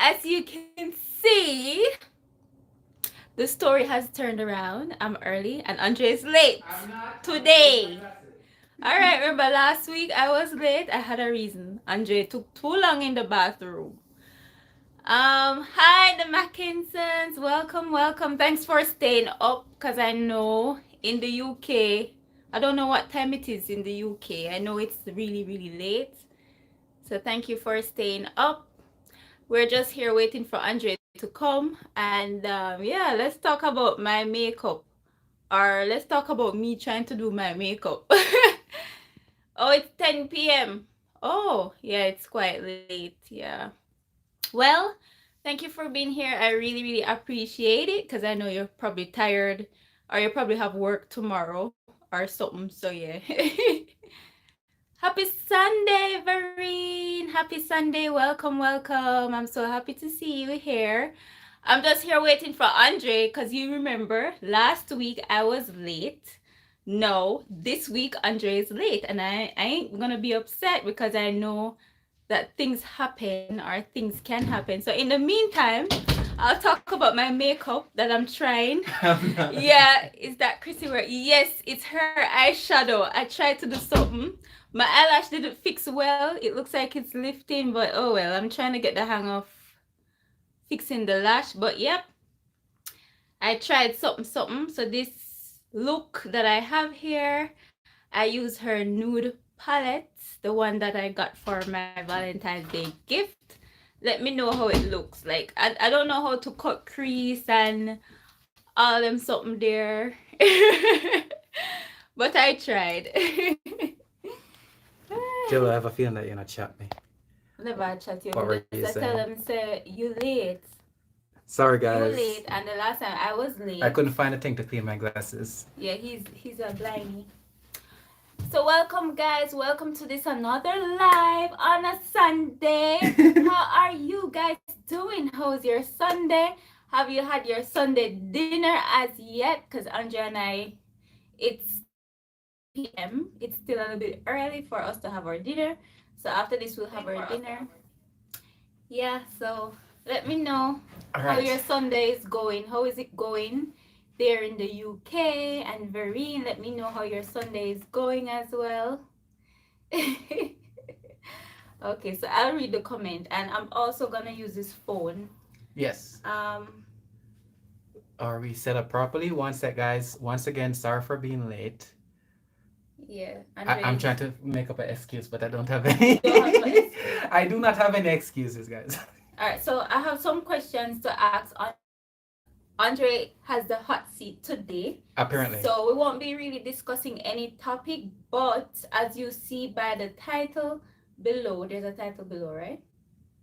as you can see, the story has turned around. I'm early and Andre is late today. All right, remember last week I was late. I had a reason. Andre took too long in the bathroom. Hi, the Mackinsons. Welcome, welcome. Thanks for staying up because I know in the UK, I don't know what time it is in the UK. I know it's really, really late. So thank you for staying up. We're just here waiting for Andre to come. And yeah, let's talk about my makeup. Or let's talk about me trying to do my makeup. Oh, it's 10 p.m. Oh, yeah, it's quite late. Yeah. Well, thank you for being here. I really, really appreciate it because I know you're probably tired or you probably have work tomorrow or something. So, yeah. Happy Sunday, Vereen. Happy Sunday. Welcome, welcome. I'm so happy to see you here. I'm just here waiting for Andre because you remember last week I was late. No, this week Andre is late and I ain't gonna be upset because I know that things happen or things can happen. So in the meantime, I'll talk about my makeup that I'm trying. Yeah, is that Chrissy wear? Yes, it's her eyeshadow. I tried to do something. My eyelash didn't fix well. It looks like it's lifting, but oh well. I'm trying to get the hang of fixing the lash. But yep, I tried something. So this look that I have here, I use her nude palette, the one that I got for my Valentine's Day gift. Let me know how it looks like. I don't know how to cut crease and all them something there. But I tried. Jill, I have a feeling that you're not chat me. Never chat you. What were you I tell saying? them say you late. Sorry, You guys. late, and the last time I was late. I couldn't find a thing to clean my glasses. Yeah, he's a blindy. So welcome guys, welcome to this another live on a Sunday. How are you guys doing? How's your Sunday? Have you had your Sunday dinner as yet? Because Andrea and I, it's 10 p.m. It's still a little bit early for us to have our dinner. So after this we'll have our dinner. Yeah, so let me know how your Sunday is going. How is it going there in the UK? And Vereen, let me know how your Sunday is going as well. Okay, so I'll read the comment and I'm also gonna use this phone. Yes. Are we set up properly? One sec, guys. Once again, sorry for being late. Yeah, I'm trying to make up an excuse, but I don't have any. I do not have any excuses, guys. All right, so I have some questions to ask. Andre has the hot seat today. Apparently. So we won't be really discussing any topic, but as you see by the title below, there's a title below, right?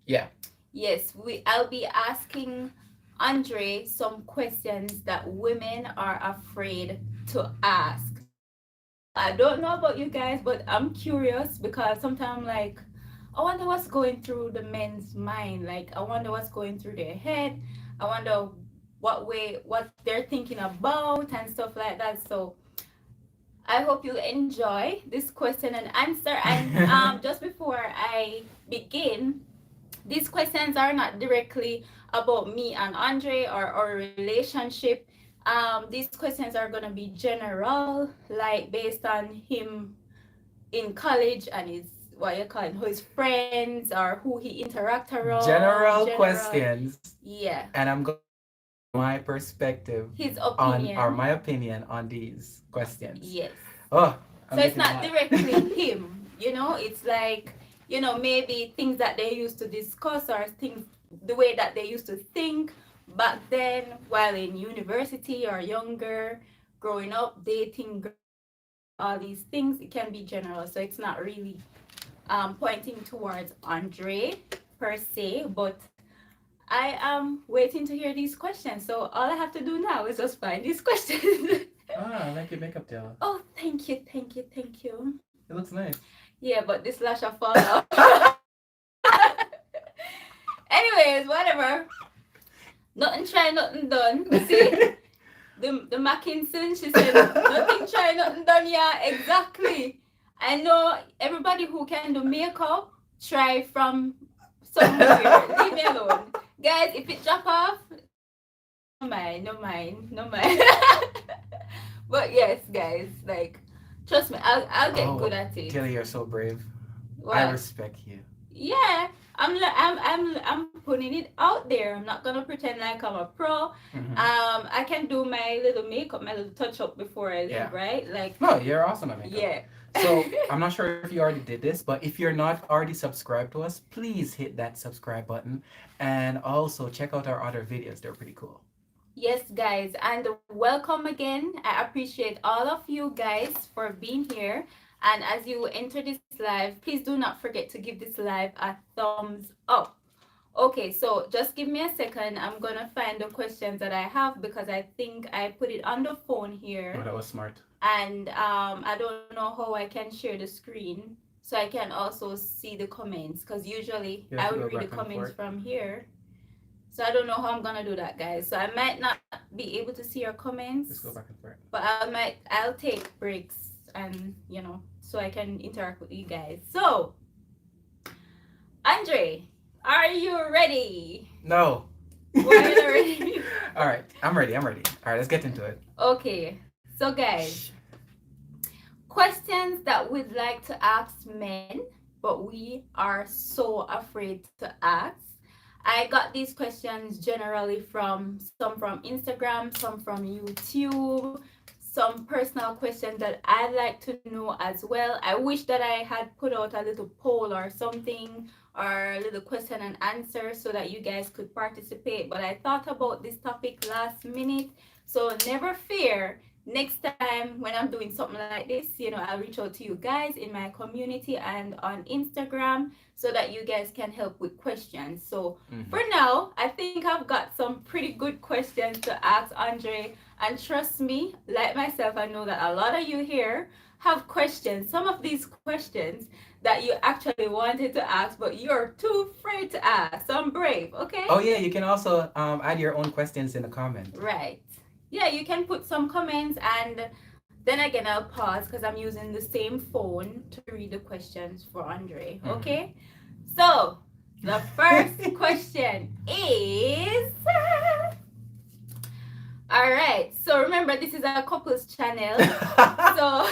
Yeah. Yes, I'll be asking Andre some questions that women are afraid to ask. I don't know about you guys, but I'm curious because sometimes like I wonder what's going through the men's mind. Like I wonder what's going through their head. I wonder what they're thinking about and stuff like that. So I hope you enjoy this question and answer. And just before I begin, these questions are not directly about me and Andre or our relationship. These questions are gonna be general, like based on him in college and his what you call it, his friends or who he interact around. General questions. Yeah. And I'm going to my perspective. His opinion. Or my opinion on these questions. Yes. Oh. So it's not directly him, it's like, maybe things that they used to discuss or things, the way that they used to think back then while in university or younger, growing up, dating, all these things. It can be general. So it's not really pointing towards Andre per se, but I am waiting to hear these questions. So all I have to do now is just find these questions. I like your makeup, Della. Oh, thank you. It looks nice. Yeah, but this lash will fall off. Anyways, whatever. Nothing try, nothing done. See? The Mackinson, she said, nothing try, nothing done. Yeah, exactly. I know everybody who can do makeup, try from somewhere. Leave me alone. mind, no mind, no mind. But yes, guys, like trust me, I'll get good Oh, at it. Tilly, you're so brave. I What? respect you. Yeah, I'm putting it out there. I'm not gonna pretend like I'm a pro. Hmm. I can do my little makeup, my little touch up before I Yeah. leave, right? Like, No, you're awesome at makeup. yeah. So I'm not sure if you already did this, but if you're not already subscribed to us, please hit that subscribe button and also check out our other videos. They're pretty cool. Yes, guys, and welcome again. I appreciate all of you guys for being here. And as you enter this live, please do not forget to give this live a thumbs up. Okay, so just give me a second. I'm gonna find the questions that I have because I think I put it on the phone Oh, here. that was smart. And I don't know how I can share the screen so I can also see the comments because usually You have I to would go read the back and comments forth. from here. So I don't know how I'm gonna do that, guys. So I might not be able to see your Just comments, go back and forth. but I'll take breaks and so I can interact with you guys. So Andre, are you ready? No. Why are you not ready? All right, I'm ready. I'm ready. All right, let's get into it. Okay, so guys, questions that we'd like to ask men, but we are so afraid to ask. I got these questions generally from some from Instagram, some from YouTube, some personal questions that I'd like to know as well. I wish that I had put out a little poll or something or a little question and answer so that you guys could participate. But I thought about this topic last minute. So never fear. Next time when I'm doing something like this, I'll reach out to you guys in my community and on Instagram so that you guys can help with questions. So for now, I think I've got some pretty good questions to ask Andre. And trust me, like myself, I know that a lot of you here have questions. Some of these questions that you actually wanted to ask, but you're too afraid to ask. So I'm brave, okay? Oh yeah, you can also add your own questions in the comment. Right. Yeah, you can put some comments and then again I'll pause because I'm using the same phone to read the questions for Andre. Okay? So the first question is all right. So remember this is a couples channel. So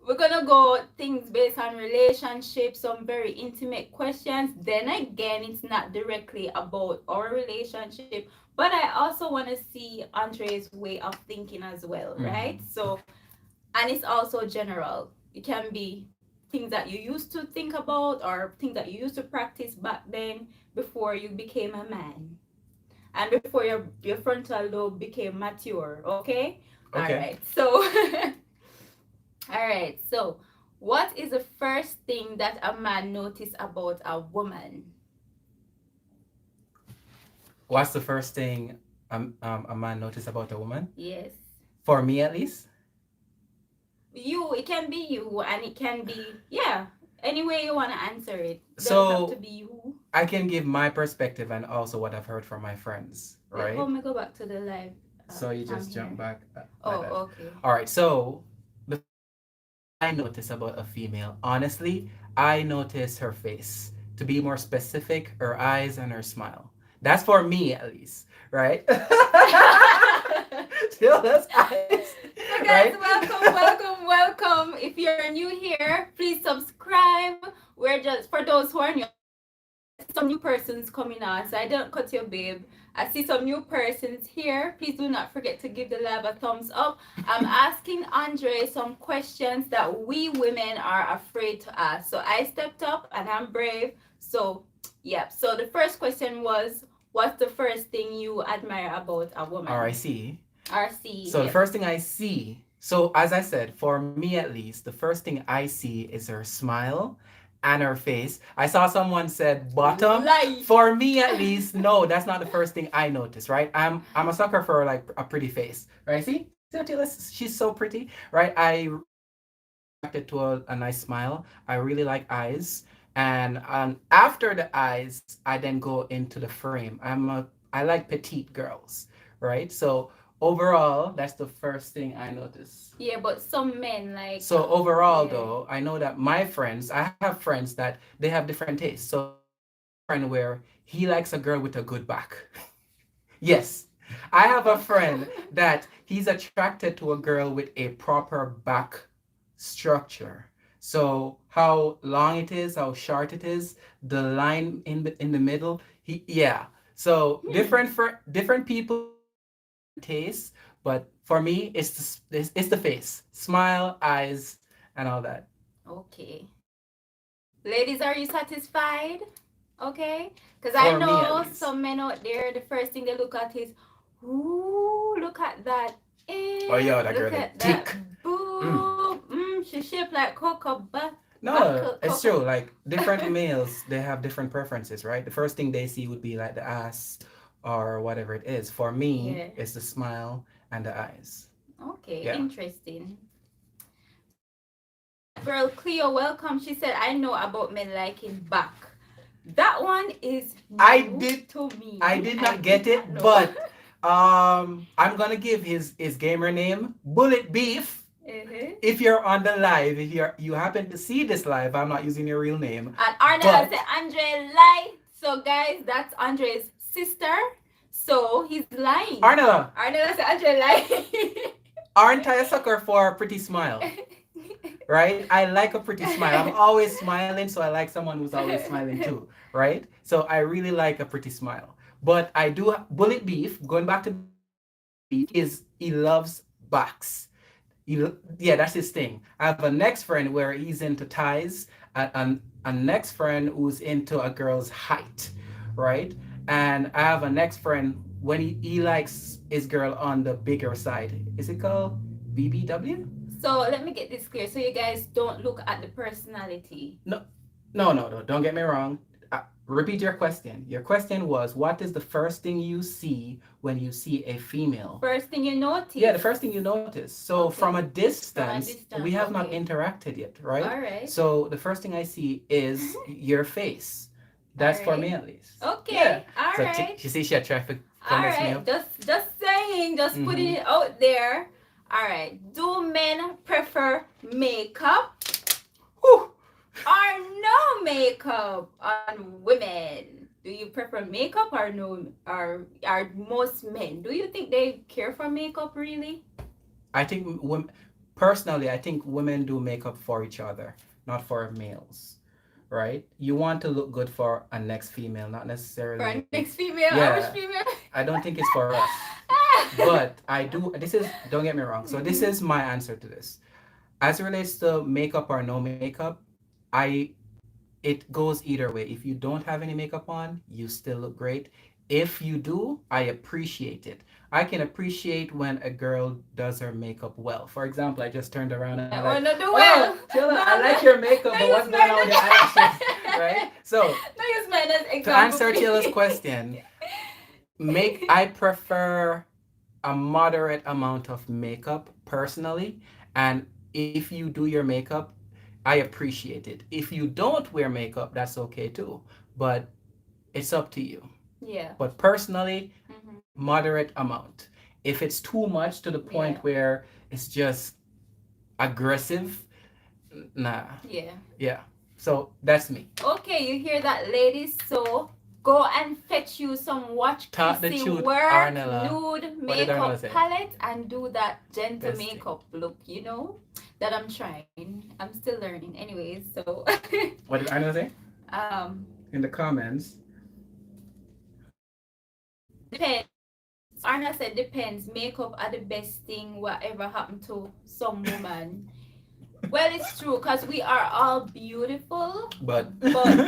we're gonna go things based on relationships, some very intimate questions. Then again, it's not directly about our relationship, but I also want to see Andre's way of thinking as well, right? So, and it's also general. It can be things that you used to think about or things that you used to practice back then before you became a man and before your frontal lobe became mature. Okay. All Okay. right. So. All right. So, what is the first thing that a man notices about a woman? What's the first thing a man notice about a woman? Yes. For me, at least. It can be you, and it can be, yeah, any way you want to answer it. So Doesn't have to be you. I can give my perspective and also what I've heard from my friends, right? Let me go back to the live. So you just jump here. back. Oh, like that. okay. All right. So the I notice about a female, honestly, I notice her face. To be more specific, her eyes and her smile. That's for me, at least, right? Still, that's eyes. So guys, welcome. If you're new here, please subscribe. We're just, for those who are new, some new persons coming on, so I don't cut your babe. I see some new persons here. Please do not forget to give the live a thumbs up. I'm asking Andre some questions that we women are afraid to ask. So I stepped up and I'm brave. So, yep. So the first question was, what's the first thing you admire about a woman? RIC. RC. So the first thing I see, so as I said, for me at least, the first thing I see is her smile and her face. I saw someone said bottom. Life. For me at least, no, that's not the first thing I notice, right? I'm a sucker for like a pretty face, right? See, she's so pretty, right? I attracted to a nice smile. I really like eyes, and after the eyes, I then go into the frame. I like petite girls, right? So overall, that's the first thing I notice. Yeah, but some men like. So overall, Yeah. though, I know that my friends, I have friends that they have different tastes. So friend where he likes a girl with a good back. Yes. I have a friend that he's attracted to a girl with a proper back structure. So how long it is, how short it is, the line in the middle. Yeah. So Hmm. different people taste, but for me, it's the face, smile, eyes, and all that. Okay. Ladies, are you satisfied? Okay. Because I For me, at know least. some men out there, the first thing they look at is, ooh, look at that. Oh, yo, that Look girl is at that thick. Mm. boob. She shaped like cocoa No, it's cocoa. true. Like different males, they have different preferences, right? The first thing they see would be like the ass or whatever it is. For me, Yeah. it's the smile and the eyes. Okay, Yeah. interesting. Girl Cleo, welcome. She said, I know about men liking back. That one is I new did to I me. did I not did get not it, know. but I'm gonna give his gamer name Bullet Beef. Uh-huh. If you're on the live, if you happen to see this live, I'm not using your real name, And Arnella said, but Andre lie. So, guys, that's Andre's sister. So, he's lying. Arnella, Arnella said, Andre lie. aren't I a sucker for a pretty smile? Right? I like a pretty smile. I'm always smiling, so I like someone who's always smiling too, right? So I really like a pretty smile. But I do Bullet Beef, going back to beef, is he loves backs. Yeah, that's his thing. I have a next friend where he's into ties, a next friend who's into a girl's height, right? And I have a next friend when he likes his girl on the bigger side. Is it called BBW? So, let me get this clear. So, you guys don't look at the personality. No, no. Don't get me wrong. Repeat your question. Your question was, what is the first thing you see when you see a female? First thing you Yeah, the notice. first thing you notice. So from a Okay. From a distance, we distance. have not Okay. interacted yet, right? All right. So the first thing I see is your face. All That's for right. me at least. Yeah. Okay. All So right. you see, she had traffic All to mess me right. up. Just saying, just putting Mm-hmm. it out there. All right. Do men prefer makeup Whew. or no makeup on women? Do you prefer makeup or no? Or are most men? Do you think they care for makeup really? I think women, personally, I think women do makeup for each other, not for males, right? You want to look good for a next female, not For our necessarily. next female, I wish Yeah, female. I don't think it's for us, but I do. This is, don't get me wrong. So this Mhm. is my answer to this. As it relates to makeup or no makeup, I it goes either way. If you don't have any makeup on, you still look great. If you do, I appreciate it. I can appreciate when a girl does her makeup well. For example, I just turned around and I'm Oh like, no, do oh, well. Sheila, No, I no, like your makeup, no but use what's going mine on with as your eyelashes? Right? So, no use mine as to example, answer Sheila's please. question, I prefer a moderate amount of makeup personally, and if you do your makeup, I appreciate it. If you don't wear makeup, that's okay too, but it's up to you. Yeah. But personally, Hmm. moderate amount. If it's too much to the Yeah. point where it's just aggressive, nah. Yeah. Yeah. So that's me. Okay, you hear that, ladies? So go and fetch you some watch Talk the Chrissy truth, work Arnella. nude What did Arnella makeup say? palette and do that gentle Best thing. makeup look, that I'm trying. I'm still learning anyways, so What did Arnella say? um In the comments. depends. Arna said depends. Makeup are the best thing whatever happened to some woman. Well, it's true because we are all beautiful, But but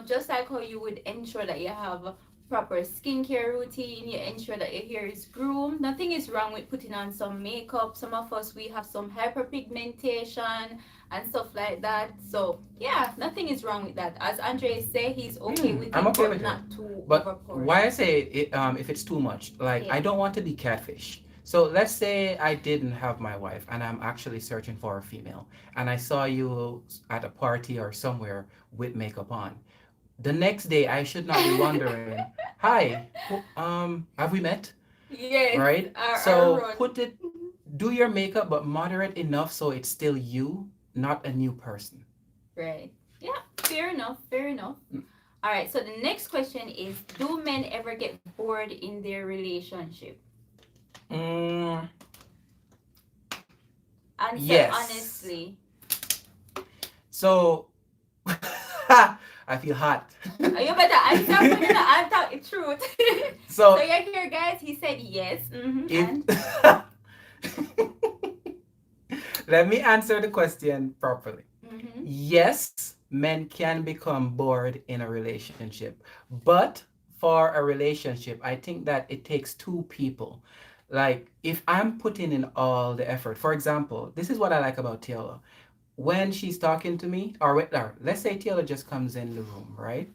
just like how you would ensure that you have a proper skincare routine, you ensure that your hair is groomed. Nothing is wrong with putting on some makeup. Some of us we have some hyperpigmentation and stuff like that. So yeah, nothing is wrong with that. As Andre said, he's okay with I'm it, okay but with it. not too But overpowering. why I say it, if it's too much, like I Yeah. don't want to be catfish. So let's say I didn't have my wife and I'm actually searching for a female, and I saw you at a party or somewhere with makeup on. The next day, I should not be wondering, "Hi, have we met?" Yes, Right? our So run. do your makeup, but moderate enough so it's still you, not a new person. Right. Yeah, fair enough. Fair enough. All right. So the next question is: do men ever get bored in their relationship? Mm, Answer yes. honestly. So I feel hot. You better answer for the answer the truth. So So you're here, guys. He said yes. if And let me answer the question properly. mm-hmm. Yes, men can become bored in a relationship, but for a relationship, I think that it takes two people. Like, if I'm putting in all the effort, for example, this is what I like about Taylor. When she's talking to me, or let's say Taylor just comes in the room, right?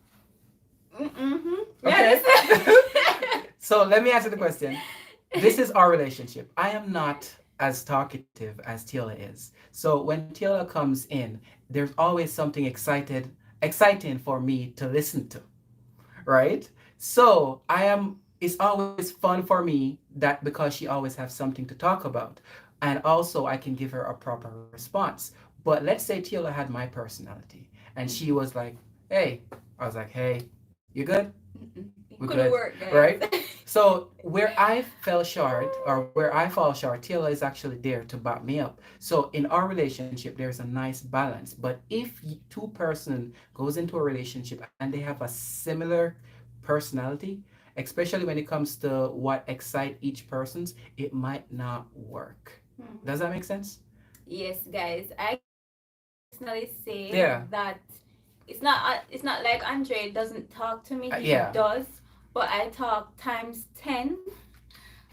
Mm-hmm. Yeah, Okay. this. So let me answer the question. This is our relationship. I am not as talkative as Taylor is. So when Taylor comes in, there's always something exciting for me to listen to, right? So it's always fun for me that because she always has something to talk about. And also I can give her a proper response. But let's say Taylor had my personality and she was like, hey, I was like, hey, you good? We Couldn't good, work, guys. right? So where I fell short or where I fall short, Taylor is actually there to back me up. So in our relationship, there's a nice balance. But if two person goes into a relationship and they have a similar personality, especially when it comes to what excite each person's, it might not work. Mhm. Does that make sense? Yes, guys. I personally say Yeah. that it's not like Andre doesn't talk to me. He Yeah. does, but I talk times 10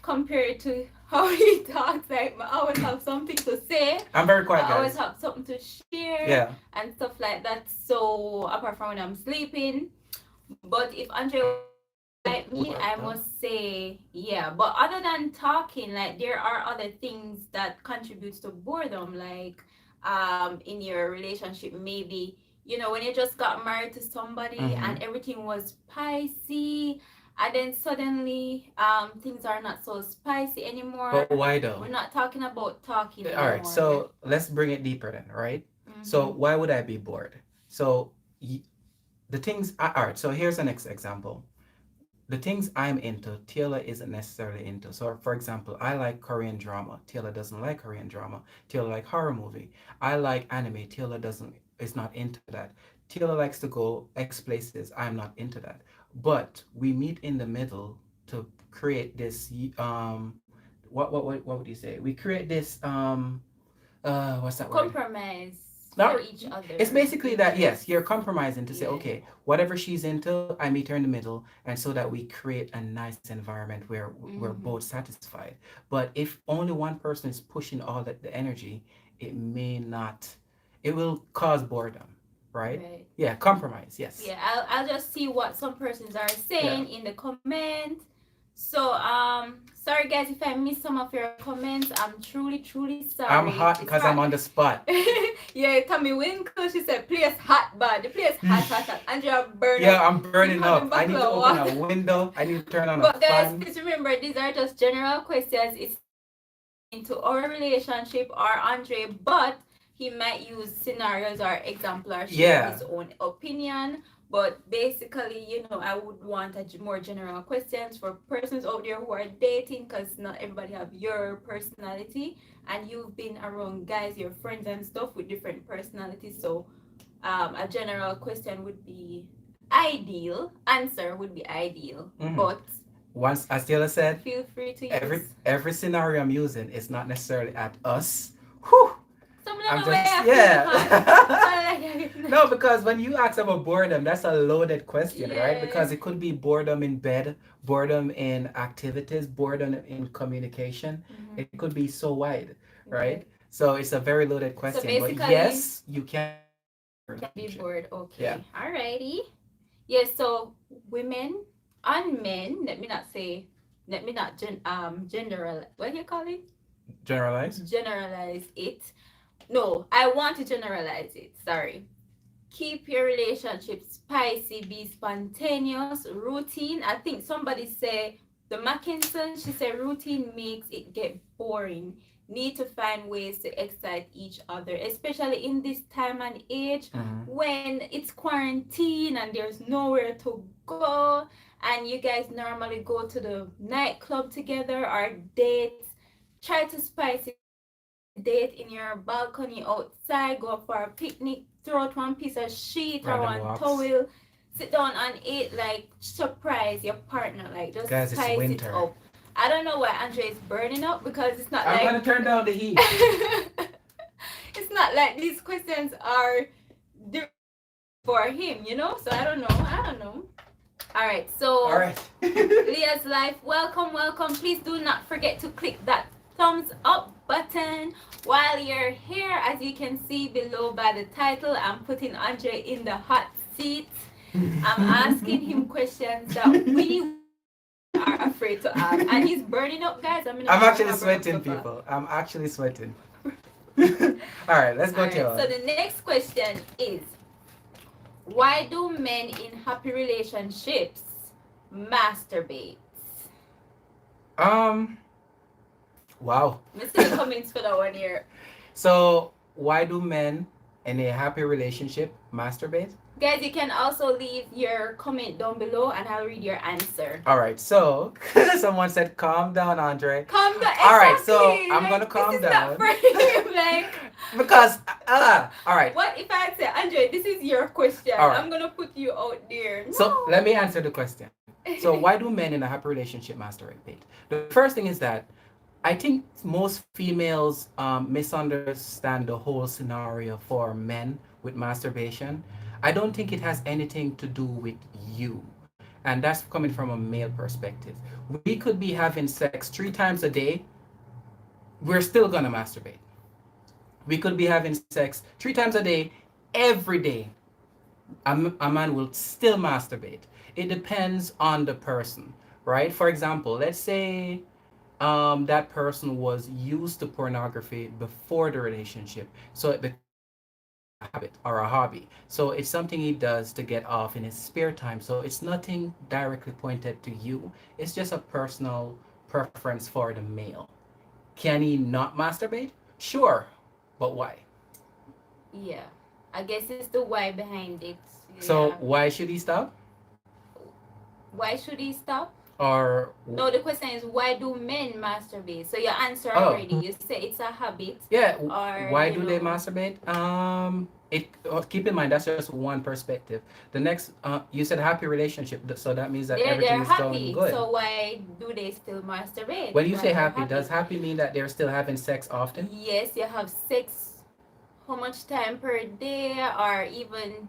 compared to how he talks. Like I always have something to say. I'm very I quiet, always guys. have something to share Yeah. and stuff like that. So apart from when I'm sleeping, but if Andre like me, What I the? must say yeah. But other than talking, like there are other things that contributes to boredom, like in your relationship, maybe when you just got married to somebody Mm-hmm. and everything was spicy, and then suddenly things are not so spicy anymore. But why We're though? not talking about talking All right, anymore. so let's bring it deeper then, right? So Mm-hmm. why would I be bored? So the things, all right, so here's an example. The things I'm into, Taylor isn't necessarily into. So, for example, I like Korean drama. Taylor doesn't like Korean drama. Taylor like horror movie. I like anime. Taylor doesn't is not into that. Taylor likes to go X places. I'm not into that. But we meet in the middle to create this what would you say? We create this what's that word? Compromise for Not, each it's other basically that, yes, interests. you're compromising to say, Yeah. okay, whatever she's into, I meet her in the middle, and so that we create a nice environment where we're Mm-hmm. both satisfied. But if only one person is pushing all that the energy, it may not, it will cause boredom, right? Right. Yeah, compromise, yes. Yeah, I'll just see what some persons are Yeah. saying in the comment. So sorry guys if I missed some of your comments. I'm truly I'm sorry. hot It's because hard. I'm on the spot. Yeah, Tommy Winkle, she said place hot bad. The place hot. Andrea burn Yeah, up. I'm He burning having up. I bottle need to of open a water. window. I need to turn on a But guys, fan. please remember these are just general questions. It's into our relationship or Andre, but he might use scenarios or example or share Yeah. his own opinion. But basically, I would want more general questions for persons out there who are dating, because not everybody have your personality, and you've been around guys, your friends and stuff with different personalities. So a general question would be ideal. Answer would be ideal, Mhm. but Once, as Taylor said, feel free to every use every scenario I'm using is not necessarily at us. Whew, some I'm little way just, I feel hot. yeah. So No, because when you ask about boredom, that's a loaded question, right? yeah. Because it could be boredom in bed, boredom in activities, boredom in communication. It Mm-hmm. could be so wide, right? Right. So it's a very loaded So question. But basically, yes, you can can be relationship. bored. Yeah. Okay. Alrighty. Yes. So women and men. Let me not general. What do you call it? Generalize. Generalize it. No, I want to generalize it. Sorry. Keep your relationship spicy, be spontaneous, routine. I think somebody say the Mackinson, she said routine makes it get boring. need to find ways to excite each other, especially in this time and age Mhm. when it's quarantine and there's nowhere to go, and you guys normally go to the nightclub together or dates. Try to spice it up. Date in your balcony outside, go for a picnic, throw out one piece of sheet or Random one walks. towel, sit down and eat, like surprise your partner, like just Guys, it's spice it winter. up. I don't know why Andre is burning up, because it's not I'm like gonna turn down the heat. it's not like these questions are for him, you know? So I don't know. I don't know. All right. All So right. Leah's Life, welcome, welcome. Please do not forget to click that thumbs up button while you're here. As you can see below by the title, I'm putting Andre in the hot seat. I'm asking him questions that we are afraid to ask, and he's burning up, guys. I'm I'm gonna actually have burn up sweating, so far. people. I'm actually sweating. All right, let's All go right. So to the next question is, why do men in happy relationships masturbate? um. Wow. Let's see the comments for that one here. So, why do men in a happy relationship masturbate? Guys, you can also leave your comment down below and I'll read your answer. All right. So, someone said, "Calm down, Andre." Calm down. All right. Exactly. So I'm gonna Like, calm this is not down. for him. Like, Because all right. what if I say, Andre, this is your question? All right. I'm gonna put you out there. So No. let me answer the question. So why do men in a happy relationship masturbate? The first thing is that I think most females misunderstand the whole scenario for men with masturbation. I don't think it has anything to do with you. And that's coming from a male perspective. We could be having sex 3 times a day, we're still gonna masturbate. We could be having sex 3 times a day, every day. A man will still masturbate. It depends on the person, right? For example, let's say that person was used to pornography before the relationship, so it becomes a habit or a hobby. So it's something he does to get off in his spare time. So it's nothing directly pointed to you. It's just a personal preference for the male. Can he not masturbate? Sure, but why? Yeah. I guess it's the why behind it. So Yeah. why should he stop? Why should he stop? Or No, the question is, why do men masturbate? So your answer oh, already. You say it's a habit, yeah, or why do they masturbate? It keep in mind that's just one perspective. The next, you said happy relationship, so that means that everything they're is going happy. good. So why do they still masturbate? When you Why say they're happy, does happy? happy mean that they're still having sex often? Yes, you have sex how much time per day, or even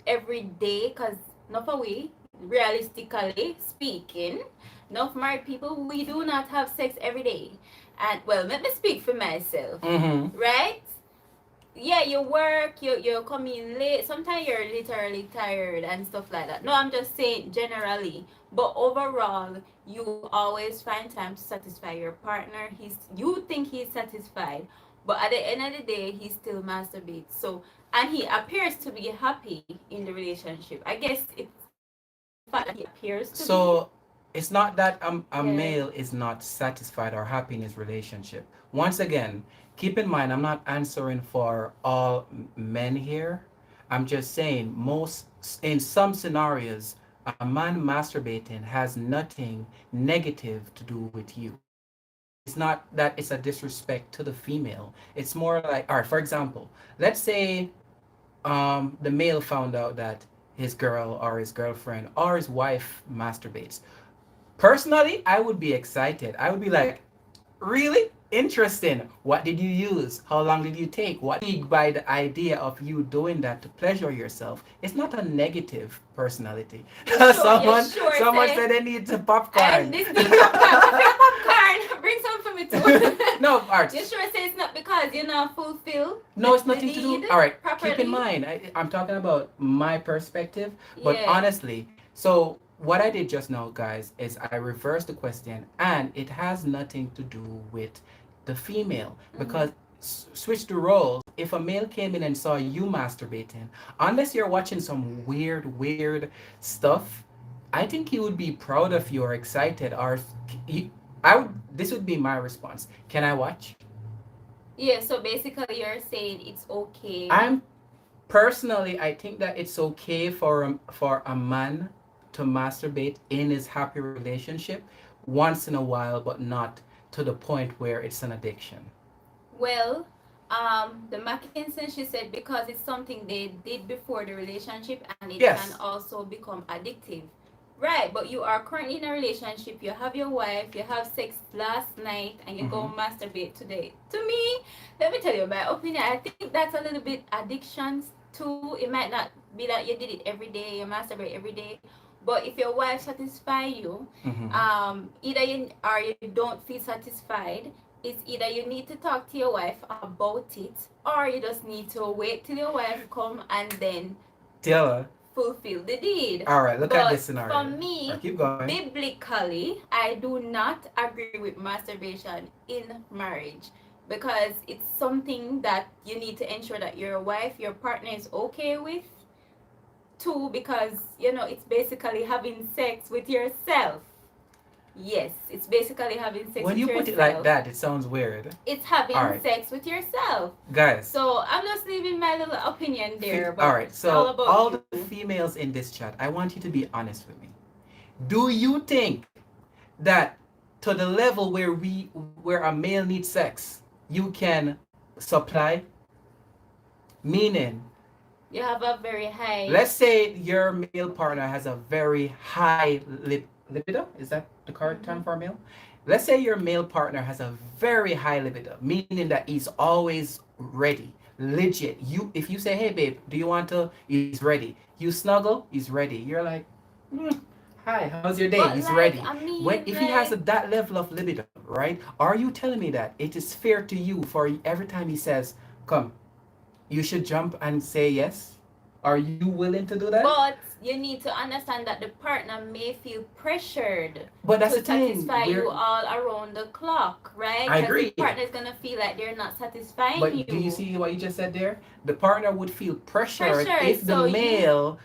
every day? Cause not for we, realistically speaking, enough married people, we do not have sex every day. And well, let me speak for myself, Mm-hmm. right? Yeah, you work, you come in late. Sometimes you're literally tired and stuff like that. No, I'm just saying generally. But overall, you always find time to satisfy your partner. You think he's satisfied, but at the end of the day, he still masturbates. So, and he appears to be happy in the relationship. I guess it's the fact that he appears to be. So it's not that a Yeah. male is not satisfied or happy in his relationship. Once again, keep in mind, I'm not answering for all men here. I'm just saying, in some scenarios, a man masturbating has nothing negative to do with you. It's not that it's a disrespect to the female. It's more like, all right, for example, let's say the male found out that his girl or his girlfriend or his wife masturbates. Personally, I would be excited. I would be like, really? Interesting. What did you use? How long did you take? What by the idea of you doing that to pleasure yourself? It's not a negative personality. You're sure, Someone say. said they need some And popcorn. this need popcorn. What's your popcorn? Bring some for me too. No, Art. You sure say it's not because you're not fulfill No, it's the nothing to do. need All right, properly? keep in mind, I'm talking about my perspective, but Yeah. honestly, so what I did just now, guys, is I reversed the question, and it has nothing to do with the female because switch the roles. If a male came in and saw you masturbating, unless you're watching some weird stuff, I think he would be proud of you or excited, or he, I would. This would be my response. Can I watch? Yeah, so basically you're saying it's okay. I'm personally, I think that it's okay for a man to masturbate in his happy relationship once in a while, but not to the point where it's an addiction. Well, the Mackinson, she said because it's something they did before the relationship and it can Yes. also become addictive. Right, but you are currently in a relationship, you have your wife, you have sex last night, and you Mm-hmm. go masturbate today. To me, let me tell you my opinion, I think that's a little bit addictions too. It might not be that you did it every day, you masturbate every day, but if your wife satisfy you, Mm-hmm. either you or you don't feel satisfied, it's either you need to talk to your wife about it or you just need to wait till your wife come and then Taylor. fulfill the deed. All right, look at But this for scenario. All right, me, keep going. biblically, I do not agree with masturbation in marriage because it's something that you need to ensure that your wife, your partner is okay with. Two, because it's basically having sex with yourself. Yes, it's basically having sex When with you put it like yourself. that, it sounds weird. It's All having right, sex with yourself. guys. So I'm just leaving my little opinion there, All but right, it's all so about all you. the females in this chat, I want you to be honest with me. Do you think that to the level where a male needs sex, you can supply? Meaning, You have a very high. let's say your male partner has a very high libido. Is that the correct term Mhm. for male? Let's say your male partner has a very high libido, meaning that he's always ready, legit. If you say, "Hey, babe, do you want to?" He's ready. You snuggle, he's ready. You're like, "Hmm, hi, how's your day?" But He's like ready. I When mean if he has like that level of libido, right? Are you telling me that it is fair to you for every time he says, "Come," you should jump and say yes? Are you willing to do that? but you need to understand that the partner may feel pressured But that's the to thing. satisfy you all around the clock, right? I Because the agree. partner is gonna feel like they're not satisfying But do you you. see what you just said there? The partner would feel pressured Pressured, if the so you male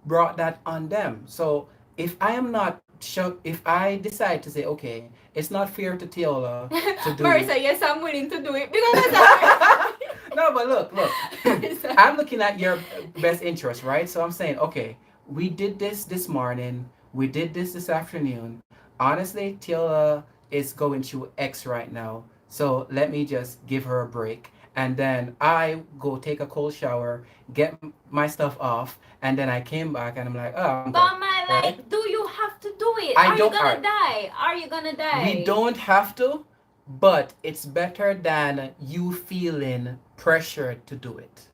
brought that on them. So if I am not sure, if I decide to say, okay, it's not fair to Teola to do. Marissa, yes, I'm willing to do it because I'm No, but look. Marissa. I'm looking at your best interest, right? So I'm saying, okay, we did this morning, we did this afternoon. Honestly, Tila is going through X right now, so let me just give her a break. And then I go take a cold shower, get my stuff off, and then I came back and I'm like, oh, I'm good, But my right? like, do you have to do it? I Are you don't. All gonna right, die? Are you gonna we die? don't have to, but it's better than you feeling pressured to do it.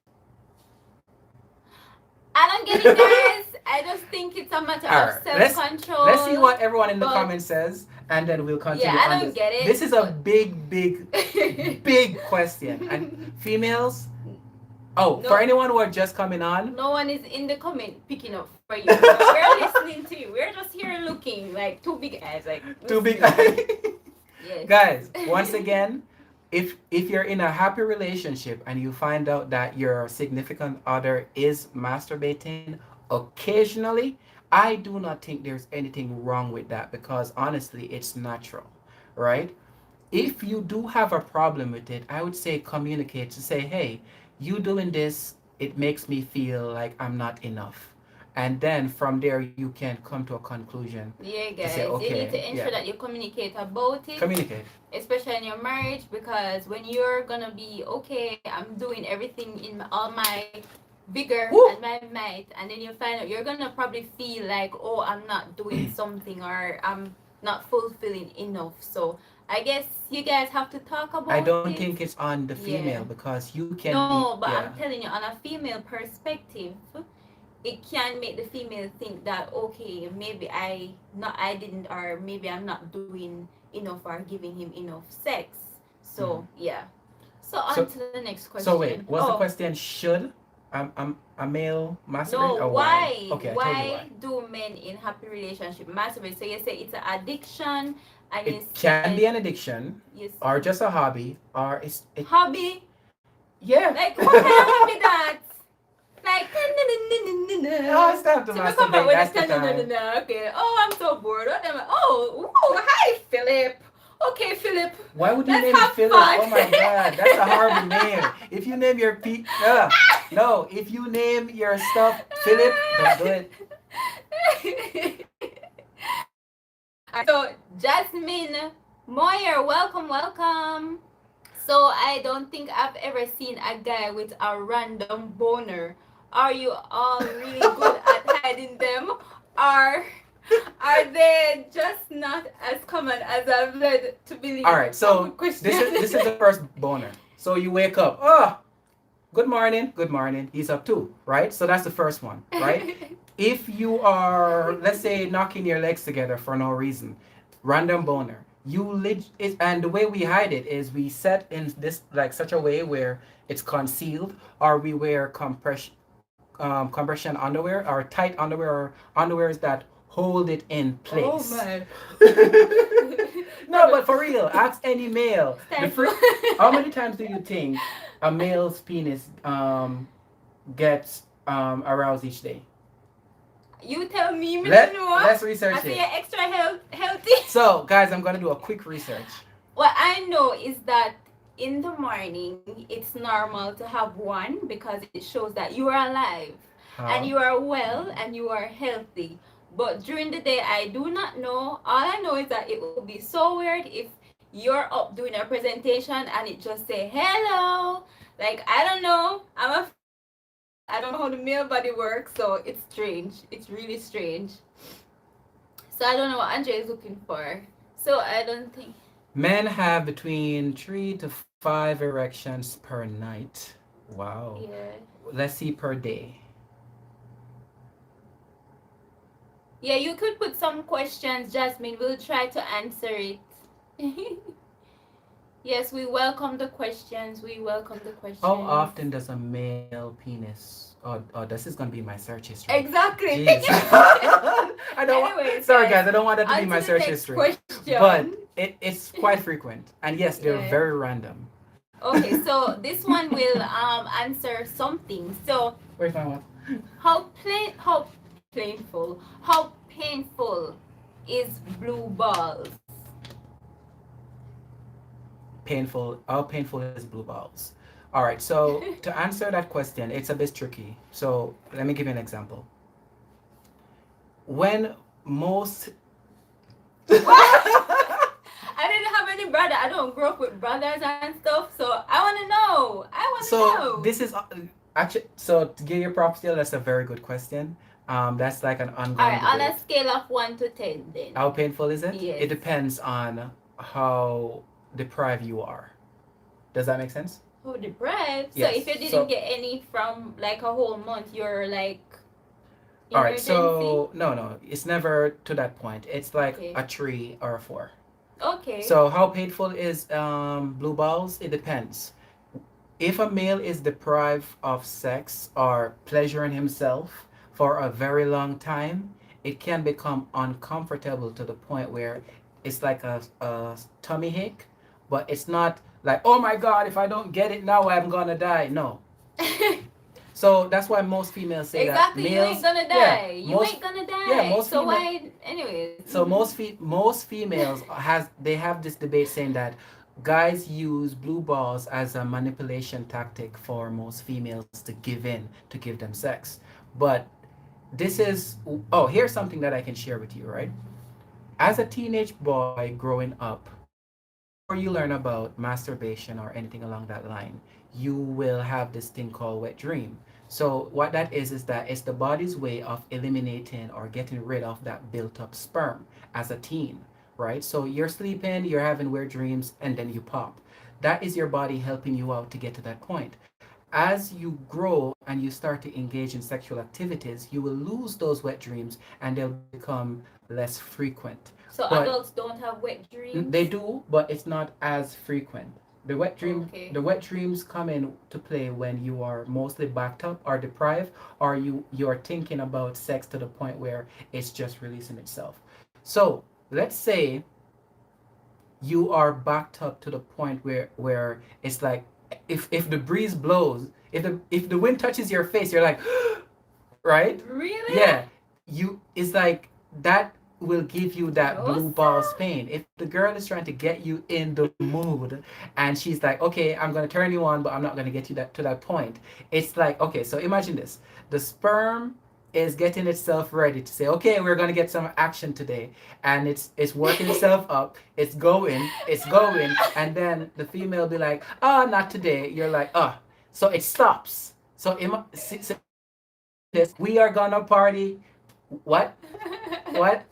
I don't get it, guys. I just think it's a matter All of right, let's see self-control. what everyone in the But comments says, and then we'll yeah, continue I on don't this. get it. This is a But big question. And females, oh, for no, anyone who are just coming on, no one is in the comment picking up for you. We're listening to you. We're just here looking like two big eyes, like too big. listening. Yes. Guys, once again, if you're in a happy relationship and you find out that your significant other is masturbating occasionally, I do not think there's anything wrong with that because honestly, it's natural, right? If you do have a problem with it, I would say communicate to say, hey, you doing this, it makes me feel like I'm not enough. And then from there, you can come to a conclusion Yeah, to say, guys, you need okay, to yeah, ensure that you communicate about it, communicate. especially in your marriage, because when you're gonna be okay, I'm doing everything in all my vigor Woo! and my might, and then you find out you're gonna probably feel like, oh, I'm not doing something or I'm not fulfilling enough. So I guess you guys have to talk I about don't it. think it's on the Yeah. female because you can be, No, but yeah. I'm telling you, on a female perspective, it can make the female think that okay, maybe I didn't, or maybe I'm not doing enough or giving him enough sex. Mhm. So yeah. So on So, to the next so question. wait, was the Oh question should a male masturbate no, or why? Okay, I told you why. why do men in happy relationship masturbate? So you say it's an addiction, and you It can said be an addiction yes, or just a hobby or it's it hobby. yeah. Like what kind of hobby that? Like Oh, it's time to so we come back masturbate. with That's the time. the okay. Oh, I'm so bored. What am I? Oh, whoa, hi Philip. Okay, Philip. Why would you Let's name it have Philip? fun. Oh my God, that's a horrible name. If you name your no, if you name your stuff Philip, don't do it. Alright, so Jasmine Moyer, welcome, welcome. So I don't think I've ever seen a guy with a random boner. Are you all really good at hiding them? Are are they just not as common as I've led to believe? All right, Oh, so good question. this is the first boner. So you wake up, oh, good morning, good morning. He's up too, right? So that's the first one, right? If you are, let's say, knocking your legs together for no reason, random boner, and the way we hide it is we set in this like such a way where it's concealed, or we wear compression underwear or tight underwear or underwears that hold it in Oh place. my. No, but for real, ask any male. Thank you. How many times do you think a male's penis gets aroused each day? You tell me, Mr. Let's I research say it. you're extra healthy. So, guys, I'm gonna do a quick research. What I know is that in the morning it's normal to have one because it shows that you are alive and you are well and you are healthy. But during the day, I do not know. All I know is that it will be so weird if you're up doing a presentation and it just say hello. Like, I don't know. I don't know how the male body works, so it's strange. It's really strange. So I don't know what Andre is looking for. So I don't think. Men have between 3 to 5 erections per night. Wow. Yeah. Let's see per day. Yeah, you could put some questions, Jasmine. We'll try to answer it. Yes, we welcome the questions. We welcome the questions. How often does a male penis? Oh, this is gonna be my search history. Exactly. Jeez. I don't. Anyways, Sorry, guys. I don't want that to on be to my the search next history. question. But it's quite frequent, and yes, they're Yeah. very random. Okay, so this one will answer something. So Where's my one? how painful is blue balls? Painful. How painful is blue balls? All right. So to answer that question, it's a bit tricky. So let me give you an example. When most I didn't have any brother. I don't grow up with brothers and stuff, so I want to know. So this is actually, so to give you props still, that's a very good question. That's like an ongoing All right, on debate. a scale of 1 to 10, then. How painful is it? Yes. It depends on how deprived you are. Does that make sense? Oh, deprived. Yes, So if you didn't so- get any from like a whole month, you're like. All right. emergency? So no, it's never to that point. It's like Okay. a 3 or a 4. Okay. So how painful is blue balls? It depends. If a male is deprived of sex or pleasure in himself for a very long time, it can become uncomfortable to the point where it's like a tummy ache, but it's not like, oh my God, if I don't get it now, I'm gonna die. No. So that's why most females say exactly, that you males, ain't gonna yeah, die. You most- ain't gonna die. yeah, most so female- why, anyways? So most females they have this debate saying that guys use blue balls as a manipulation tactic for most females to give in to give them sex. But this is here's something that I can share with you, right? As a teenage boy growing up, before you learn about masturbation or anything along that line, you will have this thing called wet dream. So what that is that it's the body's way of eliminating or getting rid of that built up sperm as a teen, right? So you're sleeping, you're having weird dreams, and then you pop. That is your body helping you out to get to that point. As you grow and you start to engage in sexual activities, you will lose those wet dreams and they'll become less frequent. So but- adults don't have wet dreams? They do, but it's not as frequent. The wet dreams come in to play when you are mostly backed up or deprived, or you're thinking about sex to the point where it's just releasing itself. So let's say you are backed up to the point where it's like if the breeze blows, if the wind touches your face, you're like right? Really? Yeah. It's like that will give you that No, blue balls sir. pain. If the girl is trying to get you in the mood and she's like, okay, I'm gonna turn you on, but I'm not gonna get you that to that point. It's like, okay, so imagine this. The sperm is getting itself ready to say, okay, we're gonna get some action today. And it's working itself up, it's going, and then the female be like, oh, not today. You're like, oh. So it stops. So, so this, we are gonna party. What? What?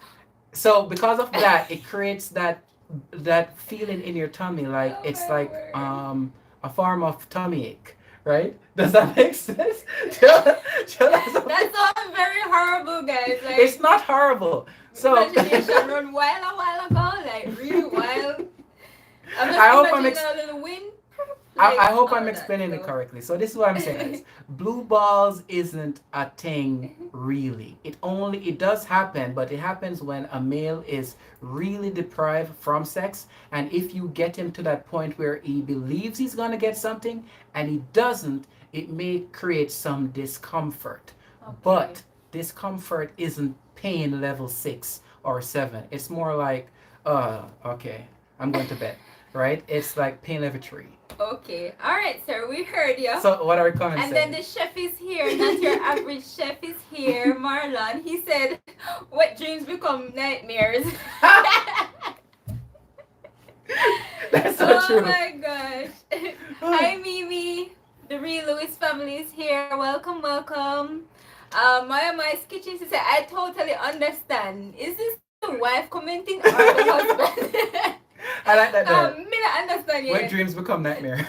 So because of that, it creates that feeling in your tummy, like Oh it's my like word. a form of tummy ache, right? Does that make sense? Something. That sounds very horrible, guys. It's Like not horrible. So imagination run wild a while ago, like really wild. I'm just I hope I'm imagining a little wind, I like hope all I'm of that explaining it stuff. correctly. So this is what I'm saying, guys. Blue balls isn't a thing really. It does happen, but it happens when a male is really deprived from sex, and if you get him to that point where he believes he's gonna get something and he doesn't, it may create some discomfort. Okay. But discomfort isn't pain level 6 or 7. It's more like, okay, I'm going to bed, right? It's like pain level 3. Okay. All right, sir. We heard you. So what are your comments And then saying? the chef is here, not your average chef is here, Marlon. He said, "Wet dreams become nightmares." That's so Oh true. my gosh. Hi, Mimi. The real Lewis family is here. Welcome, welcome. Maya Mai's kitchen, she said, I totally understand. Is this the wife commenting or the husband? I like that there. Me not understand Wet yet. dreams become nightmare.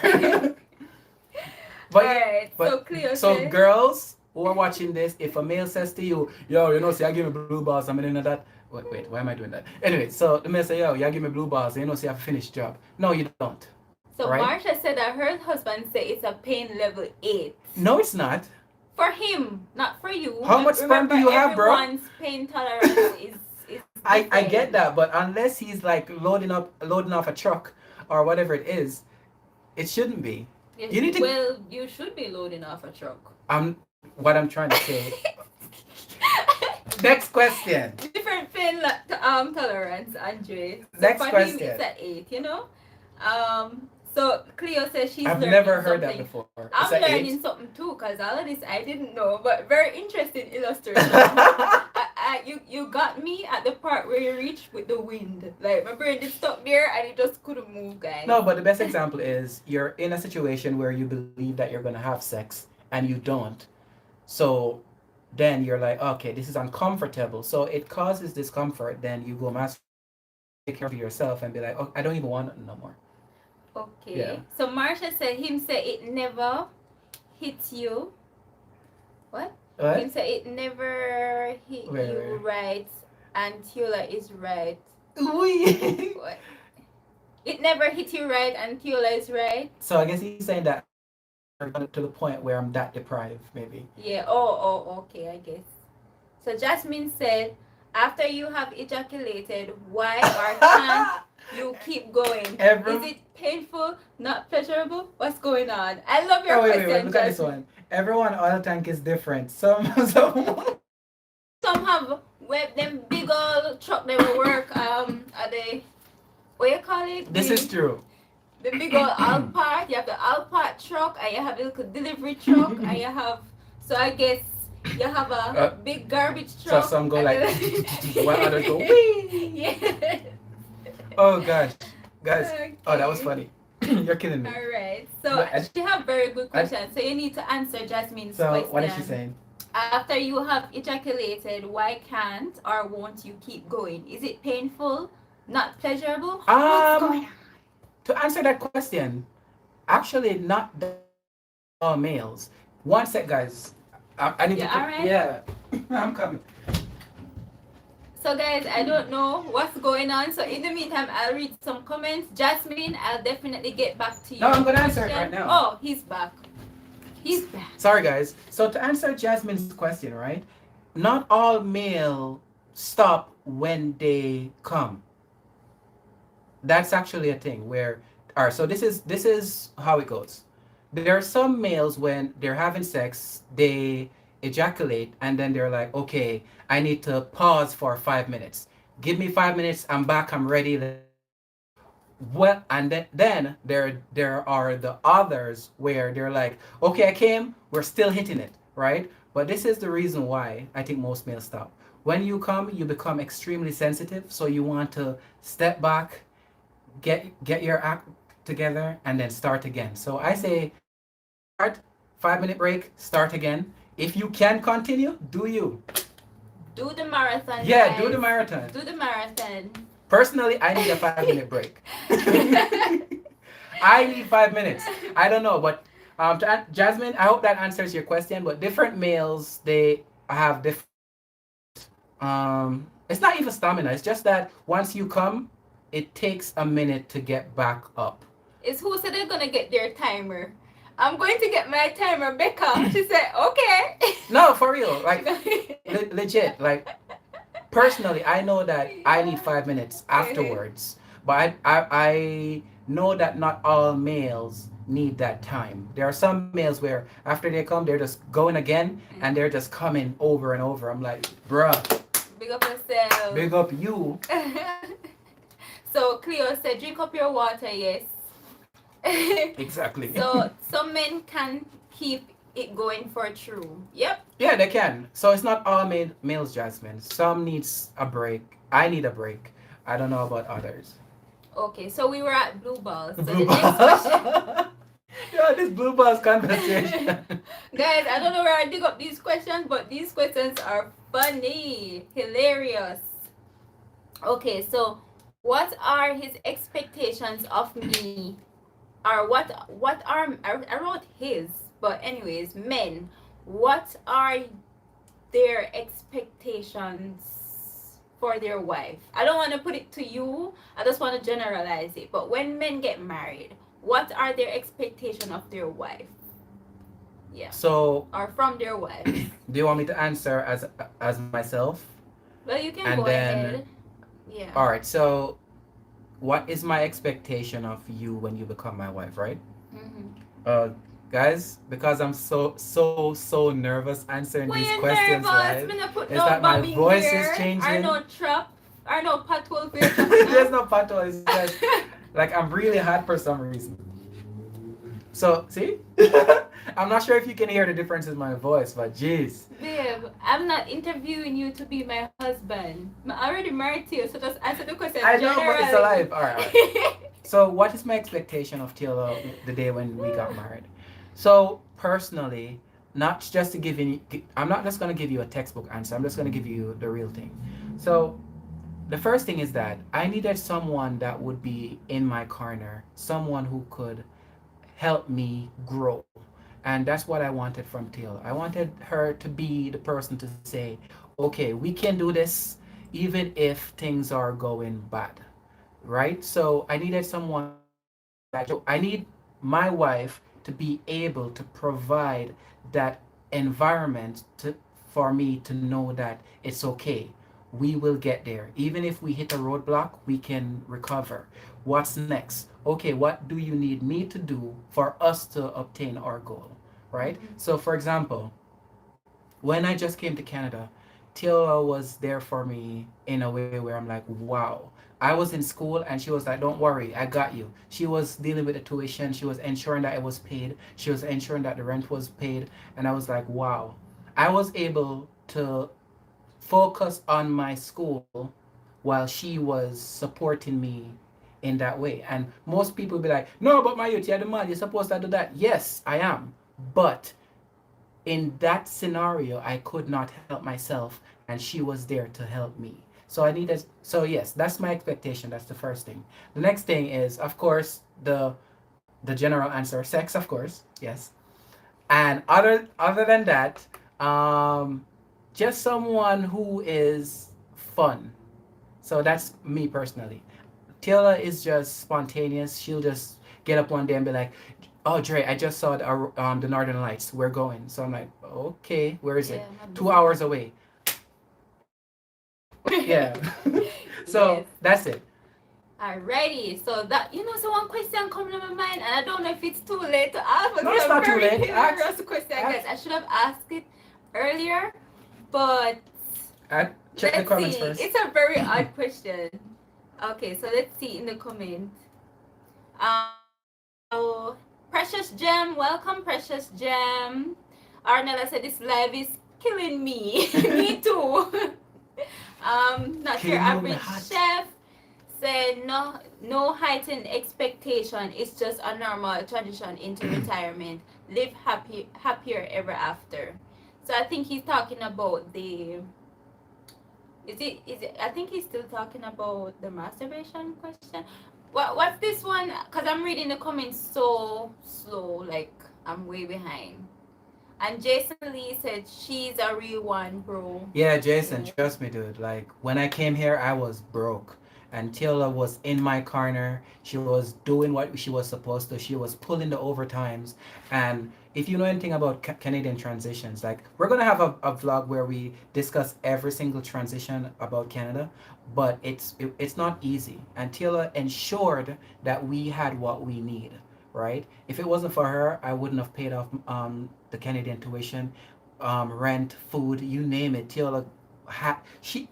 But Alright, so but Cleo so said, girls who are watching this, if a male says to you, yo, see, I give me blue balls, I'm in that. Wait, why am I doing that? Anyway, so the male say, yo, you give me blue balls, see, I finished job. No, you don't. so Right? Marsha said that her husband said it's a pain level 8. No, it's not. For him, not for you. How much sperm Remember, do you have, bro? everyone's pain tolerance is I get different. that, but unless he's like loading off a truck or whatever it is, it shouldn't be. You need to. Well, you should be loading off a truck. What I'm trying to say. Next question. Different pain tolerance, Andre. So Next for him, question. it's at 8. So Cleo says she's I've learning never heard that something. before. It's I'm an learning 8. something too, because all of this I didn't know, but very interesting illustration. You got me at the part where you reached with the wind. Like my brain just stuck there and it just couldn't move, guys. No, but the best example is you're in a situation where you believe that you're gonna have sex and you don't. So then you're like, okay, this is uncomfortable. So it causes discomfort. Then you go take care of yourself and be like, oh, I don't even want it no more. Okay. Yeah. So Marsha said him say it never hits you. What? Him What? say it never hit Where, you where? right and Tula is right. Ooh. What? It never hit you right and Tula is right. So I guess he's saying that to the point where I'm that deprived, maybe. Yeah. Oh, okay, I guess. So Jasmine said, after you have ejaculated, why or can't you keep going? Is it painful, not pleasurable? What's going on? I love your Oh, wait, question, look at this Jasmine. one. Everyone oil tank is different. Some Some have them big old truck they will work at the what you call it? this is true. The big old Alphard. You have the Alphard truck and you have the little delivery truck and you have, so I guess you have a big garbage So truck. some go and like then- while others go wee. Yeah. Oh gosh. Guys. Oh, that was Okay. funny. You're killing me. Alright. So But she have very good questions. So you need to answer Jasmine's So question. what is she saying? After you have ejaculated, why can't or won't you keep going? Is it painful? Not pleasurable? What's going on? To answer that question, actually not all males. One sec, guys. I need Yeah, to. alright. Yeah, I'm coming. So guys, I don't know what's going on. So in the meantime, I'll read some comments. Jasmine, I'll definitely get back to you. No, I'm gonna answer it right now. Oh, he's back. He's back. Sorry, guys. So to answer Jasmine's question, right? Not all male stop when they come. That's actually a thing where, all right. So this is how it goes. There are some males when they're having sex, they ejaculate, and then they're like, okay, I need to pause for 5 minutes. Give me 5 minutes. I'm back. I'm ready. Well, and then there are the others where they're like, okay, I came. We're still hitting it, right? But this is the reason why I think most males stop. When you come, you become extremely sensitive. So you want to step back, get your act together, and then start again. So I say, start, 5 minute break, start again. If you can continue, do you? Do the marathon, Yeah, do the guys. marathon. Do the marathon. Personally, I need a 5 minute break. I need 5 minutes. I don't know, but Jasmine, I hope that answers your question. But different males, they have different. It's not even stamina. It's just that once you come, it takes a minute to get back up. It's who said they're gonna get their timer. I'm going to get my timer, Becca. She said, okay. No, for real, like legit. Like personally, I know that I need 5 minutes afterwards, but I know that not all males need that time. There are some males where after they come, they're just going again and they're just coming over and over. I'm like, bruh, Big up yourself. big up you. So Cleo said, drink up your water, yes. Exactly. So some men can keep it going for true. Yep. Yeah, they can. So it's not all males, Jasmine. Some needs a break. I need a break. I don't know about others. Okay, so we were at blue balls. So Blue the next question. ball. Yeah, this blue balls conversation. Guys, I don't know where I dig up these questions, but these questions are funny, hilarious. Okay, so what are his expectations of me? Or what are I wrote his, but anyways, men, what are their expectations for their wife? I don't want to put it to you. I just want to generalize it. But when men get married, what are their expectation of their wife? Yeah. So, Or from their wife. do you want me to answer as myself? Well, you can And go then, ahead. Yeah. all right. So, what is my expectation of you when you become my wife, right? Mm-hmm. Uh, guys, because I'm so nervous answering Why these you questions nervous? live, Me not put is no that my bomb in voice here. is changing. Or no trap. Or no patrol for There's no pato. It's just like I'm really hot for some reason. So see, I'm not sure if you can hear the difference in my voice, but jeez. Babe, I'm not interviewing you to be my husband. I'm already married to you, so just answer the question. I know, but it's generally. alive. All right, all right. So, what is my expectation of Tila the day when we got married? So, personally, not just to give you, I'm not just gonna give you a textbook answer. I'm just gonna give you the real thing. So, the first thing is that I needed someone that would be in my corner, someone who could help me grow. And that's what I wanted from Teal. I wanted her to be the person to say, okay, we can do this even if things are going bad, right? So I needed someone that I need my wife to be able to provide that environment for me to know that it's okay. We will get there. Even if we hit a roadblock, we can recover. What's next? Okay, what do you need me to do for us to obtain our goal? Right? Mhm. So, for example, when I just came to Canada, Tila was there for me in a way where I'm like, wow. I was in school and she was like, don't worry, I got you. She was dealing with the tuition. She was ensuring that it was paid. She was ensuring that the rent was paid. And I was like, wow. I was able to focus on my school while she was supporting me in that way. And most people be like, no, but my youth, you're the man, you're supposed to do that. Yes, I am. But in that scenario, I could not help myself, and she was there to help me. So I needed. So yes, that's my expectation. That's the first thing. The next thing is, of course, the general answer, sex, of course, yes. And other than that, just someone who is fun. So that's me personally. Taylor is just spontaneous. She'll just get up one day and be like, "Oh, Dre, I just saw the Northern Lights. We're going." So I'm like, "Okay, where is it? Yeah, I'm 2 hours away." Yeah. So Yes. that's it. Alrighty, so that so one question coming to my mind, and I don't know if it's too late to ask, but No, it's it's a not too very late. hilarious question, Ask. guys. I should have asked it earlier, but I, Check the Let's comments see. first. It's a very odd question. Okay, so let's see in the comment. Oh, Precious Gem, welcome, Precious Gem. Arnella said this live is killing me. Me too. Not your Killing me with my average heart. chef said no heightened expectation. It's just a normal transition into retirement. Live happier ever after. So I think he's talking about the is it I think he's still talking about the masturbation question. What's this one? Cause I'm reading the comments so slow, like I'm way behind. And Jason Lee said she's a real one, bro. Yeah, Jason, Yeah. trust me, dude. Like when I came here, I was broke, and Taylor was in my corner. She was doing what she was supposed to. She was pulling the overtimes. And if you know anything about Canadian transitions, like we're gonna have a vlog where we discuss every single transition about Canada, but it's not easy. And Taylor ensured that we had what we need. Right? If it wasn't for her, I wouldn't have paid off the Canadian tuition, rent, food, you name it. Till she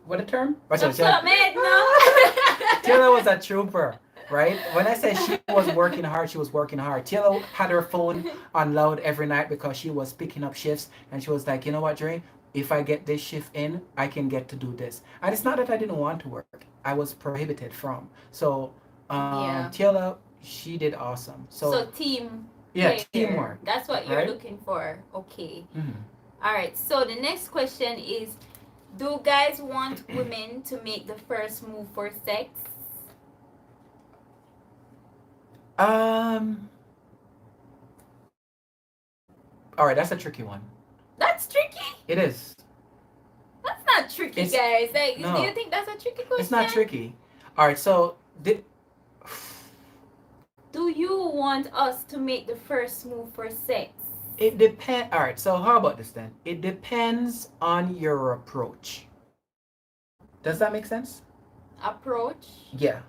what the term? What's Jump that? up, man, no. Taylor was a trooper, right? When I say she was working hard, she was working hard. Taylor had her phone on loud every night because she was picking up shifts, and she was like, you know what, Dre? If I get this shift in, I can get to do this. And it's not that I didn't want to work; I was prohibited from. So, Yeah. Taylor, she did awesome. So So, team yeah, player. teamwork, That's what you're right? looking for. Okay. Mm-hmm. All right. So the next question is, do guys want women to make the first move for sex? Um. All right, that's a tricky one. That's tricky. It is. That's not tricky, It's guys. Like, do no. you think that's a tricky question? It's not tricky. All right, so Do you want us to make the first move for sex? it depends. All right, so how about this then? It depends on your approach. Does that make sense? Approach? Yeah.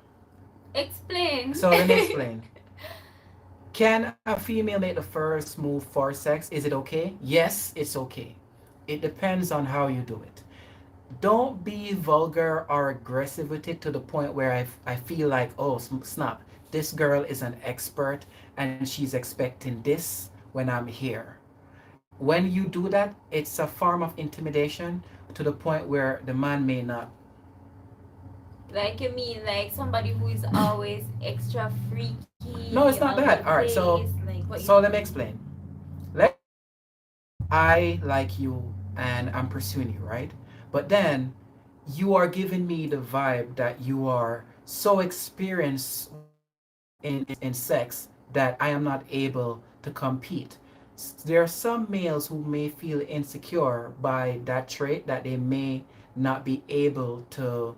Explain. So let me explain. Can a female make the first move for sex? Is it okay? Yes, it's okay. It depends on how you do it. Don't be vulgar or aggressive with it to the point where I feel like, oh, snap, this girl is an expert and she's expecting this when I'm here. When you do that, it's a form of intimidation to the point where the man may not. Like you mean like somebody who is always extra freaky No, it's all not over that. the All right, place? so Like what so you let me mean? explain. Let I like you and I'm pursuing you, right? But then you are giving me the vibe that you are so experienced in sex that I am not able to compete. There are some males who may feel insecure by that trait that they may not be able to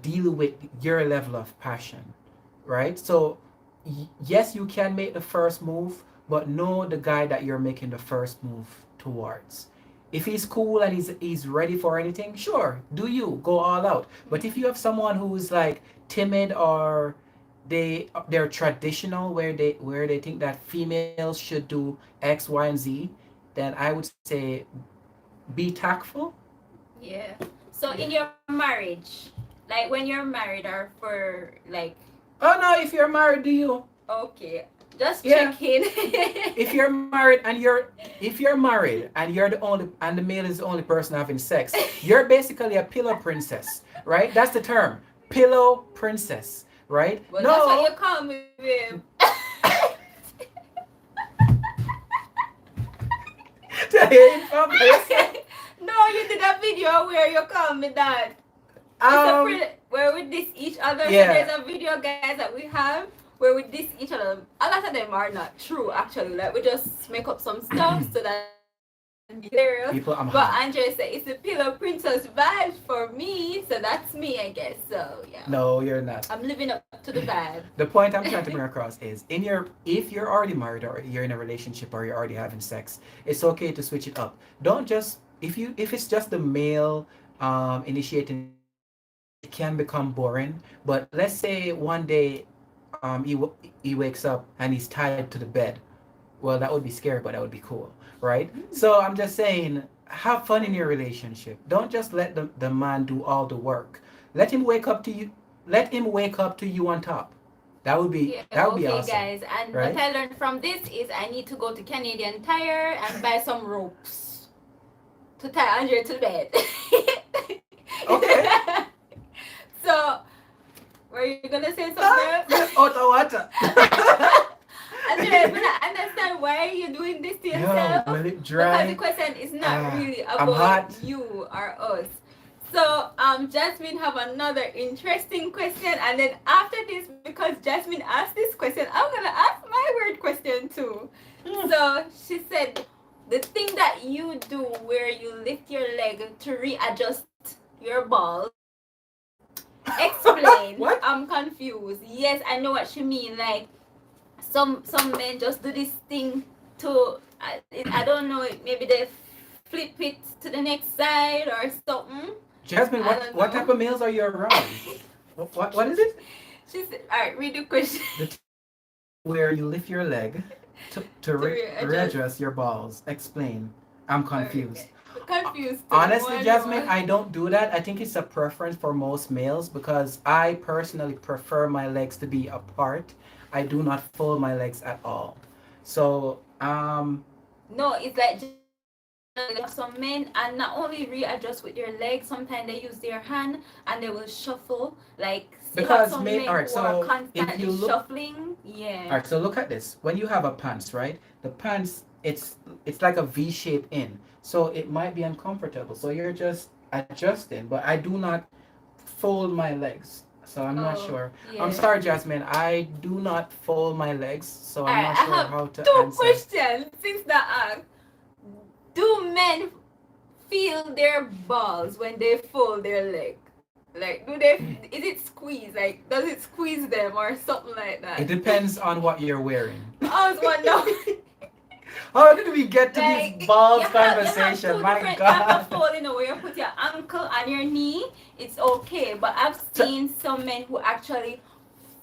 deal with your level of passion, right? So yes, you can make the first move, but know the guy that you're making the first move towards. If he's cool and he's ready for anything, sure, do you go all out. But if you have someone who's like timid or they're traditional where they think that females should do X, Y, and Z, then I would say be tactful. Yeah. So Yeah. in your marriage, like when you're married or for like Oh no, if you're married, do you? okay, just Yeah. checking. If you're married and you're the only and the male is the only person having sex, you're basically a pillow princess, right? That's the term, pillow princess, right? Well, that's what No. you call me, babe. In public. No, you did a video where you call me that. Where we diss each other. Yeah. So there's a video, guys, that we have where we diss each other. A lot of them are not true, actually. Like we just make up some stuff so that hilarious. People, I'm But hot. Andre said it's a pillow princess vibes for me, so that's me, I guess. So yeah, No, you're not. I'm living up to the vibe. The point I'm trying to bring across is if you're already married or you're in a relationship or you're already having sex, it's okay to switch it up. Don't just if it's just the male initiating, it can become boring. But let's say one day he wakes up and he's tied to the bed. Well, that would be scary, but that would be cool, right? So I'm just saying, have fun in your relationship. Don't just let the man do all the work. Let him wake up to you. Let him wake up to you on top. Yeah, That would be okay, awesome, guys. And what right? I learned from this is I need to go to Canadian Tire and buy some ropes to tie Andre to the bed. Okay. So, were you gonna say something else? Ottawa. Andre, I don't understand why you're doing this to Yo, yourself. will it Because the dry? question is not really I'm about hot. you or us. So Jasmine have another interesting question, and then after this, because Jasmine asked this question, I'm gonna ask my weird question too. So she said the thing that you do where you lift your leg to readjust your balls. Explain. What? I'm confused. Yes, I know what she mean. Like some men just do this thing to I don't know, maybe they flip it to the next side or something. Jasmine, I don't what type know. of meals are you around? What is it? She said, all right, read the question. The where you lift your leg to To readjust. readjust your balls. Explain. I'm confused. Okay. Confused. Honestly, One Jasmine, more. I don't do that. I think it's a preference for most males because I personally prefer my legs to be apart. I do not fold my legs at all. So, No, it's like some men and not only readjust with their legs, sometimes they use their hand and they will shuffle. Like you have because some men, men all right, who are so if constantly you look, shuffling. all Yeah. right, so look at this. When you have a pants, right? The pants, it's like a V shape in. So it might be uncomfortable. So you're just adjusting, but I do not fold my legs. So I'm not Oh, sure. I'm yeah. sorry, Jasmine. I do not fold my legs, so I'm Alright, not I sure have how to two answer. questions since that do men feel their balls when they fold their leg? Like, do they? Is it squeeze? Like, does it squeeze them or something like It that? depends on what you're wearing. I was wondering. How did we get to Like these balls you have conversation? two My different type of God. folding where you put your ankle on your knee, it's okay. But I've So, seen some men who actually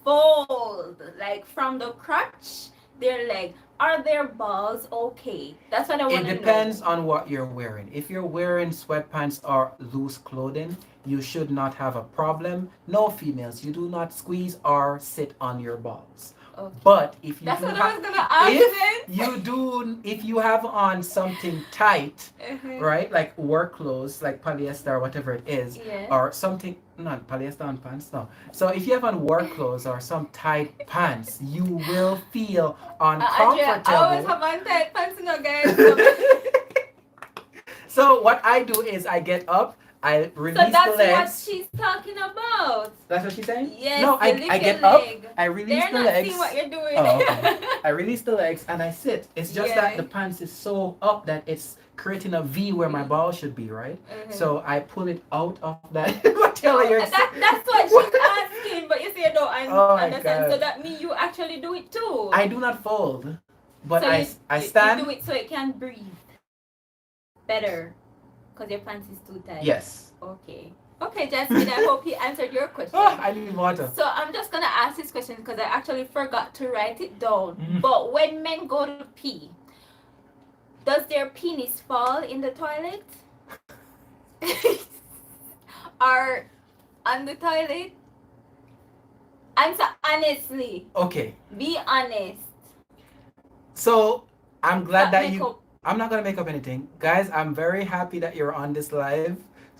fold like from the crotch their leg. Are their balls okay? That's what I it want to depends know. on what you're wearing. If you're wearing sweatpants or loose clothing, you should not have a problem. No, females, you do not squeeze or sit on your balls. Okay. But if you That's do what I have, was gonna ask if you have on something tight, then. right, like work clothes, like polyester or whatever it is, Yeah. or something, not polyester on pants, no. So if you have on work clothes or some tight pants, you will feel Andrea, I always uncomfortable. have on tight pants, no guys. So, So what I do is I get up, I so release the that's what legs. she's talking about. That's what she's saying? Yes, No, you lift I your get up, leg. I release They're the not legs. seeing what you're doing. Oh, okay. I release the legs and I sit. It's just that Yeah. the pants is so up that it's creating a V where my ball should be, right? So I pull it out of that. Tell her you're That's what she's asking, but you say you don't Oh my understand. So God. that means you actually do it too. I do not fold, but So I you stand. do it so it can breathe better because your pants is too tight. Yes. Okay. Okay, Jasmine, I hope he answered your question. Oh, I need water. So I'm just gonna ask this question because I actually forgot to write it down. Mhm. But when men go to pee, does their penis fall in the toilet? Or on the toilet? Answer honestly. Okay. Be honest. So I'm glad Stop that make you. up. I'm not gonna make up anything, guys. I'm very happy that you're on this live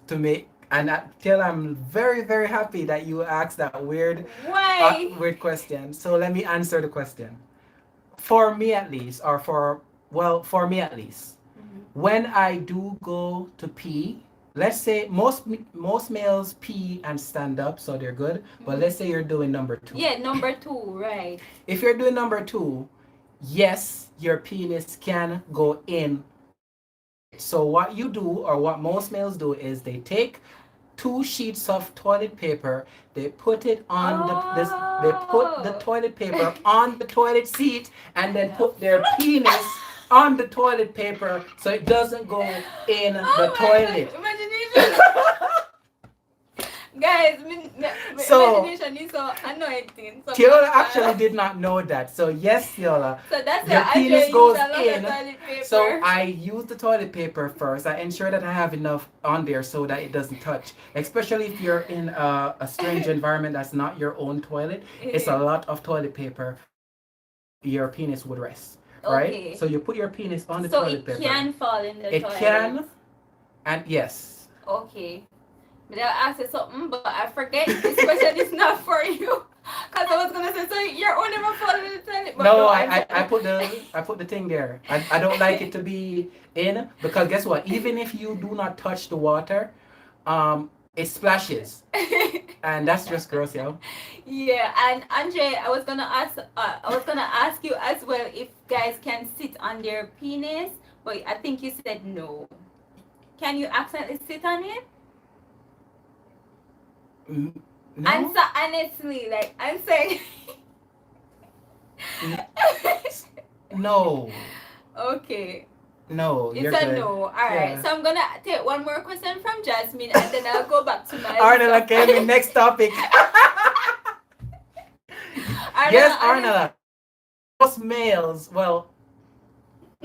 to make, and till I'm very happy that you asked that Why? weird question. So let me answer the question. For me at least, or for me at least, Mhm. when I do go to pee, let's say most males pee and stand up, so they're good. But let's say you're doing number two. Yeah, number two, right. If you're doing number two, yes, your penis can go in. So what you do, or what most males do, is they take 2 sheets of toilet paper, they put it on they put the toilet paper on the toilet seat, and then put their penis on the toilet paper so it doesn't go in the Oh my toilet. gosh, imagination. Guys, So imagination is so anointing. So, Tiola actually did not know that. So yes, Tiola, so that's your why penis Andre use goes a lot of in. toilet So paper. I use the toilet paper first. I ensure that I have enough on there so that it doesn't touch. Especially if you're in a strange environment that's not your own toilet, it's a lot of toilet paper. Your penis would rest, right? Okay. So you put your penis on the So toilet it paper. can fall in the It toilet. can, and yes. Okay. But I'll ask you something, but I forget this question is not for you. Cause I was gonna say, so you're only gonna fall in the toilet. But No, I I put the thing there. I don't like it to be in because guess what? Even if you do not touch the water, it splashes, and that's just gross, yo. Yeah, and Andre, I was gonna ask you as well if guys can sit on their penis, but I think you said no. Can you accidentally sit on it? No, Answer honestly, like I'm saying. no, Okay, no. it's You're a good. no. All right, Yeah. so I'm gonna take one more question from Jasmine, and then I'll go back to my list Arnella of came in. Next topic. Yes, Arnella, Arnella. Most males, well,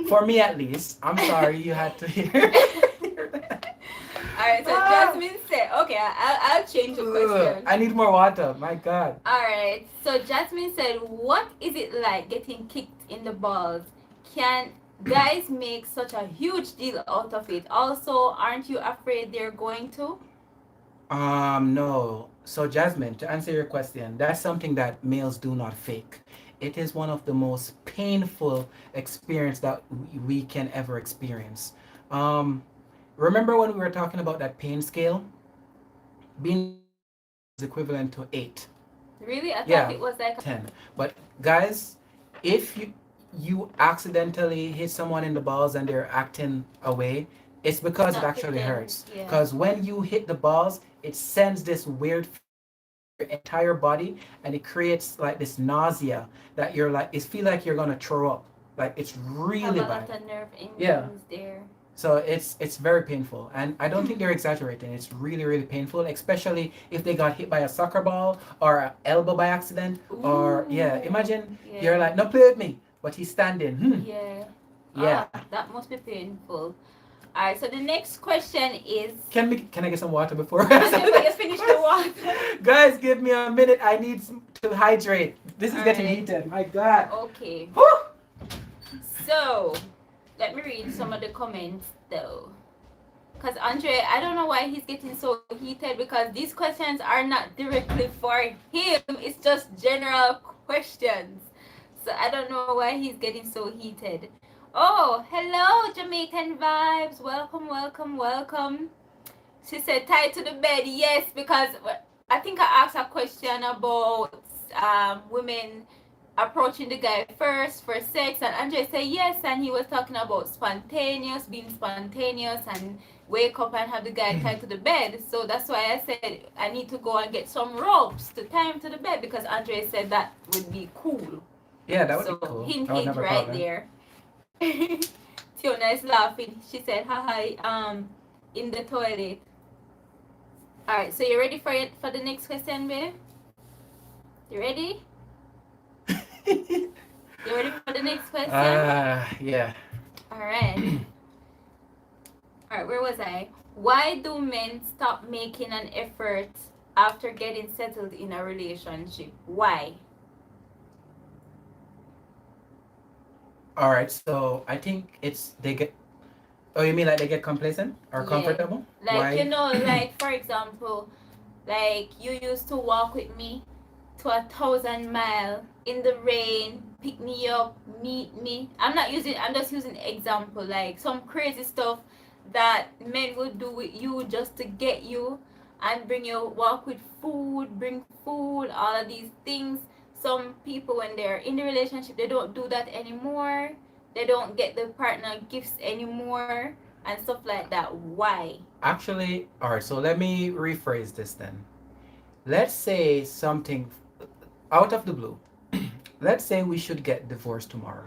for me at least. I'm sorry you had to hear. hear that. Alright, so Jasmine said, okay, I'll change the question. I need more water. My God. Alright, so Jasmine said, what is it like getting kicked in the balls? Can guys make such a huge deal out of it? Also, aren't you afraid they're going to? No. So, Jasmine, to answer your question, that's something that males do not fake. It is one of the most painful experience that we can ever experience. Um, Remember when we were talking about that pain scale? Being is equivalent to 8. Really? I thought Yeah, it was like 10. But guys, if you accidentally hit someone in the balls and they're acting away, it's because it not actually pretend. hurts. Yeah. Because when you hit the balls, it sends this weird your entire body and it creates like this nausea that you're like it feel like you're gonna throw up. Like it's Have really a lot bad. of nerve Yeah. endings there. So it's very painful, and I don't think they're exaggerating. It's really painful, especially if they got hit by a soccer ball or an elbow by accident. Or yeah, Ooh, imagine you're yeah. like, no, play with me, but he's standing. Yeah. Yeah. That must be painful. Alright, so the next question is Can I get some water before? and then we finish the water. Guys, give me a minute. I need to hydrate. This is getting Alright. heated. My God. Okay. Whew. So let me read some of the comments though. Because Andre, I don't know why he's getting so heated because these questions are not directly for him. It's just general questions. So I don't know why he's getting so heated. Oh, hello, Jamaican vibes. Welcome, welcome, welcome. She said tied to the bed. Yes, because I think I asked a question about women approaching the guy first for sex, and Andre said yes, and he was talking about spontaneous, being spontaneous, and wake up and have the guy tied to the bed. So that's why I said I need to go and get some ropes to tie him to the bed because Andre said that would be cool. Yeah, that would So be cool. hint, I would hint never right thought there. Tiona is laughing. She said, "Haha, in the toilet." All right, so you ready for it for the next question, babe? You ready? You ready for the next question? Yeah. All right. All right, where was I? Why do men stop making an effort after getting settled in a relationship? Why? All right. So I think it's they get. Oh, you mean like they get complacent or Yeah. comfortable? Like, Why? you know, like for example, like you used to walk with me to 1,000 mile in the rain, pick me up, meet me. I'm just using example, like some crazy stuff that men would do with you just to get you and bring you walk with food, bring food, all of these things. Some people when they're in the relationship they don't do that anymore. They don't get the partner gifts anymore and stuff like that. Why? Actually, all right. So let me rephrase this then. Let's say something out of the blue. Let's say we should get divorced tomorrow,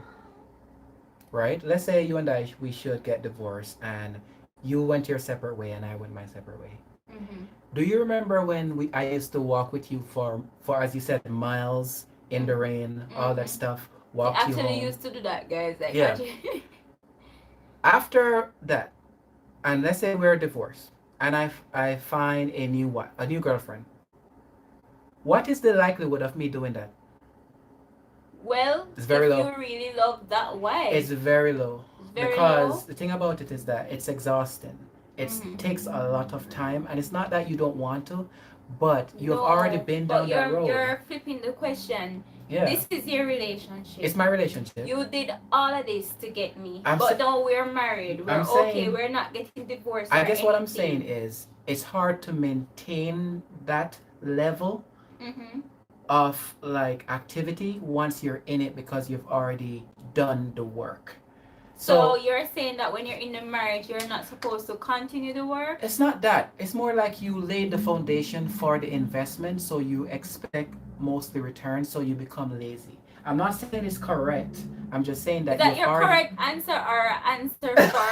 right? Let's say you and I we should get divorced, and you went your separate way and I went my separate way. Mm-hmm. Do you remember when I used to walk with you for as you said miles in the rain, all that Mm-hmm. stuff, They walk you actually home? used to do that, guys. Like, Yeah. actually. After that, and let's say we're divorced, and I find a new girlfriend. What is the likelihood of me doing that? Well, It's very if low. you really love that It's wife, very low it's very because low. the thing about it is that it's exhausting. It Mm-hmm. takes a lot of time, and it's not that you don't want to, but you have already No, been but down that road. you're flipping the question. Yeah, This is your relationship. it's my relationship. You did all of this to get me, I'm but sa- now we're married. I'm We're okay. saying We're not getting divorced I or guess what I'm saying anything. is it's hard to maintain that level Mm-hmm. of like activity once you're in it because you've already done the work. So So you're saying that when you're in the marriage, you're not supposed to continue the work? it's not that. It's more like you laid the foundation for the investment, so you expect mostly returns, so you become lazy. I'm not saying it's correct. I'm just saying Is that that you've your already. correct answer or answer for?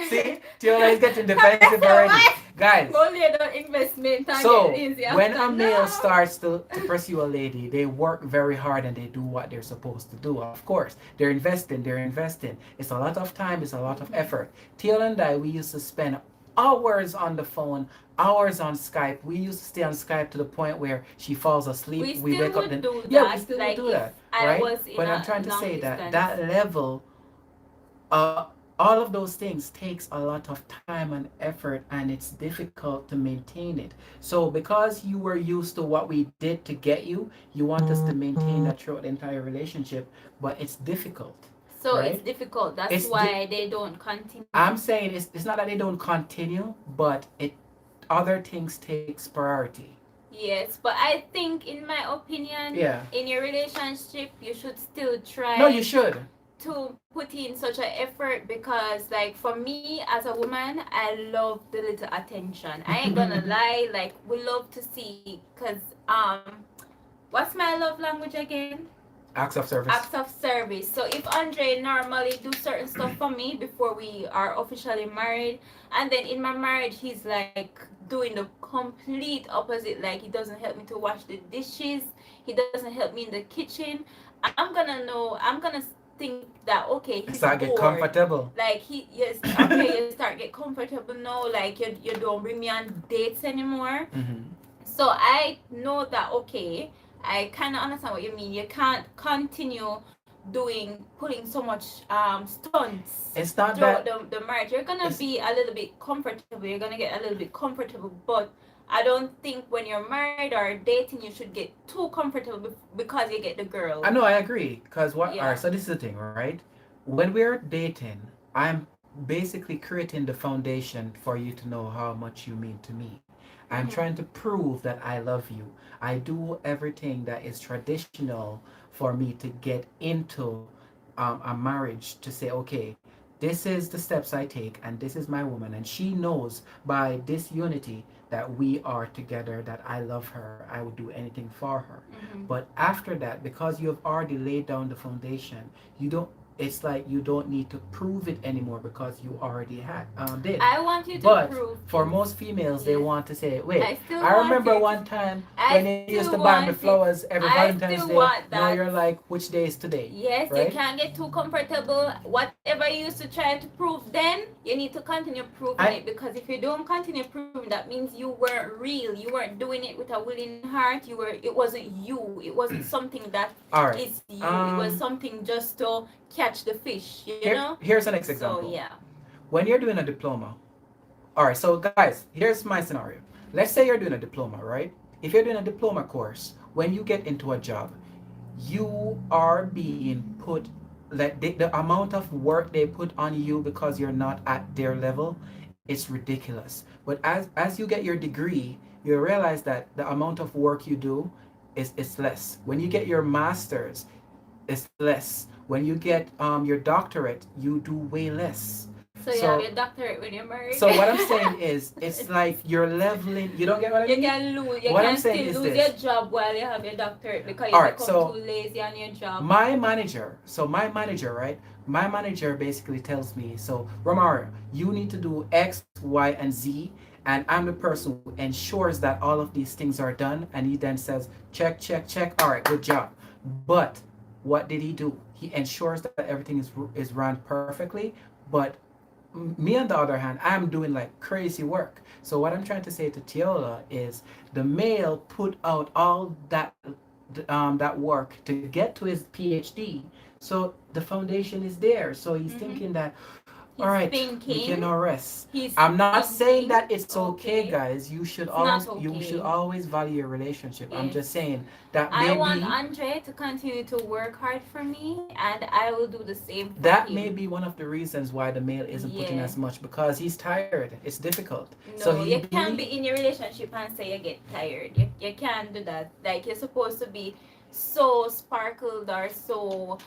See, Tiola is getting defensive Correct or already, what? guys. Only the investment and get So lazy when after. a male No. starts to pursue a lady, they work very hard and they do what they're supposed to do. Of course, they're investing. They're investing. It's a lot of time. It's a lot of Mm-hmm. effort. Teal and I, we used to spend hours on the phone, hours on Skype. We used to stay on Skype to the point where she falls asleep. We We still wake up would then. do Yeah, we that, still would like do if that, I right? was in But I'm a trying to long say that distance. that level all of those things takes a lot of time and effort and it's difficult to maintain it. So because you were used to what we did to get you, you want us to maintain that throughout the entire relationship, but it's difficult, So it's right? difficult. That's it's di- why they don't continue. I'm saying it's not that they don't continue, but it other things takes priority. Yes, but I think, in my opinion, Yeah. in your relationship, you should still No, you try should. to put in such an effort because, like, for me as a woman, I love the little attention. I ain't gonna lie, like, we love to see, because, what's my love language again? Acts of service. Acts of service. So if Andre normally do certain stuff for me before we are officially married, and then in my marriage he's like doing the complete opposite, like he doesn't help me to wash the dishes, he doesn't help me in the kitchen, I'm gonna think that, okay, he's Start get bored. comfortable. Like, okay, you start get comfortable now, like you don't bring me on dates anymore. Mm-hmm. So I know that, okay, I kind of understand what you mean. You can't continue putting so much stunts It's not throughout that. the marriage. You're gonna It's be a little bit comfortable. You're gonna get a little bit comfortable, but I don't think when you're married or dating you should get too comfortable because you get the girl. I know, I agree. Because what? All right. Yeah. So this is the thing, right? When we're dating, I'm basically creating the foundation for you to know how much you mean to me. I'm Mm-hmm. trying to prove that I love you. I do everything that is traditional for me to get into a marriage to say, okay, this is the steps I take, and this is my woman, and she knows by this unity that we are together, that I love her, I would do anything for her. Mm-hmm. But after that, because you have already laid down the foundation, you don't. It's like you don't need to prove it anymore because you already did. I want you to But prove for it. most females, they Yes. want to say, "Wait, I still I want remember it. one time when I they used still to buy me want it. flowers every I Valentine's still Day. want Now that. you're like, which day is today?" Yes, you Right? can't get too comfortable. Whatever you used to try to prove then, you need to continue proving I it, because if you don't continue proving, that means you weren't real. You weren't doing it with a willing heart. It wasn't you. It wasn't something that all right. is you. It was Um, something just to catch the fish, here's the next So example. yeah. When you're doing a diploma, all right. So guys, here's my scenario. Let's say you're doing a diploma, right? If you're doing a diploma course, when you get into a job, you are being put like the amount of work they put on you because you're not at their level, it's ridiculous. But as you get your degree, you realize that the amount of work you do is less. When you get your masters, it's less. When you get your doctorate, you do way less. So you have So your doctorate when you're married. so what I'm saying is, it's like you're leveling. You don't get what I You mean? can lose. You What I'm can saying still is lose your this. job while you have your doctorate because you All right, become too so lazy on your job. my manager, right? My manager basically tells me, so Romario, you need to do X, Y, and Z, and I'm the person who ensures that all of these things are done, and he then says, check, check, check. All right, good job. But what did he do? He ensures that everything is run perfectly. But me on the other hand, I'm doing like crazy work. So what I'm trying to say to Tiola is the male put out all that work to get to his PhD. So the foundation is there. So he's Mm-hmm. thinking that, all He's right, we can thinking, now rest. he's I'm not saying thinking, that it's okay, okay, guys. it's not You should okay. always value your relationship. I'm Yes. just saying that I want maybe Andre to continue to work hard for me, and I will do the same for that may him. be one of the reasons why the male isn't putting Yeah. as much, because he's tired. It's difficult. So No, he you can't be believe in your relationship and say you get tired. You can't do that. Like you're supposed to be so sparkled or so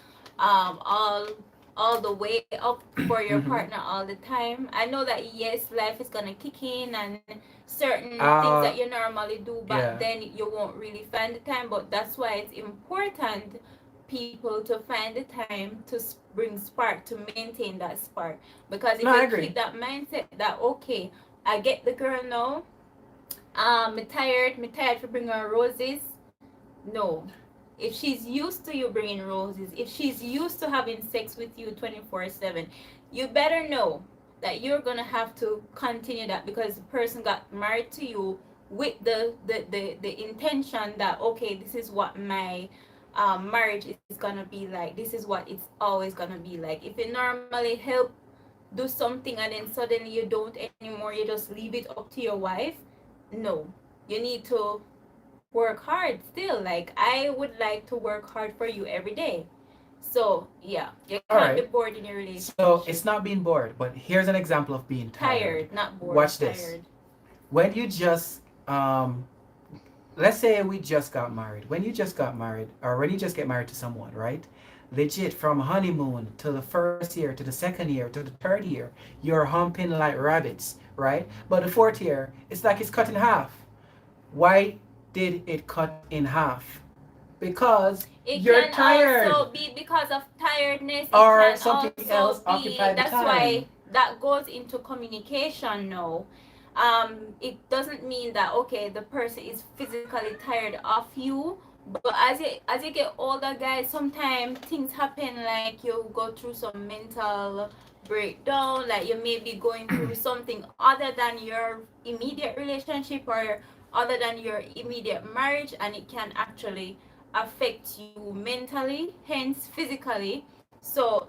all the way up for your mm-hmm. partner all the time. I know that yes, life is gonna kick in and certain things that uh you normally do, but yeah. then you won't really find the time. But that's why it's important people to find the time to bring spark, to maintain that spark, because if No, I you agree. keep that mindset that okay, I get the girl now, me tired for bringing her roses. No, if she's used to you bringing roses, if she's used to having sex with you 24/7, you better know that you're gonna have to continue that, because the person got married to you with the intention that okay, this is what my marriage is gonna be like, this is what it's always gonna be like. If you normally help do something and then suddenly you don't anymore, you just leave it up to your wife, no, you need to work hard still. Like I would like to work hard for you every day. So yeah, you All can't be right. bored in your So relationship. it's not being bored, but here's an example of being tired. Tired, not bored, Watch this. tired. When you just let's say we just got married. When you just got married, or when you just get married to someone, right? Legit, from honeymoon to the first year, to the second year, to the third year, you're humping like rabbits, right? But the fourth year, it's like it's cut in half. Why did it cut in half? Because It you're can tired, also be because of tiredness. It or can something else also occupy be, the that's why time. that goes into communication now. It doesn't mean that okay, the person is physically tired of you, but as you get older, guys, sometimes things happen, like you go through some mental breakdown, like you may be going through something other than your immediate relationship or other than your immediate marriage, and it can actually affect you mentally, hence physically. So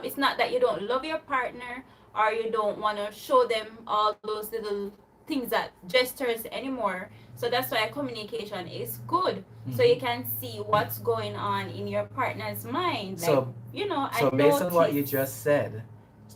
it's not that you don't love your partner or you don't want to show them all those little things, that gestures anymore. So that's why communication is good. So you Mhm. can see what's going on in your partner's mind. Like, So, I based on what you notice. just said,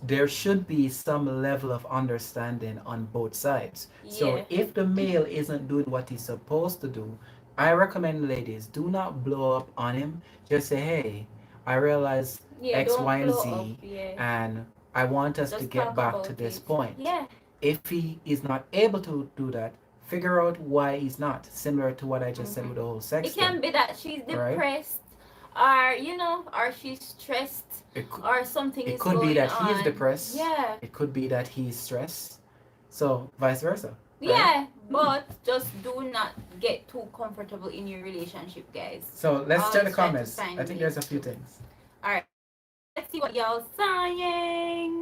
there should be some level of understanding on both sides. So Yeah. if the male isn't doing what he's supposed to do, I recommend ladies, do not blow up on him. Just say, hey, I realize Yeah, X, don't Y, and blow up. Z, Yeah. and I want us to Just get talk back to about this it. point. Yeah. If he is not able to do that, figure out why he's not. Similar to what I just said Mm-hmm. with the whole It sex thing, can be that she's right? depressed, or or she's stressed, It could, or something it is could be going that he is on. depressed. Yeah. It could be that he's stressed. So vice versa, right? Yeah, but just do not get too comfortable in your relationship, guys. So let's check the Always try to comments. I find think ways there's a few to. things. All right, let's see what y'all saying.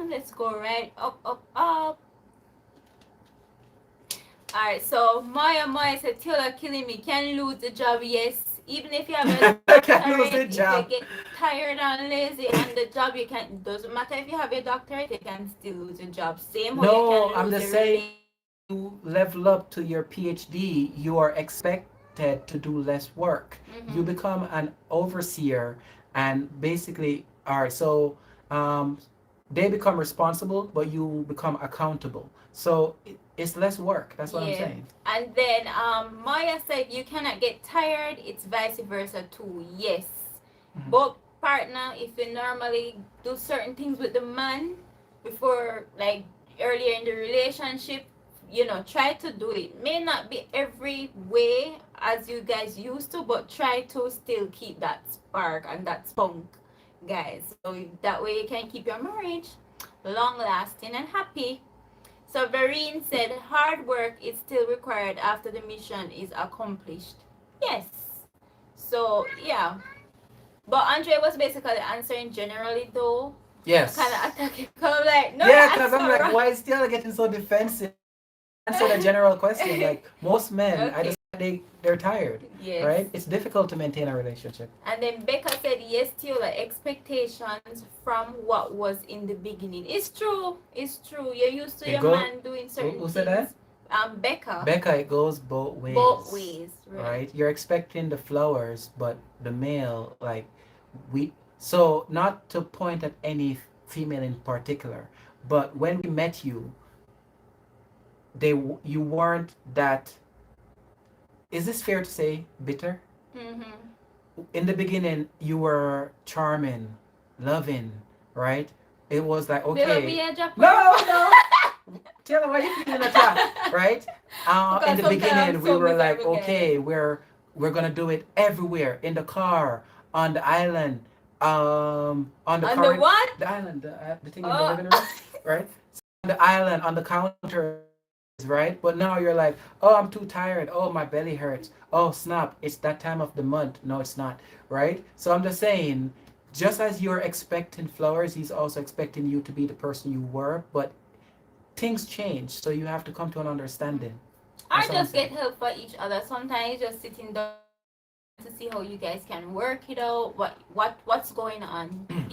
Let's go right up, up, up. All right, so Maya said, Taylor killing me. Can lose the job, yes. Even if you have a Can't lose doctorate, the if you job. get tired and lazy and the job, you can, doesn't matter if you have a doctorate, you can still lose your job. Same how you No, can I'm lose just a saying relationship. you level up to your PhD, you are expected to do less work. You Mm-hmm. become an overseer, and basically, all right, so um, they become responsible, but you become accountable. So it's less work. That's what I'm Yeah. saying. And then Maya said you cannot get tired. It's vice versa too. Yes. Mhm. Both partner, if you normally do certain things with the man before, like earlier in the relationship, try to do it. May not be every way as you guys used to, but try to still keep that spark and that spunk, guys. So that way you can keep your marriage long lasting and happy. So Vereen said hard work is still required after the mission is accomplished. Yes. So yeah. But Andre was basically answering generally though. Kind of Yes. attacking. I'm like, no, you Yeah, because answer I'm like, wrong. why is still getting so defensive? Answer the general question. Like most men, I Okay. just they're tired, Yes. right? It's difficult to maintain a relationship. And then Becca said, yes, Tiola, expectations from what was in the beginning. It's true. It's true. You're used to It your go. man doing Who, certain who said that? things. Becca. Becca, it goes both Both ways, ways, right? right? You're expecting the flowers, but the male, like, we. So, not to point at any female in particular, but when we met you, you weren't that. Is this fair to say bitter? Mm-hmm. In the beginning, you were charming, loving, right? It was like, Baby, be okay, a Japan. no, no, tell them why you feeling attacked, right? In Because the sometimes I'm beginning, we so were like, miserable, guys. okay, we're gonna do it everywhere, in the car, on the island, on the On the car, what? the island, the thing in the Oh. living room, right? On the island, on the counter, right? But now you're like, oh, I'm too tired. Oh, my belly hurts. Oh, snap! It's that time of the month. No, it's not, right? So I'm just saying, just as you're expecting flowers, he's also expecting you to be the person you were, but things change, so you have to come to an understanding. I That's all I'm just saying. get help for each other. Sometimes just sitting down to see how you guys can work it out, what's going on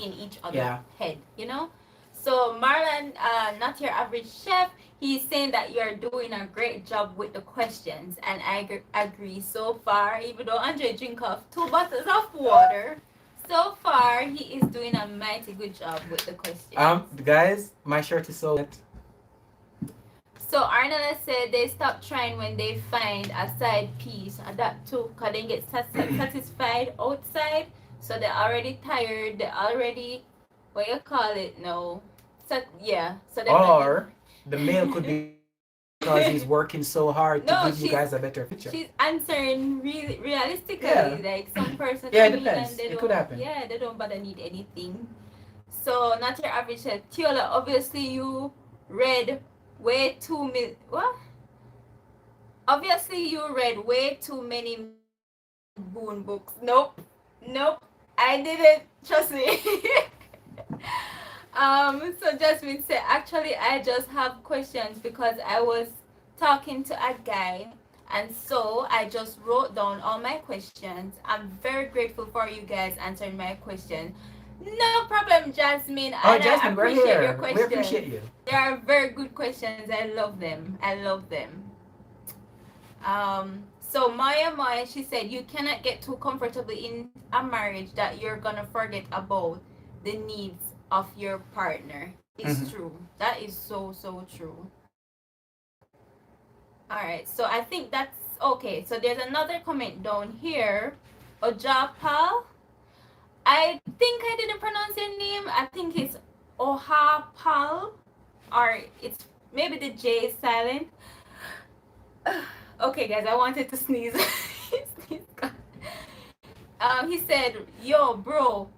in each other Yeah. head, you know. So Marlon, not your average chef, he's saying that you're doing a great job with the questions, and I agree so far. Even though Andre drink off 2 bottles of water, so far he is doing a mighty good job with the questions. Guys, my shirt is so wet. So Arnella said they stop trying when they find a side piece. And that too, because they get satisfied outside. So they're already tired. They're already, what you call it now? So, yeah. So they're not Or the male could be because he's working so hard to no, give you guys a better picture. she's answering really realistically. Yeah. Like some person Yeah, it come in and depends. they It don't, could happen. yeah, they don't bother need anything. So not your average said, Tiola, obviously you read way too many, what? Obviously you read way too many Boone books. Nope. Nope. I didn't. Trust me. So Jasmine said, actually, I just have questions because I was talking to a guy, and so I just wrote down all my questions. I'm very grateful for you guys answering my questions. No problem, Jasmine, Oh, and I Jasmine, we're appreciate your here. We questions. appreciate you. They are very good questions. I love them. I love them. So Maya, she said, you cannot get too comfortable in a marriage that you're gonna forget about the needs of your partner. It's Mhm. true. That is so true. All right. So I think that's okay. So there's another comment down here. Ojapal. I think I didn't pronounce your name. I think it's Ohapal, or it's maybe the J is silent. Okay, guys, I wanted to sneeze. Sneeze. He said, "Yo, bro,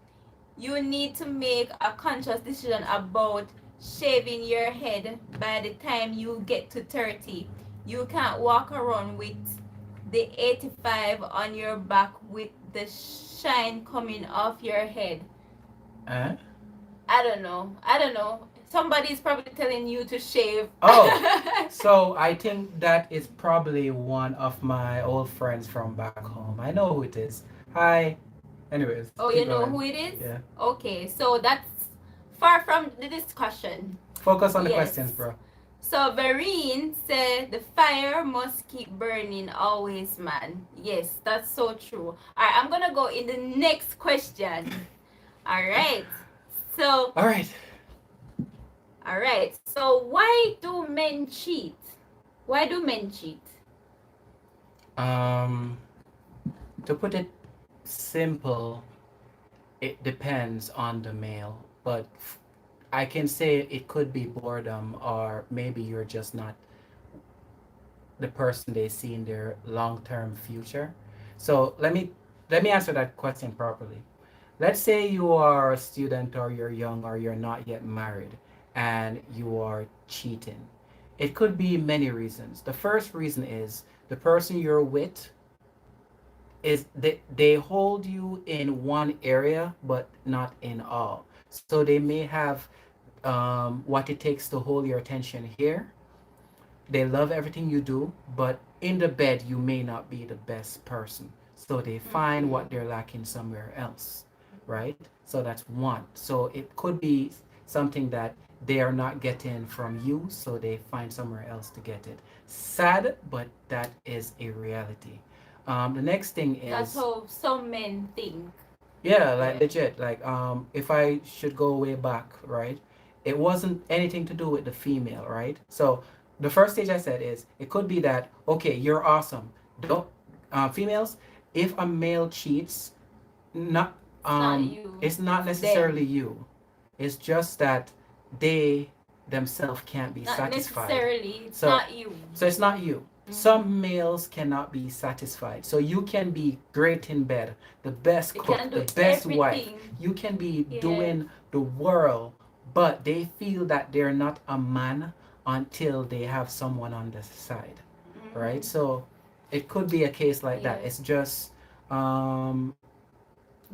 you need to make a conscious decision about shaving your head by the time you get to 30. You can't walk around with the 85 on your back with the shine coming off your head." Uh, I don't know. I don't know. Somebody's probably telling you to shave. oh, so I think that is probably one of my old friends from back home. I know who it is. Hi. Anyways, Oh, keep you know going. who it is? Yeah. Okay, so that's far from the discussion. Focus on the Yes. questions, bro. So Vereen said the fire must keep burning always, man. Yes, that's so true. Alright, I'm gonna go in the next question. Alright. So All right. alright. So why do men cheat? Why do men cheat? Um, to put it simple, it depends on the male, but I can say it could be boredom, or maybe you're just not the person they see in their long-term future. So let me answer that question properly. Let's say you are a student, or you're young, or you're not yet married, and you are cheating. It could be many reasons. The first reason is the person you're with is they hold you in one area but not in all. So they may have what it takes to hold your attention here. They love everything you do, but in the bed you may not be the best person. So they find Mm-hmm. what they're lacking somewhere else, right? So that's one. So it could be something that they are not getting from you, so they find somewhere else to get it. Sad, but that is a reality. The next thing That's is, how some men think. yeah, like Yeah. legit. Like if I should go way back, right? It wasn't anything to do with the female, right? So the first stage I said is it could be that okay, you're awesome. Don't females, if a male cheats, not It's not you, it's not it's necessarily them. you. It's just that they themselves can't be Not satisfied. necessarily, it's So not you. so it's not you. Mm-hmm. Some males cannot be satisfied. So you can be great in bed, the best They cook, can the do best wife. everything. You can be Yeah. doing the world, but they feel that they're not a man until they have someone on the side, right? Mm-hmm. So it could be a case like that. Yeah. It's just um,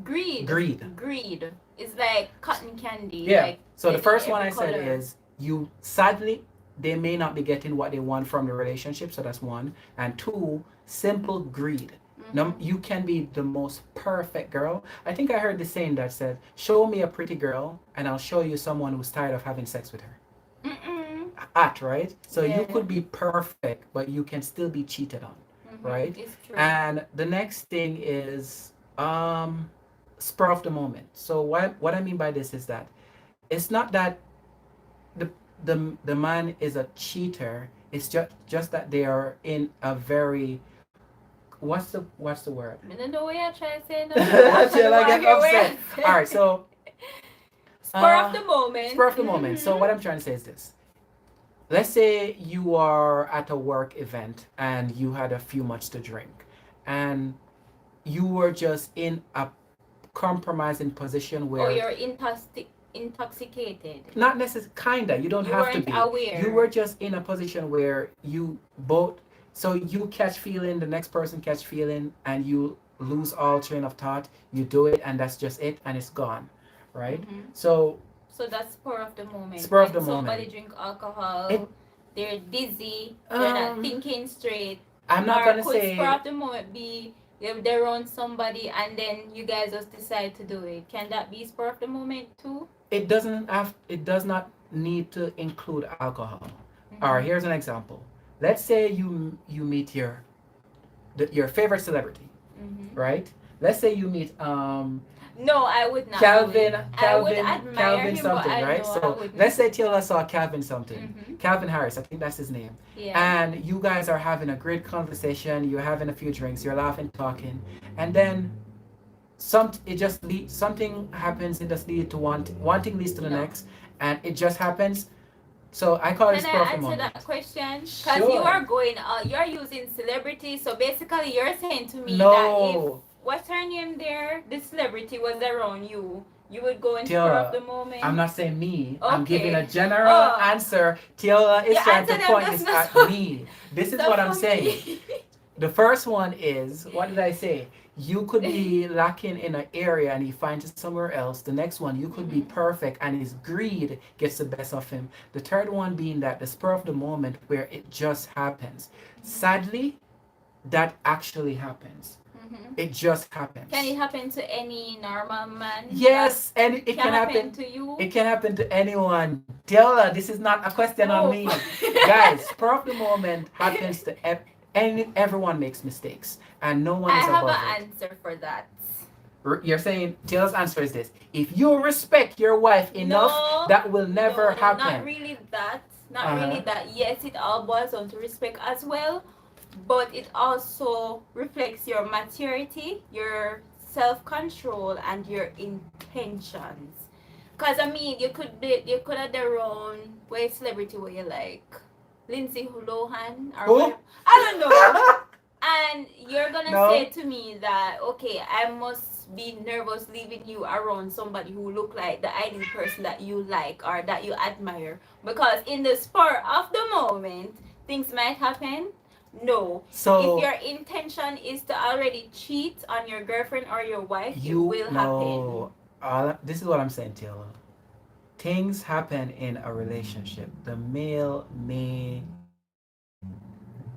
Greed. greed. Greed. It's like cotton candy, Yeah. like So the getting first one every I said color. is you sadly they may not be getting what they want from the relationship, so that's one. And two, simple greed. No, Mm-hmm. you can be the most perfect girl. I think I heard the saying that said, "Show me a pretty girl, and I'll show you someone who's tired of having sex with her." Mm-mm. At right, so you Yeah. could be perfect, but you can still be cheated on, Mm-hmm. right? It's true. And the next thing is spur of the moment. So what I mean by this is that it's not that the the man is a cheater. It's just that they are in a very what's the word? I don't know what you're trying to say now. I Until don't I want to get hear what upset. you're All right, saying. so Spur of uh, the moment. spur of the moment. So Mm-hmm. what I'm trying to say is this: let's say you are at a work event and you had a few much to drink, and you were just in a compromising position Or where you're intoxicated. not necessarily kinda you don't You have to weren't be, you were aware. just in a position where you both, so you catch feeling, the next person catch feeling, and you lose all train of thought, you do it, and that's just it, and it's gone, right? Mm-hmm. So So that's spur of the moment. spur of When the somebody moment, drink it alcohol, they're dizzy, they're not um thinking straight. I'm not Or gonna could spur say of the moment be if they're on somebody and then you guys just decide to do it? Can that be spur of the moment too? it does not need to include alcohol. All right, Mm-hmm. here's an example. Let's say you meet your favorite celebrity, Mm-hmm. right? Let's say you meet No, I would not do it. Calvin, I would Calvin, admire Calvin him, but something, I right? know I So let's wouldn't. say Tila saw Calvin something, Mm-hmm. Calvin Harris, I think that's his name, Yeah. and you guys are having a great conversation. You're having a few drinks, you're laughing, talking, and then something happens. It just leads to wanting leads to the No. next, and it just happens. So I call it Can spur of I the answer that moment. question? Because you Sure. are going, you're using celebrity. So basically, you're saying to me that if No, what's her name there, the celebrity was around you, you would go in spur of Tiola, the I'm moment. not saying me. I'm giving a Okay. general Oh, answer. Tiola is your trying to answer them point that's this not at so, me. This is so what I'm for saying. me. The first one is, what did I say? You could be lacking in an area and he finds it somewhere else. The next one, you could be Mm-hmm. perfect and his greed gets the best of him. The third one being that the spur of the moment where it just happens. Sadly, that actually happens. Mm-hmm. It just Can it happens. happen to any normal man? That Yes, and it can can happen happen. to you? It can happen to anyone. Diola, this is not a question on Proof. me. Guys, spur of the moment happens to everyone makes mistakes and no one I is have above it. an answer for that. You're saying Taylor's answer is this: if you respect your wife enough, No, that will never no, no, not happen. really that. Not Uh-huh. really that. Yes, it all boils down to respect as well, but it also reflects your maturity, your self control, and your intentions. Cause I mean, you could have their own way celebrity where you like Lindsay Lohan or Who? whatever. I don't know. And you're gonna say No. to me that okay, I must be nervous leaving you around somebody who look like the ideal person that you like or that you admire, because in the spur of the moment things might happen. No, if So your intention is to already cheat on your girlfriend or your wife, it you will happen. know, this is what I'm saying, Taylor. Things happen in a relationship. The male may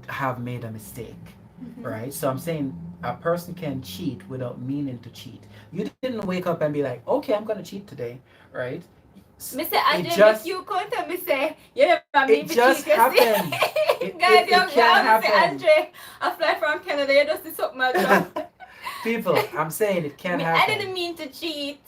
have made a mistake, Mhm. right? So I'm saying a person can cheat without meaning to cheat. You didn't wake up and be like, okay, I'm gonna cheat today, right? Me say, It Andre, make just you come to me say, you never mean it to cheat, just you see? happens. Guys, It you can always say, happen. Andre, I fly from Canada, you just see something I drop. People, I'm saying it can I happen. didn't mean to cheat.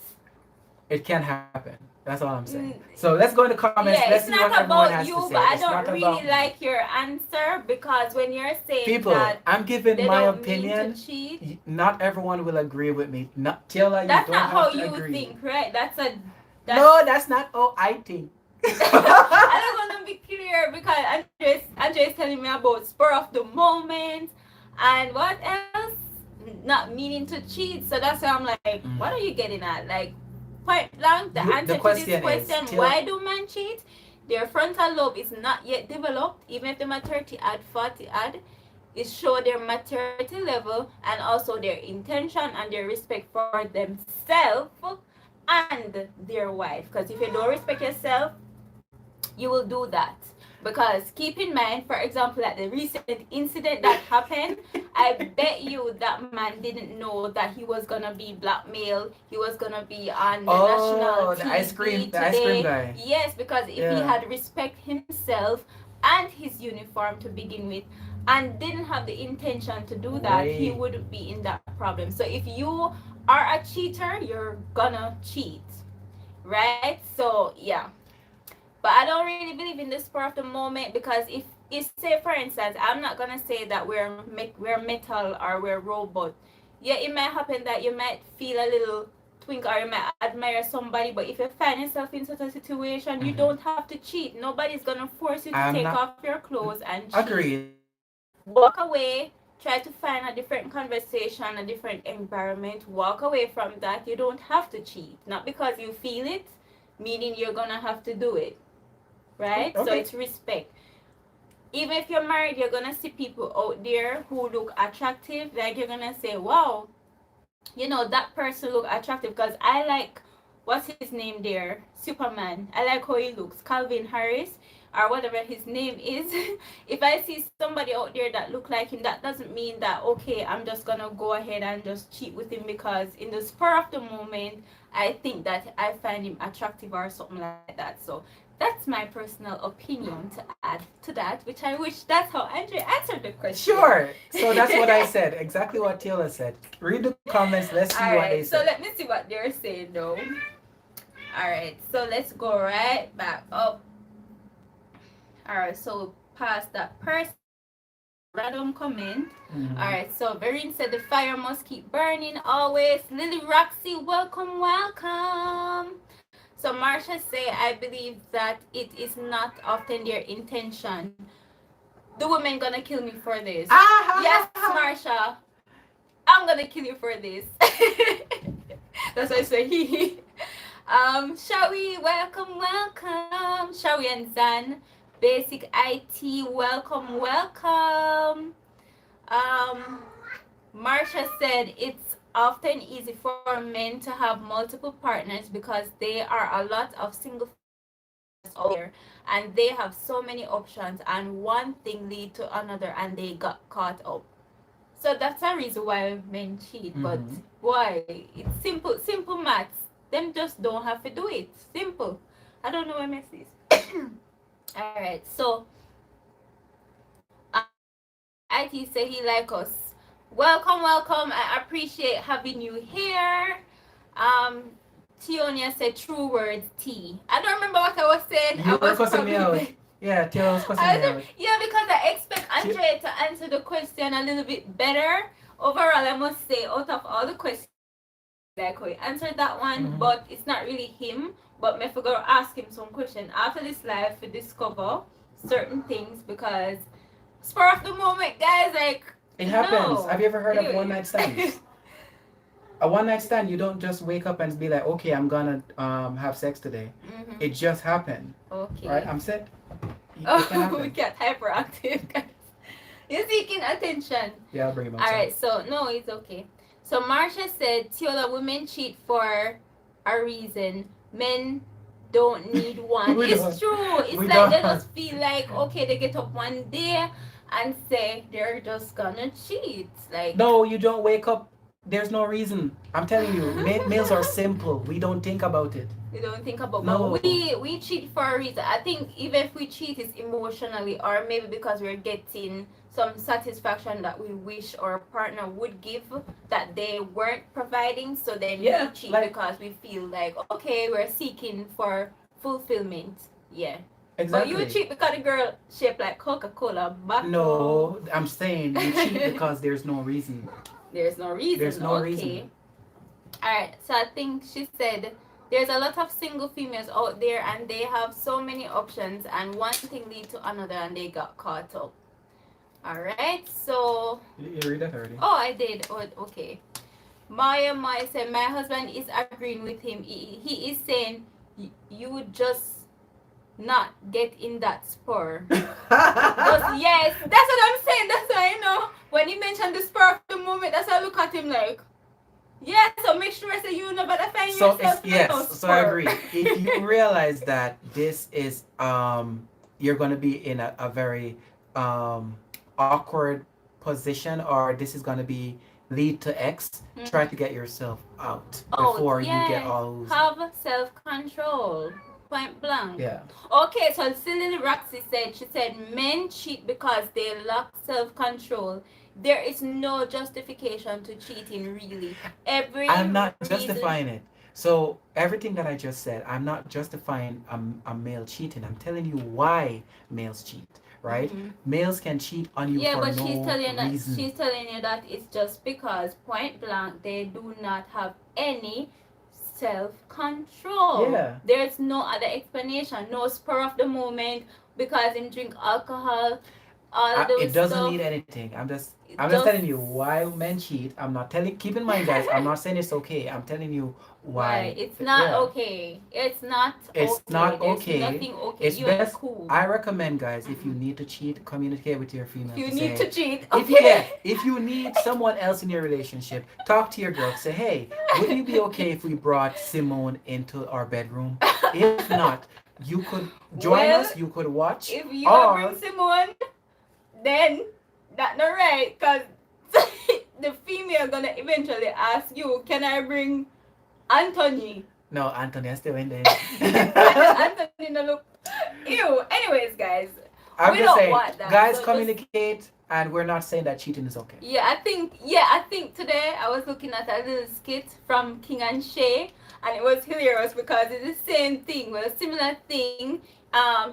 It can happen. That's all I'm saying. Mm, So let's go in the comments. Let's yeah, see it's what not everyone about has to you, say. but I It's not don't about really me. like your answer, because when you're saying People, that I'm giving they my don't mean to opinion. cheat, Not everyone will agree with me. Not Taylor, you that's don't not how have to you agree. think, right? That's No, that's not how I think. I don't want to be clear, because Andres telling me about spur of the moment and what else, not meaning to cheat. So that's why I'm like, what are Mm. you getting at? Like, point blank, the The answer to this question is, question, Taylor. why do men cheat? Their frontal lobe is not yet developed. Even if they're 30 add 40 add, it show their maturity level and also their intention and their respect for themselves and their wife. Because if you don't respect yourself, you will do that. Because keep in mind, for example, at the recent incident that happened, I bet you that man didn't know that he was gonna be blackmailed. He was gonna be on the national Oh, TV the ice cream today. guy. Yes, because if he Yeah. had respect himself and his uniform to begin with, and didn't have the intention to do that, he Wait. wouldn't be in that problem. So if you are a cheater, you're gonna cheat, right? So yeah, but I don't really believe in the spur of the moment, because if say for instance, I'm not gonna say that we're metal or we're robot. Yeah, it might happen that you might feel a little twink or you might admire somebody, but if you find yourself in such a situation, you don't Mm-hmm. have to cheat. Nobody's gonna force you to take I'm off not your clothes and cheat. agreed. Walk away, try to find a different conversation, a different environment. Walk away from that. You don't have to cheat, not because you feel it, meaning you're gonna have to do it, right? So Okay. it's respect. Even if you're married, you're gonna see people out there who look attractive. Like, you're gonna say, "Wow, that person look attractive." Because I like, what's his name there, Superman. I like how he looks, Calvin Harris, or whatever his name is. If I see somebody out there that look like him, that doesn't mean that, okay, I'm just gonna go ahead and just cheat with him because in the spur of the moment I think that I find him attractive or something like that. So that's my personal opinion to add to that, which I wish that's how Andre answered the question. Sure. So that's what I said. Exactly what Taylor said. Read the comments. Let's see what they Alright, so say. let me see what they're saying though. Alright, so let's go right back up. Alright, so past that person, random comment. Mm-hmm. Alright, so Vereen said the fire must keep burning always. Lily Roxy, welcome, welcome. So Marsha say, I believe that it is not often their intention. The woman gonna kill me for this. Yes, Marsha, I'm gonna kill you for this. That's why I say he. Shawi, welcome, welcome. Shawi and Zan, Basic IT, welcome, welcome. Um, Marsha said it's often easy for men to have multiple partners because there are a lot of single out there and they have so many options and one thing lead to another and they got caught up. So that's a reason why men cheat. But Mm-hmm. why? It's simple maths. Them just don't have to do it. Simple. I don't know what mess is. Alright, so IT say he like us. Welcome, welcome. I appreciate having you here. Um, Tionia said true words T. I don't remember what I was saying. You I were was cussing me out. probably Yeah, Taylor was cussing me out. yeah, because I expect Andre to answer the question a little bit better. Overall, I must say, out of all the questions, like how he answered that one, Mm-hmm. but it's not really him. But me forgot to ask him some question after this live to discover certain things because spur of the moment, guys, like It happens. no. Have you ever heard of one Anyway. night stands? A one night stand, you don't just wake up and be like, okay, I'm gonna have sex today. Mm-hmm. It just happened, right? Okay. I'm set. It can Oh, we happen. get hyperactive, guys. You're seeking attention. Yeah, I'll bring him All outside. right, so no, it's okay. So Marsha said, Tiola, women cheat for a reason. Men don't need one. We It's don't. true. It's We like they don't. just feel like, okay, they get up one day and say they're just gonna cheat. Like, No, you don't wake up. There's no reason. I'm telling you, males are simple. We don't think about it. we don't think about, but No. we cheat for a reason. I think even if we cheat, it's emotionally, or maybe because we're getting some satisfaction that we wish our partner would give that they weren't providing. So then Yeah, we cheat like because we feel like, okay, we're seeking for fulfillment. Yeah. But you exactly. cheat because the girl shaped like Coca-Cola bottle. No, I'm saying you cheat because there's no reason. There's no reason. There's no Okay. reason. Alright, so I think she said there's a lot of single females out there and they have so many options and one thing lead to another and they got caught up. Alright, so You read that already? oh I did. Oh okay. Maya said my husband is agreeing with him. He is saying you would just not get in that spur. Yes, that's what I'm saying. That's why I know when he mentioned the spur of the moment, that's why I look at him like, yeah, so make sure I say you know better find So yourself it's in no yes, so I spur. agree. If you realize that this is you're gonna be in a very awkward position, or this is gonna be lead to X, try to get yourself out Oh before you get yeah, all have self control. Point blank. yeah. Okay, so Celine Roxy said, she said men cheat because they lack self control. There is no justification to cheating really. Every I'm not reason. justifying it. So everything that I just said, I'm not justifying a male cheating. I'm telling you why males cheat, right? Mhm. Males can cheat on you Yeah, for but no reason. she's telling you that it's just because point blank they do not have any self control. Yeah. There's no other explanation. No spur of the moment because him drink alcohol, all those It doesn't stuff. need anything. It I'm just just telling you why men cheat. I'm not telling. Keep in mind, guys. I'm not saying it's okay. I'm telling you why why. it's not Yeah. okay. It's not It's okay. not There's okay. nothing okay. It's You're best. cool. I recommend, guys, if you need to cheat, communicate with your female. You to need say, to cheat. if Okay. yeah, if you need someone else in your relationship, talk to your girl. Say, hey, would you be okay if we brought Simone into our bedroom? If not, you could join Well, us. You could watch, if you or bring Simone, then that's not right, cause the female gonna eventually ask you, can I bring Anthony? no, Anthony, I still in there. Anthony no look. Ew. Anyways, guys, I'm we just don't saying, want that. guys, So just communicate, and we're not saying that cheating is okay. yeah, I think today I was looking at a little skit from King and Shay, and it was hilarious because it's the same thing, well, a similar thing.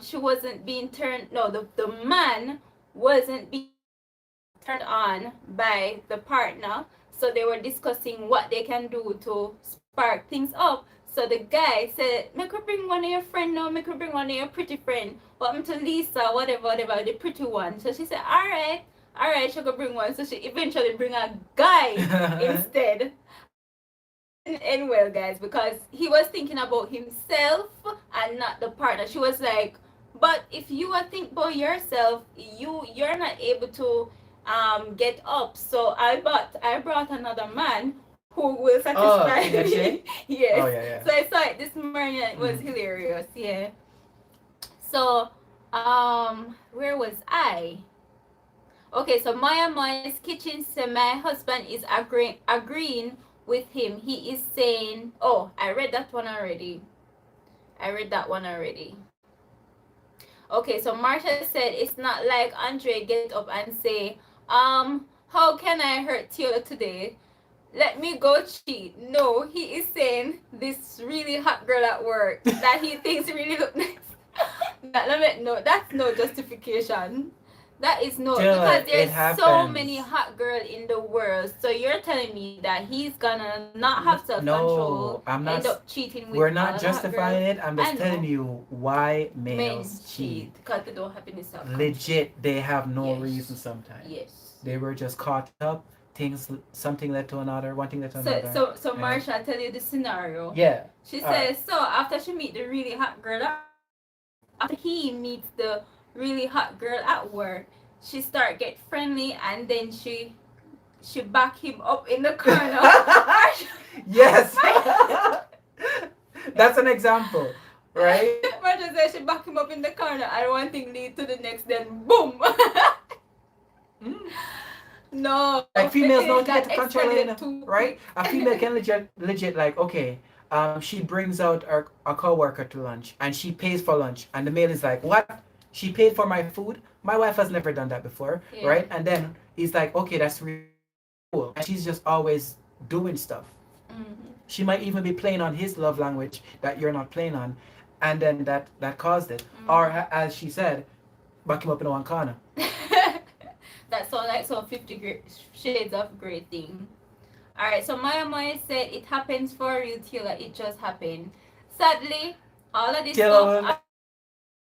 She wasn't being turned. No, the man wasn't being turned on by the partner, so they were discussing what they can do to spark things up. So the guy said, make her bring one of your friend now, make her bring one of your pretty friend. What happened to Lisa, whatever, the pretty one. So she said, alright, she could bring one. So she eventually bring a guy instead. And well, guys, because he was thinking about himself and not the partner. She was like, but if you are think about yourself, you're not able to get up. So I brought another man who will Oh, satisfy King and me. Shay? Yes. Oh yeah, So I saw it this morning and it was Mhm. hilarious. Yeah. So where was I? Okay, so Maya Moy's kitchen said my husband is agreeing with him. He is saying, oh, I read that one already. Okay, so Marsha said it's not like Andre get up and say, how can I hurt Tiola today? Let me go cheat. No, he is saying this really hot girl at work that he thinks really look nice. No, that's no justification. That is no, Still, because it there's so many happens. hot girl in the world. So you're telling me that he's gonna not have self control, No, I'm end not. up cheating with We're all not the hot justifying girls? it. I'm I just telling know you why men males cheat cheat. because they don't have any self control. Legit, they have no Yes. reason sometimes. Yes. They were just caught up. something led to another, one thing led to So another. so And Marsha, I tell you the scenario. yeah. She All right. says so after she meet the really hot girl at after he meets the really hot girl at work, she start get friendly and then she back him up in the corner. Marsha, Yes. That's an example, right? Marsha says she back him up in the corner and one thing lead to the next, then boom. Mm. No, Like females know to that get to controlling, extended too right? quick. A female can legit like, okay, she brings out a coworker to lunch and she pays for lunch, and the male is like, what? She paid for my food? My wife has never done that before, Yeah. right? And then he's like, okay, that's really cool, and she's just always doing stuff. Mhm. She might even be playing on his love language that you're not playing on, and then that caused it. Or as she said, back him up in one corner. That sounds like some 50 shades of grey thing. Alright, so Maya Maya said it happens for you, Taylor. It just happened. Sadly, all of this Taylor stuff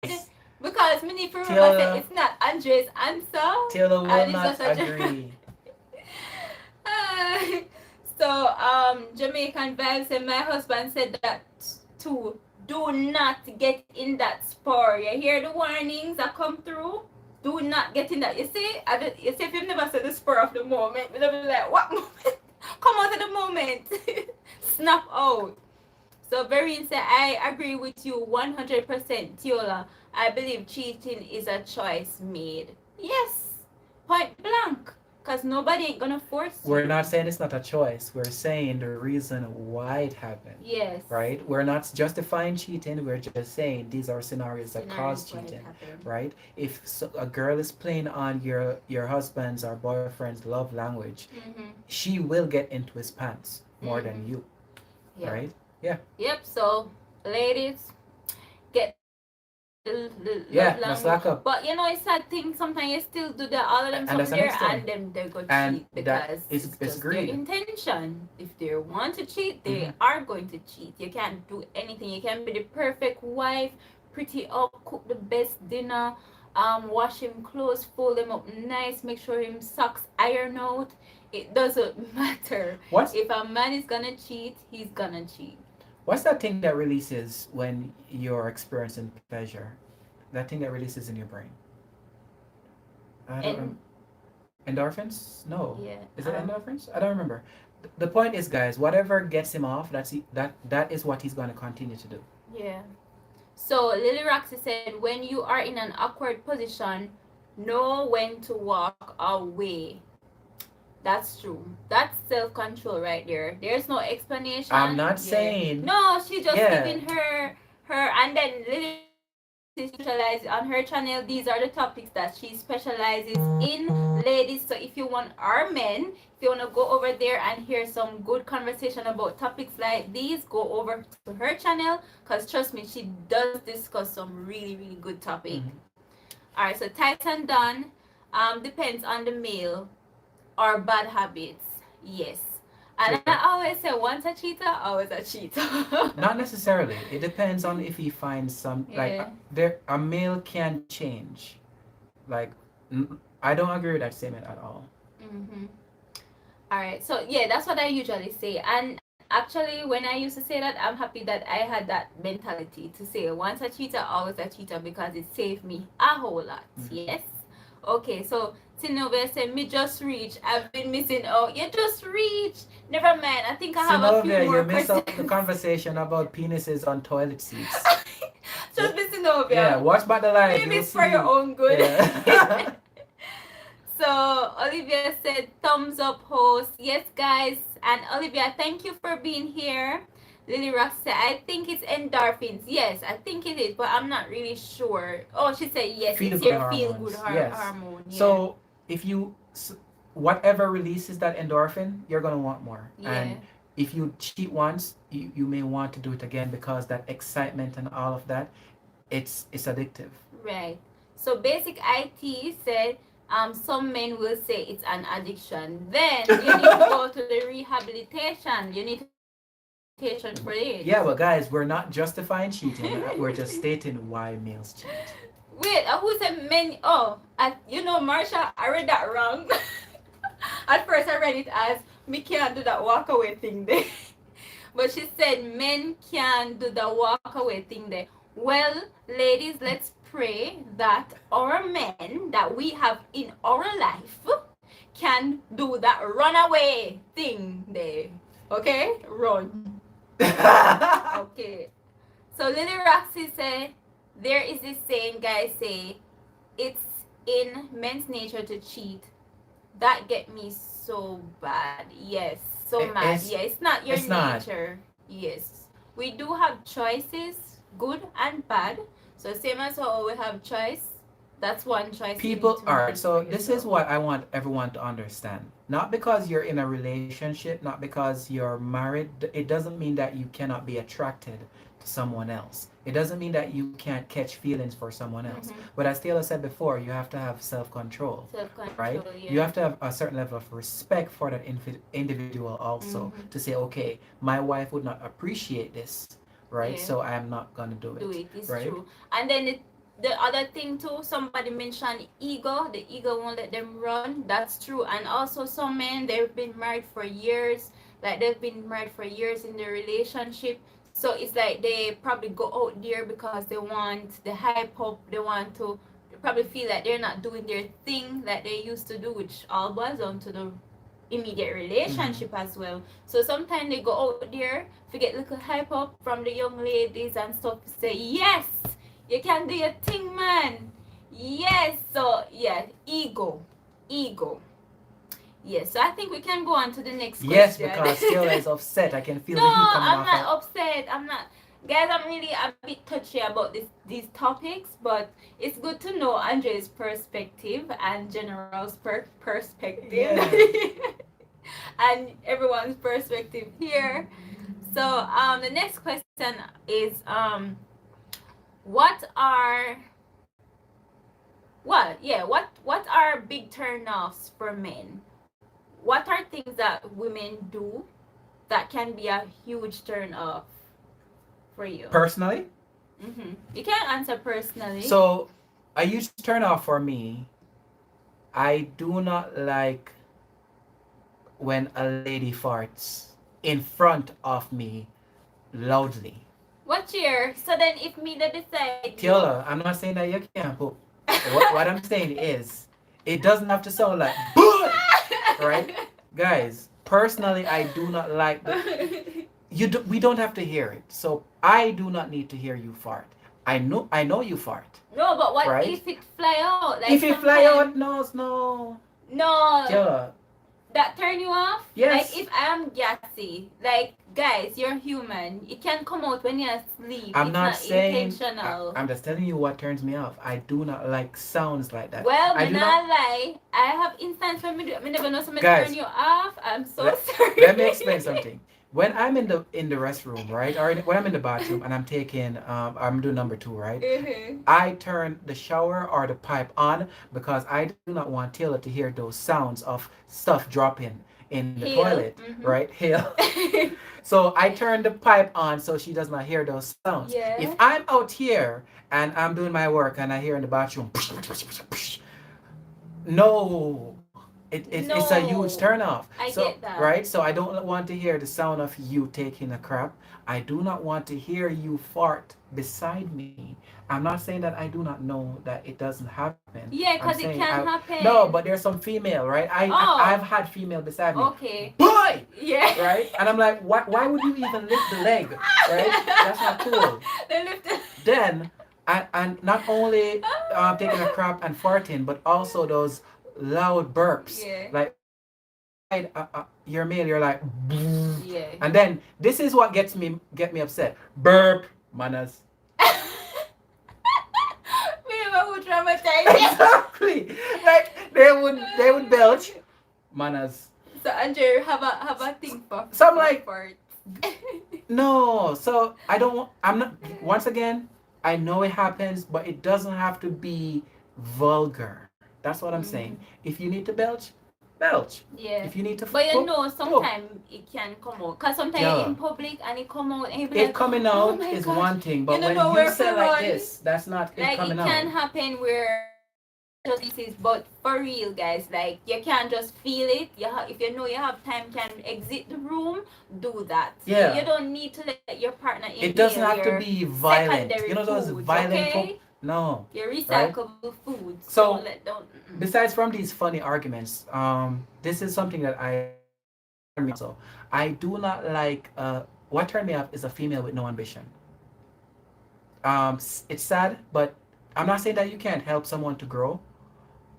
will, because me need to remember Taylor, that it's not Andre's answer. Taylor will And it's not just a agree. so Jamaican vibes and my husband said that too. Do not get in that spur. You hear the warnings that come through? Do not get in that. You see, you see if you've never said the spur of the moment, you'll be like, what moment? Come out of the moment. Snap out. So Vereen said, I agree with you 100%, Tiola. I believe cheating is a choice made. Yes, point blank. Because nobody ain't gonna force you. We're not saying it's not a choice. We're saying the reason why it happened. Yes. Right? We're not justifying cheating. We're just saying these are scenarios that cause cheating. Right? If a girl is playing on your husband's or boyfriend's love language, she will get into his pants more than you. Yep. Right? Yeah. Yep. So, ladies, get Yeah, love let's language. lock up. But you know, it's sad thing. Sometimes you still do that. All of them And something that's the there, next story. and them they go And cheat that because is- it's it's just greed. their intention. If they want to cheat, they Mhm. are going to cheat. You can't do anything. You can be the perfect wife, pretty up, cook the best dinner, wash him clothes, fold them up nice, make sure him socks iron out. It doesn't matter. What's If a man is gonna cheat, he's gonna cheat. what's that thing that releases when you're experiencing pleasure? That thing that releases in your brain. I don't And Endorphins? No. yeah, Is it endorphins? I don't remember. The point is, guys, whatever gets him off, that is what he's going to continue to do. yeah. So Lily Roxy said, when you are in an awkward position, know when to walk away. That's true. That's self-control right there. There's no explanation. I'm not Yeah. saying. No, she just Yeah. giving her and then Lily specializes on her channel. These are the topics that she specializes in, ladies. So if you want our men, if you want to go over there and hear some good conversation about topics like these, go over to her channel, because trust me, she does discuss some really good topic. Mhm. All right, so Titan Don, depends on the male or bad habits. Yes. And I always say, once a cheater, always a cheater. Not necessarily. It depends on if he finds some Yeah. a male can change. Like I don't agree with that statement at all. Mm-hmm. All right. So yeah, that's what I usually say. And actually, when I used to say that, I'm happy that I had that mentality to say once a cheater, always a cheater, because it saved me a whole lot. Yes. Okay. So Sinovia said, "Me just reach. I've been missing out. You just reach. Never mind. I think I have a few Synovia, more you missed out the questions." conversation about penises on toilet seats. Just be Sinovia. Yeah, watch back the live. Maybe You'll it's for see. your own good. Yeah. So Olivia said, thumbs up, host. Yes, guys. And Olivia, thank you for being here. Lily Rock said, I think it's endorphins. Yes, I think it is, but I'm not really sure. Oh, she said yes, it's Feel-good your feel hormones. good Yes. hormone. Yeah. So if you whatever releases that endorphin, you're gonna want more. Yeah. And if you cheat once, you may want to do it again because that excitement and all of that, it's addictive. Right. So Basic IT said, some men will say it's an addiction. Then you need to go to the rehabilitation. You need to rehabilitation for it. Yeah, but guys, we're not justifying cheating. We're just stating why males cheat. Wait, who said men? Oh, you know, Marsha, I read that wrong. At first, I read it as me can't do that walk away thing there. But she said men can do the walk away thing there. Well, ladies, let's pray that our men that we have in our life can do that runaway thing there. Okay? Run. Okay. So Lily Roxy said, there is this saying, guys say, it's in men's nature to cheat. That get me so bad. Yes, so mad. It's Yeah, it's not your it's not. nature. Yes. We do have choices, good and bad. So same as how we have choice, that's one choice you need People to are make so for this is yourself. what I want everyone to understand. Not because you're in a relationship, not because you're married, it doesn't mean that you cannot be attracted to someone else. It doesn't mean that you can't catch feelings for someone else. Mm-hmm. But as Taylor said before, you have to have self-control, right? Self-control, You yeah. have to have a certain level of respect for that individual also, Mm-hmm. to say, okay, my wife would not appreciate this, right? Yeah. So I am not gonna do Do it, it. It's right? true. And then the other thing too, somebody mentioned ego. The ego won't let them run. That's true. And also some men, they've been married for years. Like they've been married for years in their relationship. So it's like they probably go out there because they want the hype up. They want to they probably feel like they're not doing their thing that they used to do, which all boils down to the immediate Mm-hmm. relationship as well. So sometimes they go out there to get little hype up from the young ladies and stuff to say, yes, you can do your thing, man. Yes. So yeah, ego. Yes. So I think we can go on to the next Yes, question. because Taylor is upset. I can feel No, the heat coming I'm off her. not upset. I'm not. Guys, I'm really a bit touchy about these topics, but it's good to know Andre's perspective and General's perspective. Yeah. And everyone's perspective here. So the next question is what are what are big turnoffs for men? What are things that women do that can be a huge turn off for you? Personally, You can answer personally. so a huge turn off for me, I do not like when a lady farts in front of me loudly. What year? So then if me that decide you Taylor, I'm not saying that you can't poop. What I'm saying is, it doesn't have to sound like boy, right? Guys, personally, I do not like we don't have to hear it. So I do not need to hear you fart. I know you fart, No, but what right? if it fly out? Like If it fly sometimes out, no. no, Taylor, that turn you off? Like yes. if I'm gassy, like guys, you're human. It can come out when you're asleep. I'm It's not not saying. intentional. I'm just telling you what turns me off. I do not like sounds like that. Well, I me do not. not lie. I have instance when me do. Me never know somebody Guys, turn you off. I'm so let, sorry. let me explain something. When I'm in the restroom, right, or when I'm in the bathroom and I'm doing number two, right. Mhm. I turn the shower or the pipe on because I do not want Taylor to hear those sounds of stuff dropping in the Heel. toilet, right? Hail. So I turn the pipe on so she does not hear those sounds. If Yeah. I'm out here and I'm doing my work and I hear in the bathroom, no, it's a huge No. turn off. I So get that. right, so I don't want to hear the sound of you taking a crap. I do not want to hear you fart beside me. I'm not saying that I do not know that it doesn't happen. Yeah, I'm because it saying can no, happen. but there's some female, right? Oh, I've had female beside me. okay. Boy, Yeah. right? And I'm like, why would you even lift the leg, right? That's not cool. They lift it. Then, and not only taking a crap and farting, but also those loud burps. Yeah. Like, you're male, you're like, Yeah. and then this is what get me upset. Burp manners. Me never would traumatize. Exactly. Like they would belch manners. So Andrew, have a thing for So I'm like, for no. So I don't want. I'm not. Once again, I know it happens, but it doesn't have to be vulgar. That's what I'm saying. If you need to belch, belch. Yeah. If you need to, But you poop, know, poop. sometimes it can come out. Because sometimes you're Yeah. in public and it come out and you be It like, coming oh out my is gosh. one thing, You but don't when know you where say to like run. this, that's not it Like coming it can out. happen where this is, but for real, guys, like you can't just feel it. If you know you have time, can exit the room, do that. Yeah. You don't need to let your partner It inhale doesn't have your to be violent. secondary You know those foods, violent okay? folk? No. Your Right? recyclable foods. So Don't. besides from these funny arguments, this is something that I also I do not like. What turned me off is a female with no ambition. It's sad, but I'm not saying that you can't help someone to grow.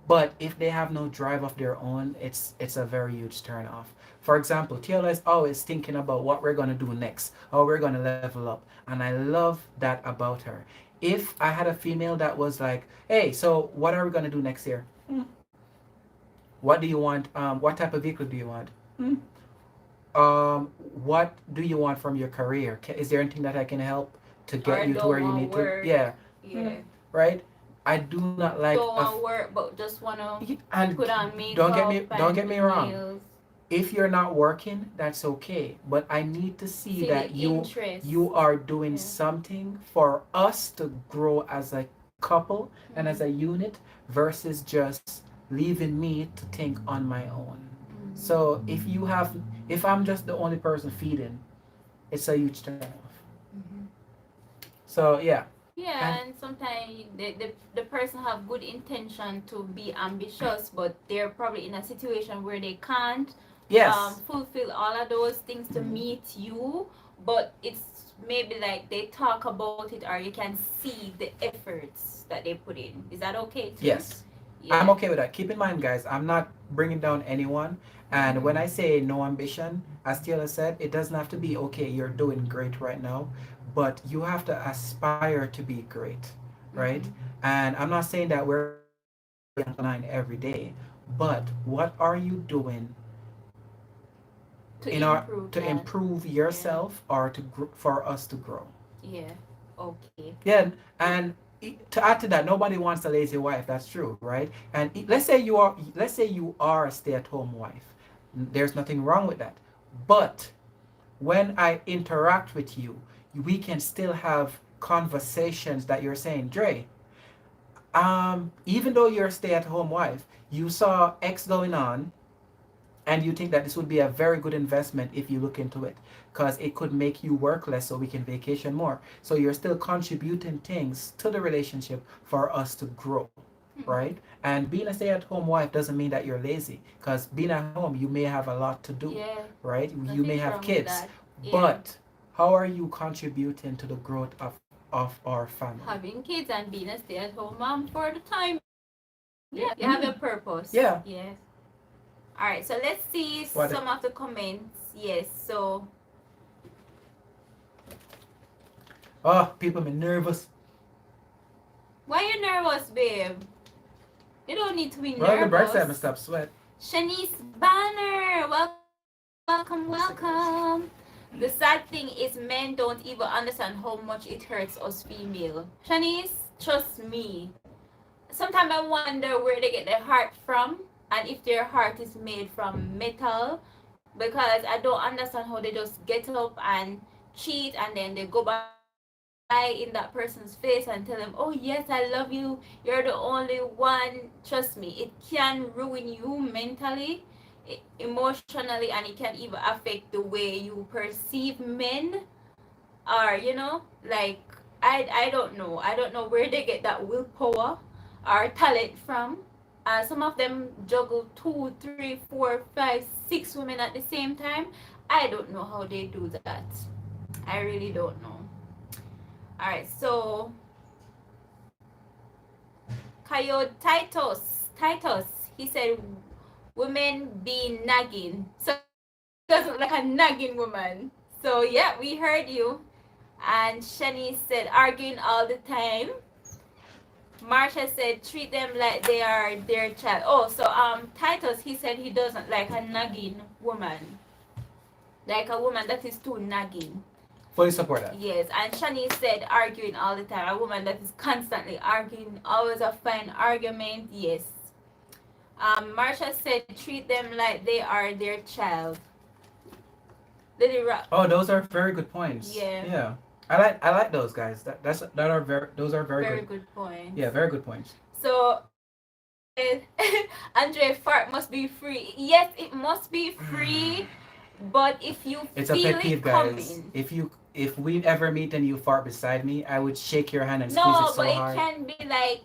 But if they have no drive of their own, it's a very huge turn off. For example, Tiola is always thinking about what we're gonna do next, how we're gonna level up, and I love that about her. If I had a female that was like, "Hey, so what are we gonna do next year? Hmm. What do you want? What type of vehicle do you want? Hmm. What do you want from your career? Is there anything that I can help to Or get you to don't where you want need to? work. Yeah, Yeah. right. I do not like Don't want work, but just wanna and put on don't get makeup me and don't get me do wrong. nails. If you're not working, that's okay. But I need to see See the that interest. you are doing Yeah. something for us to grow as a couple and as a unit versus just leaving me to think on my own. So if I'm just the only person feeding, it's a huge turn off. Mhm. So yeah. Yeah, and sometimes the person have good intention to be ambitious, but they're probably in a situation where they can't Yes. fulfill all of those things to meet you. But it's maybe like they talk about it, or you can see the efforts that they put in. Is that okay too? Yes. Yeah. I'm okay with that. Keep in mind, guys, I'm not bringing down anyone. And when I say no ambition, as Taylor said, it doesn't have to be okay, you're doing great right now, but you have to aspire to be great, right? And I'm not saying that we're online every day, but what are you doing To in our improve to that. improve yourself or for us to grow? Yeah. Okay. Yeah, and to add to that, nobody wants a lazy wife. That's true, right? And let's say you are a stay-at-home wife. There's nothing wrong with that. But when I interact with you, we can still have conversations that you're saying, Dre, even though you're a stay-at-home wife, you saw X going on, and you think that this would be a very good investment if you look into it because it could make you work less so we can vacation more, so you're still contributing things to the relationship for us to grow, right? And being a stay-at-home wife doesn't mean that you're lazy, because being at home you may have a lot to do, Yeah. right? You Nothing may have wrong with kids, that. Yeah. but how are you contributing to the growth of our family? Having kids and being a stay-at-home mom for the time. Yeah. You have a purpose. Yeah. Yes. All right. So let's see What? some of the comments. Yes. So Oh, people me nervous. why you nervous, babe? You don't need to be Well, the bright side, nervous. must stop sweat. Shanice Banner, welcome. The sad thing is men don't even understand how much it hurts us female. Shanice, trust me. Sometimes I wonder where they get their heart from and if their heart is made from metal, because I don't understand how they just get up and cheat and then they go by in that person's face and tell them, oh yes, I love you, you're the only one. Trust me, it can ruin you mentally, emotionally, and it can even affect the way you perceive men. Or like, I don't know where they get that willpower or talent from. Some of them juggle two, three, four, five, six women at the same time. I don't know how they do that. I really don't know. All right, so Coyote Titus, he said women be nagging. So he doesn't look like a nagging woman. So yeah, we heard you. And Shani said arguing all the time. Marsha said treat them like they are their child. Oh, so Titus, he said he doesn't like a nagging woman. Like a woman that is too nagging. Fully support that. Yes, and Shani said arguing all the time. A woman that is constantly arguing, always a fine argument. Yes. Marsha said treat them like they are their child. Oh, those are very good points. Yeah. Yeah. I like those guys. Those are very very good. good point. Yeah, very good points. So Andre, fart must be free. Yes, it must be free, but if you It's a feel pet peeve, it guys. coming, If we ever meet and you fart beside me, I would shake your hand and squeeze it no, but so it hard. can be like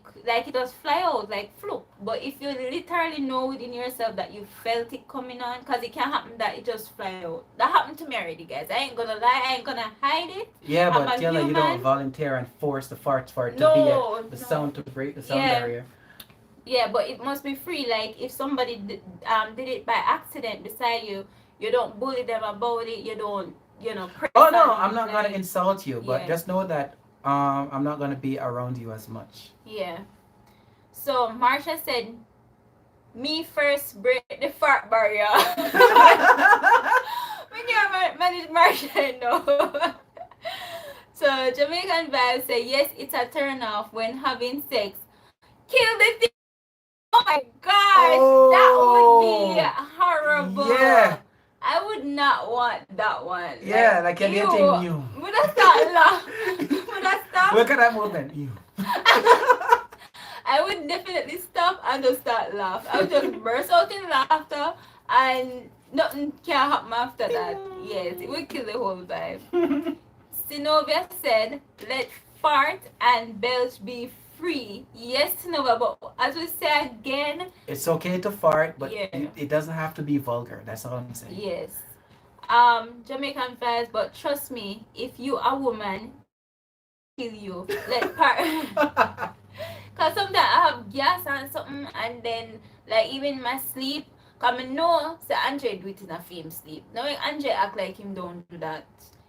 it just fly out like fluke. But if you literally know within yourself that you felt it coming on, cause it can happen that it just fly out. That happened to me already, guys. I ain't gonna lie. I ain't gonna hide it. Yeah, I'm but a Tiana, you don't human. volunteer and force the fart for it to be No, the no. sound to break the sound Yeah, barrier. yeah, but it must be free. Like if somebody did it by accident beside you, you don't bully them about it. You don't, press Oh on no, I'm it. not gonna Like, insult you, but yeah, just know that I'm not gonna be around you as much. yeah. So Marsha said, "Me first break the fart barrier." When you're manage Marsha, no. So Jamaican vibes say yes, it's a turn off when having sex. Kill the thing. Oh my gosh, that would be Oh, horrible. yeah, I would not want that one. yeah, Like, like you're ew. getting you. Would I start laugh? Would I stop? Look at that movement, you. I would definitely stop and just start laugh. I would just burst out in laughter and nothing can happen after that. Yes, it would kill the whole vibe. Sinovia said, let fart and belch be free. Yes, Sinovia, but as we say again, It's okay to fart, but yeah, it doesn't have to be vulgar. That's all I'm saying. yes. Jamaican vibes, but trust me, if you a woman, kill you. Let fart. Cause sometimes I have gas and something, and then like even in my sleep, cause I know say Andre do it in a film sleep. Knowing Andre act like him don't do that,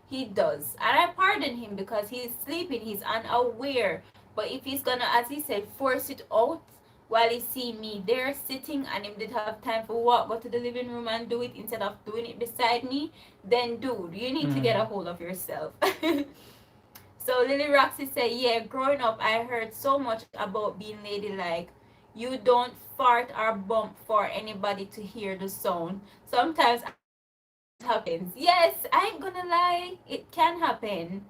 he does, and I pardon him because he's sleeping, he's unaware. But if he's gonna, as he said, force it out while he see me there sitting, and him did have time for walk, go to the living room and do it instead of doing it beside me, then dude, you need to get a Mm. hold of yourself. So Lily Roxy said, yeah, growing up I heard so much about being ladylike. You don't fart or bump for anybody to hear the sound. Sometimes it happens. Yes, I ain't gonna lie, it can happen.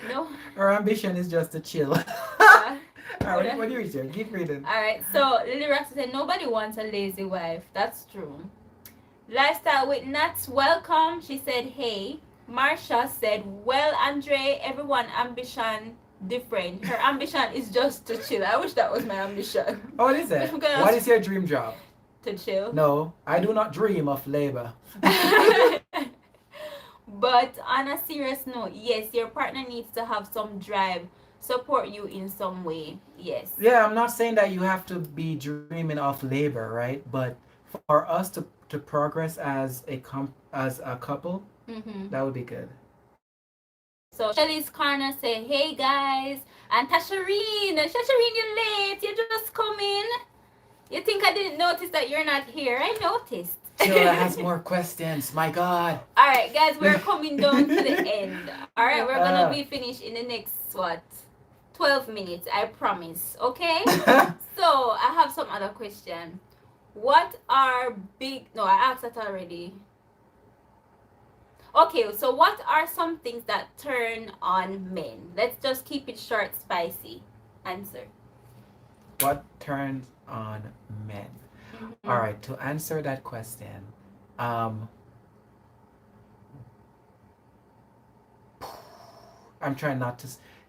No. Her ambition is just to chill. Yeah. Alright, what do you read here? Keep reading. Alright, so Lily Roxy said nobody wants a lazy wife. That's true. Lifestyle with Nuts, welcome. She said, hey. Marsha said, well, Andre, everyone ambition different. Her ambition is just to chill. I wish that was my ambition. Oh, what is it? I'm gonna What is your dream job? to chill. No, I do not dream of labor. But on a serious note, yes, your partner needs to have some drive, support you in some way. Yes. Yeah, I'm not saying that you have to be dreaming of labor, right? But for us to progress as a couple, Mm-hmm. that would be good. So Shelly's Corner say, hey guys, and Tasharine, you late, you just come in. You think I didn't notice that you're not here? I noticed. Tila has more questions. My God. All right, guys, we're coming down to the end. All right, we're gonna be finished in the next 12 minutes. I promise. Okay. So I have some other question. What are big? No, I asked that already. Okay, so what are some things that turn on men? Let's just keep it short, spicy. Answer. What turns on men? Mm-hmm. All right, to answer that question, um, I'm trying not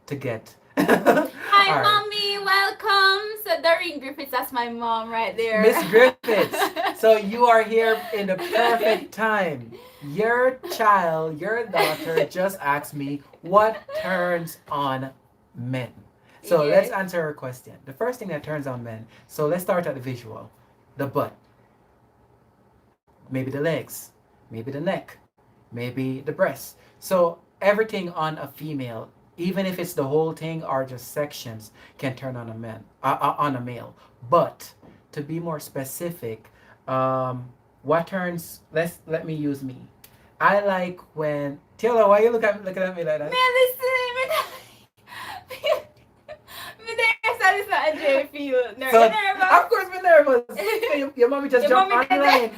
to get. Hi, All right. mommy. Welcome. So Doreen Griffiths, that's my mom right there. Miss Griffiths, so you are here in the perfect time. Your child, your daughter just asked me what turns on men. So let's Yes. answer her question. The first thing that turns on men. So let's start at the visual. The butt, maybe the legs, maybe the neck, maybe the breasts. So everything on a female, even if it's the whole thing or just sections, can turn on a man, on a male. But to be more specific, what turns? Let me use me. I like when Taylor. Why you looking at me like that? Man, listen. Me there, so this not a J feel. No, So you nervous? of course we're nervous. Your mommy just Your jumped mommy did online.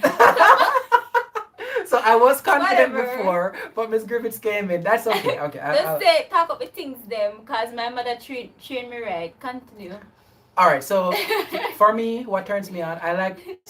So I was confident Whatever. before, but Miss Griffiths came in. That's okay. Okay. Just say, talk up the things them, cause my mother trained me right. Continue. All right, so for me, what turns me on, I like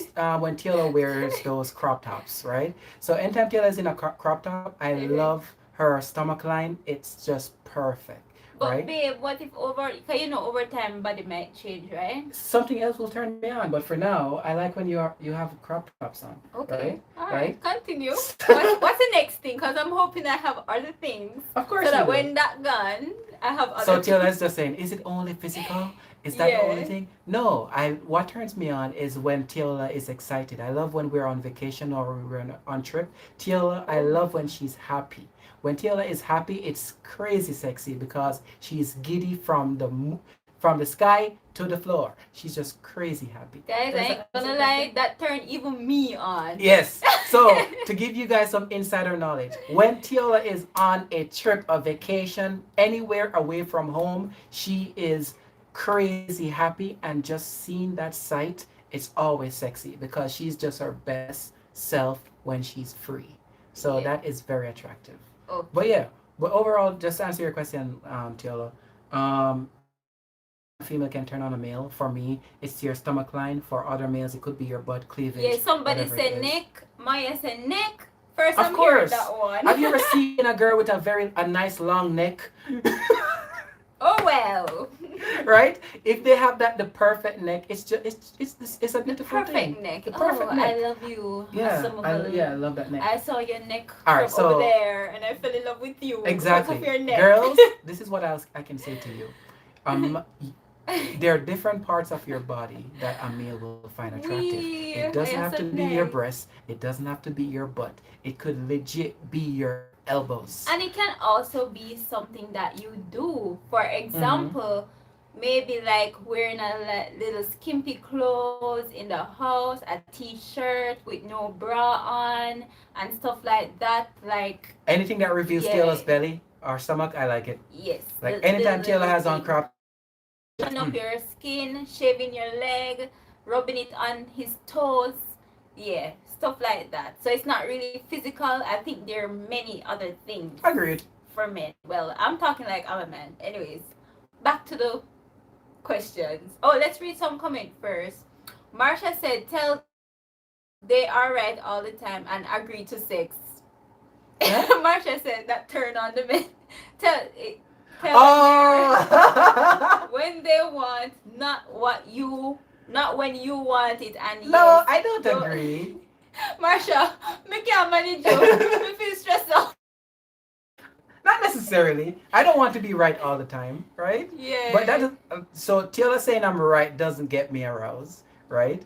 when Taylor wears those crop tops, right? So anytime Taylor is in a crop top, I Mhm. love her stomach line. It's just perfect, But right? babe, what if cause over time body might change, right? Something else will turn me on, but for now, I like when you have crop tops on, right? Okay, all Right? right, continue. What's the next thing? Cause I'm hoping I have other things, Of so course you that do. when that gone, I have So other Taylor things. is just saying, is it only physical? Is that the only Yeah. thing? No, I what turns me on is when Taylor is excited. I love when we're on vacation or we're on trip. Taylor, I Oh, love when she's happy. When Taylor is happy, it's crazy sexy because she's giddy from the sky to the floor. She's just crazy happy. guys, I There's ain't a, gonna lie, that turned even me on. yes. So to give you guys some insider knowledge, when Tiola is on a trip, a vacation, anywhere away from home, she is crazy happy, and just seeing that sight, it's always sexy because she's just her best self when she's free. So Yeah. that is very attractive. But Okay. yeah, but overall, just to answer your question, Tiola, anything a female can turn on a male. For me, it's your stomach line. For other males, it could be your butt Yeah, cleavage, somebody whatever it said is. neck. Maya said neck. First, Of I'm hearing course. that one. Have you ever seen a girl with a nice long neck? Oh well. Right? If they have that the perfect neck, it's a The beautiful perfect thing. neck. The Oh, perfect I neck. love you, Yeah, I Asomoglu. love that neck. I saw your neck All right, from over so there, and I fell in love with you because of exactly, your neck. girls. This is what I can say to you. Um, there are different parts of your body that a male will find attractive. It doesn't I have am to so be your nice. breast. It doesn't have to be your butt. It could legit be your elbows. And it can also be something that you do. For Mm-hmm. example, maybe like wearing a little skimpy clothes in the house, a t-shirt with no bra on, and stuff like that. Like, Anything that reveals yeah, Taylor's belly or stomach, I like it. yes, Like the anytime Taylor little has on thing. crop Showing up your skin, shaving your leg, rubbing it on his toes. Yeah, stuff like that. So it's not really physical. I think there are many other things agreed. for men. Well, I'm talking like I'm a man. Anyways, back to the questions. Oh, let's read some comment first. Marsha said, "Tell they are right all the time and agree to sex." Yeah? Marsha said that turn on the men. Tell tell them they're Oh when they want, not when you want it. And no, yes, I don't don't. agree. Marsha, me can't manage you. Me feel stressed out. Not necessarily. I don't want to be right all the time, right? But that Yeah. is, so Taylor saying I'm right doesn't get me aroused, right?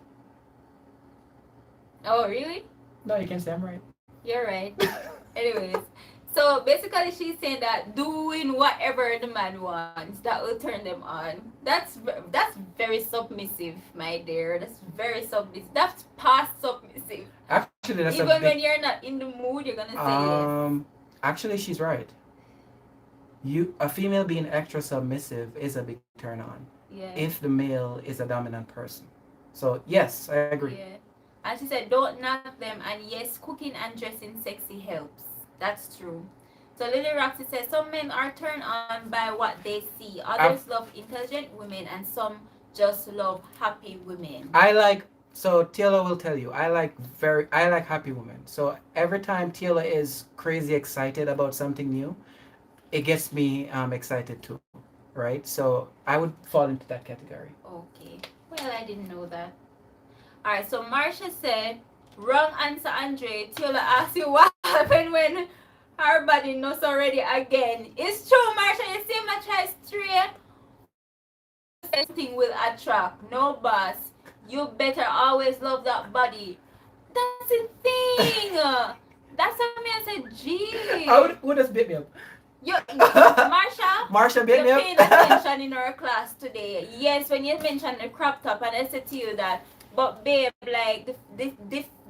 Oh, really? No, you can say I'm right. You're right. Anyways, so basically, she's saying that doing whatever the man wants that will turn them on. That's very submissive, my dear. That's very submissive. That's past submissive. Actually, that's a Even big. when you're not in the mood, you're gonna say yes. Actually, she's right. You a female being extra submissive is a big turn on Yeah. if the male is a dominant person. So yes, I agree. Yeah. And she said, don't knock them. And yes, cooking and dressing sexy helps. That's true. So Lily Roxy says, some men are turned on by what they see. Others I've, love intelligent women, and some just love happy women. I like so Taylor will tell you I like happy women. So every time Taylor is crazy excited about something new, it gets me excited too, right? So I would fall into that category. Okay. Well, I didn't know that. Alright, so Marsha said, wrong answer, Andre. Taylor asked you what happened when her body knows already again. It's true, Marsha. You see my try straight. Thing will attract. No boss. You better always love that body. That's the thing. That's what me I said, I gee. would just beat me up. You, Marsha, Marsha beat you're me up. paying attention in our class today. Yes, when you mentioned the crop top, and I said to you that, but babe, like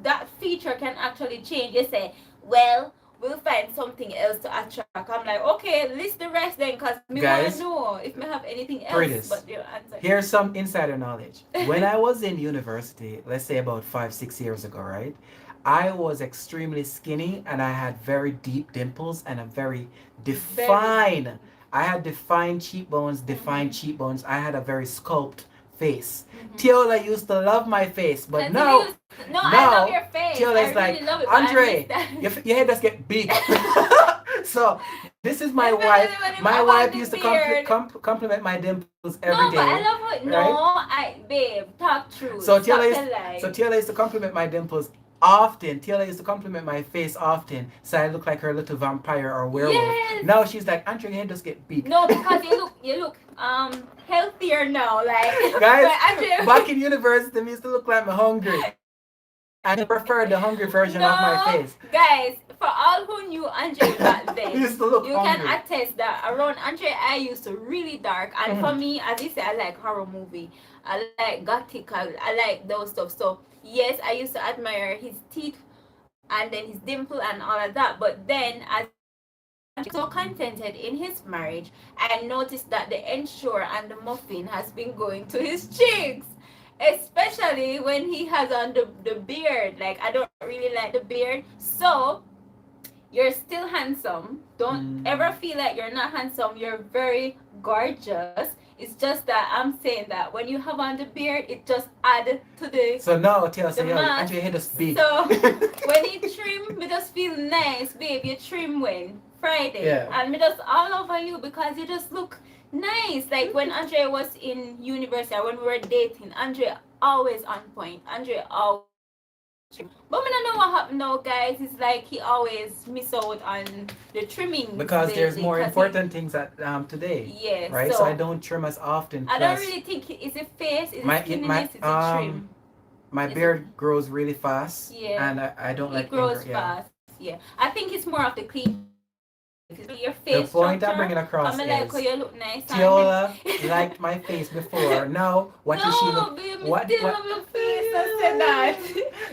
that feature can actually change. You say, well, we'll find something else to attract. I'm like, okay, list the rest then, cause me wanna Guys, know if me have anything else. Britis, But your answer. here's some insider knowledge. When I was in university, let's say about 5, 6 years ago, right? I was extremely skinny and I had very deep dimples and a very Very. defined. I had defined cheekbones, Mm-hmm. I had a very sculpt face. Mhm. Tiola used to love my face, but That's now, no, I now love your face. Tiola I is really like, love it, but I miss Andre, that. your head does get big. So this is my wife. Especially when you My have on wife the used to beard. compliment my dimples every No, but I day, love it. right? No, babe, talk truth. So Stop Tiola the used, so lie. Tiola used to compliment my dimples often. Tiola used to compliment my face often, so I look like her little vampire or werewolf. Yes. Now she's like, Andre, your head does get big. No, because you look healthier now. Like, Guys, but Andrea, back in university, I used to look like I'm hungry. I prefer the hungry version of my no, face. guys, for all who knew Andre back I then, used to look you hungry. can attest that around Andre, I used to really dark. And for Mhm. me, as you say, I like horror movie. I like gothic. I like those stuff. So yes, I used to admire his teeth and then his dimple and all of that. But then as so contented in his marriage, I noticed that the ensure and the muffin has been going to his cheeks. Especially when he has on the beard. Like, I don't really like the beard. So you're still handsome. Don't ever feel like you're not handsome. You're very gorgeous. It's just that I'm saying that when you have on the beard, it just add to the So now Tiola say, the yo, mask. Andre, your head is big. So when you trim, me just feel nice, babe. You trim when? Friday. Yeah. And me just all over you because you just look nice. Like when Andre was in university, or when we were dating, Andre always on point. Andre always. But we don't know what happened now, guys. It's like he always miss out on the trimming Because there's more important things at today. Yes. Right? So I don't trim as often. I don't plus really think it's a face, it's my a skinniness, it's a trim. my Is beard grows really fast. Yeah. And I don't like It grows anger, yeah. fast. Yeah. I think it's more of the clean. Your face The point I'm structure. bringing across I'm like, is oh, you look nice. Tiola liked my face before. Now, what is she No, look? babe, What- still what- love your face. I said that.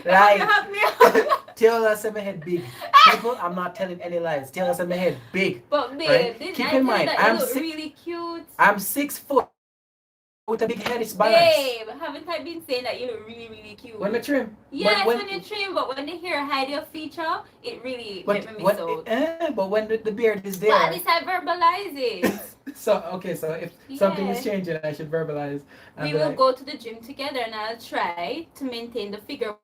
Like- You have me. Tiola said my head big. People, I'm not telling any lies. Tiola said my head big. But babe, Right? didn't Keep I in tell you mind, that I'm you look sick- really cute? I'm 6 foot with a big head. It's balanced. Babe, haven't I been saying that you look really, really cute? When I trim. Yes, when, when you trim, but when the hair hide your feature, it really but, make me miss out. but when the beard is But at there. least I verbalize it. So okay, so if something is Yeah. changing, I should verbalize. And We be will like, go to the gym together and I'll try to maintain the figure.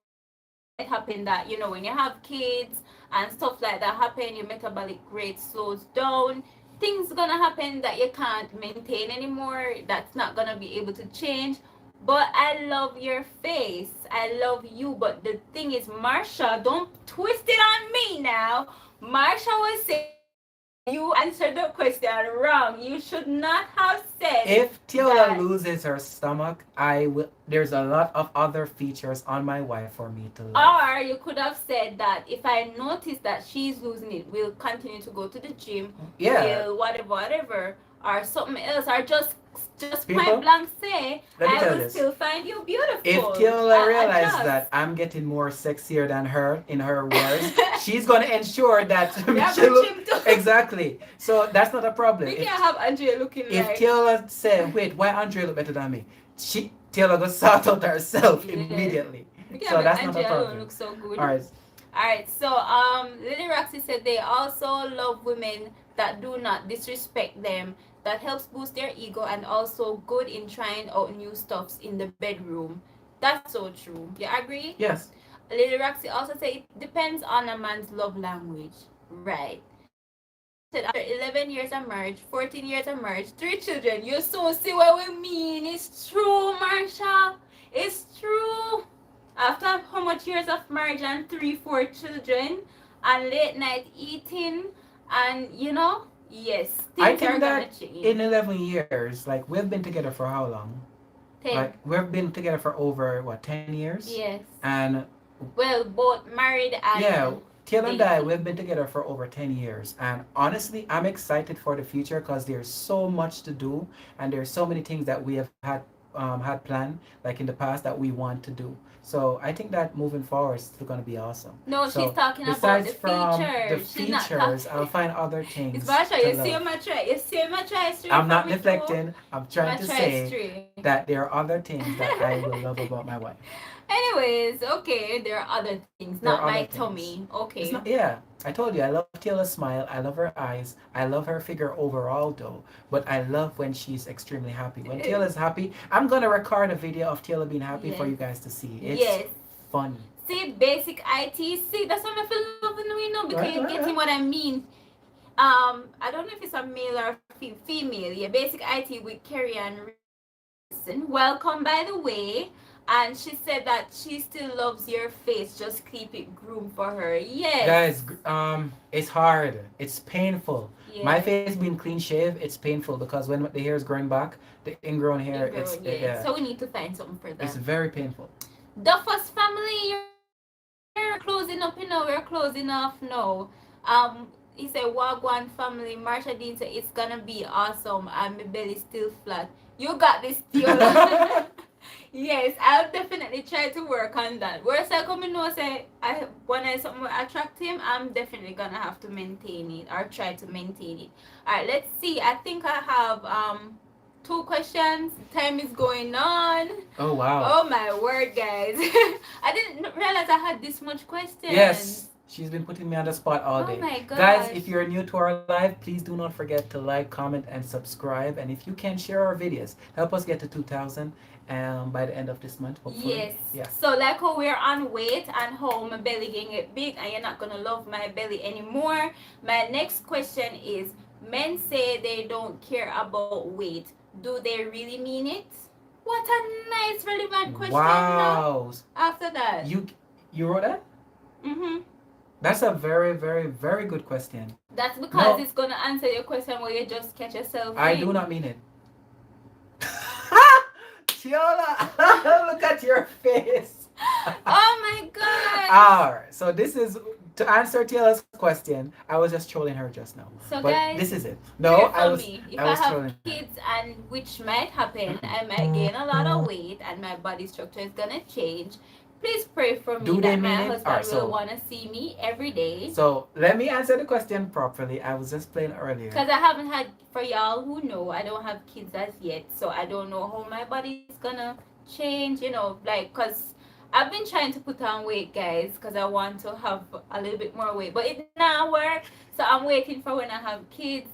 It happen that, you know, when you have kids and stuff like that happen, your metabolic rate slows down. Things gonna happen that you can't maintain anymore. That's not gonna be able to change. But I love your face. I love you. But the thing is, Marsha, don't twist it on me now. Marsha was saying you answered the question wrong. You should not have said If Tiola that- loses her stomach, I will. There's a lot of other features on my wife for me to love. Or you could have said that if I notice that she's losing it, we'll continue to go to the gym. Yeah. We'll whatever, or something else, or just People, point blank say, let me I tell will this. still find you beautiful. If Tiola realizes adjust. that I'm getting more sexier than her in her words, she's gonna ensure that We have she to look gym too. exactly. So that's not a problem. We If, can't have Andrea looking if like Tiola said, "Wait, why Andrea look better than me?" Tiola gonna sort out herself Yeah. immediately. we So can't that's have not a Andrea alone problem. look so good. All right. Alright, so Lily Roxy said they also love women that do not disrespect them, that helps boost their ego, and also good in trying out new stuffs in the bedroom. That's so true. You agree? Yes. Lily Roxy also said it depends on a man's love language. Right. Said after 11 years of marriage, 14 years of marriage, 3 children, you so see what we mean. It's true, Marsha. It's true. After how much years of marriage and 3-4 children and late night eating and yes, I things think are gonna that change. in 11 years, like we've been together for how long? 10. Like we've been together for over what 10 years? Yes. And Well, both married and yeah, Tiola and I, dating. we've been together for over 10 years. And honestly, I'm excited for the future because there's so much to do and there's so many things that we have had planned, like in the past, that we want to do. So I think that moving forward is still going to be awesome. No, So, she's talking about besides the from features. the She's not features, talking. I'll find other things. It's Marsha, to you see love. my try. You see my try straight I'm from not me too? deflecting. I'm trying My to try say straight. that there are other things that I will love about my wife. Anyways, okay, there are other things, There not are my other things. tummy. Okay. It's not, yeah. I told you I love Taylor's smile. I love her eyes. I love her figure overall, though. But I love when she's extremely happy. When Taylor's happy, I'm gonna record a video of Taylor being happy for Yes. you guys to see. It's Yes. funny. See, basic IT. See, that's what I feel loving you know, because Right, you're right, getting right. what I mean. I don't know if it's a male or female. Yeah, basic IT with Carrie and Reason. Welcome, by the way. And she said that she still loves your face. Just keep it groomed for her. Yes. Guys, it's hard. It's painful. My Yes. face being clean shave, it's painful because when the hair is growing back, the ingrown hair, Ingrown, yeah. So we need to find something for it's that. very painful. Duffus family, you're closing up, you know, we're closing off now. He said, Wagwan family, Marsha Dean said, it's gonna be awesome, and my belly still flat. You got this, Tiola. Yes, I'll definitely try to work on that. Whereas I come know say I when I something attract him, I'm definitely gonna have to maintain it or try to maintain it. Alright, let's see. I think I have two questions. Time is going on. Oh wow. Oh my word, guys. I didn't realize I had this much questions. Yes, she's been putting me on the spot all Oh day. my Guys, gosh. if you're new to our live, please do not forget to like, comment, and subscribe. And if you can, share our videos. Help us get to 2,000 by the end of this month, hopefully. Yes. Yeah. So like how we're on weight and how my belly can get big and you're not gonna love my belly anymore. My next question is, men say they don't care about weight. Do they really mean it? What a nice relevant question now. Wow. After that. You wrote that? Mm-hmm. That's a very, very, very good question. That's because it's gonna answer your question where you just catch yourself I in. do not mean it. Tiola, look at your face. Oh my god. Alright, so this is to answer Tiola's question. I was just trolling her just now. So But guys, this is it. pray No, for I was me. If I I was have trolling. kids, and which might happen, I might gain a lot of weight and my body structure is gonna change. Please pray for me Do they that my mean it? husband Alright, will so wanna see me every day. so let me answer the question properly. I was just playing earlier. Because I haven't had, for y'all who know, I don't have kids as yet, so I don't know how my body is gonna change, you know, like, because I've been trying to put on weight, guys, because I want to have a little bit more weight, but it not work. So I'm waiting for when I have kids,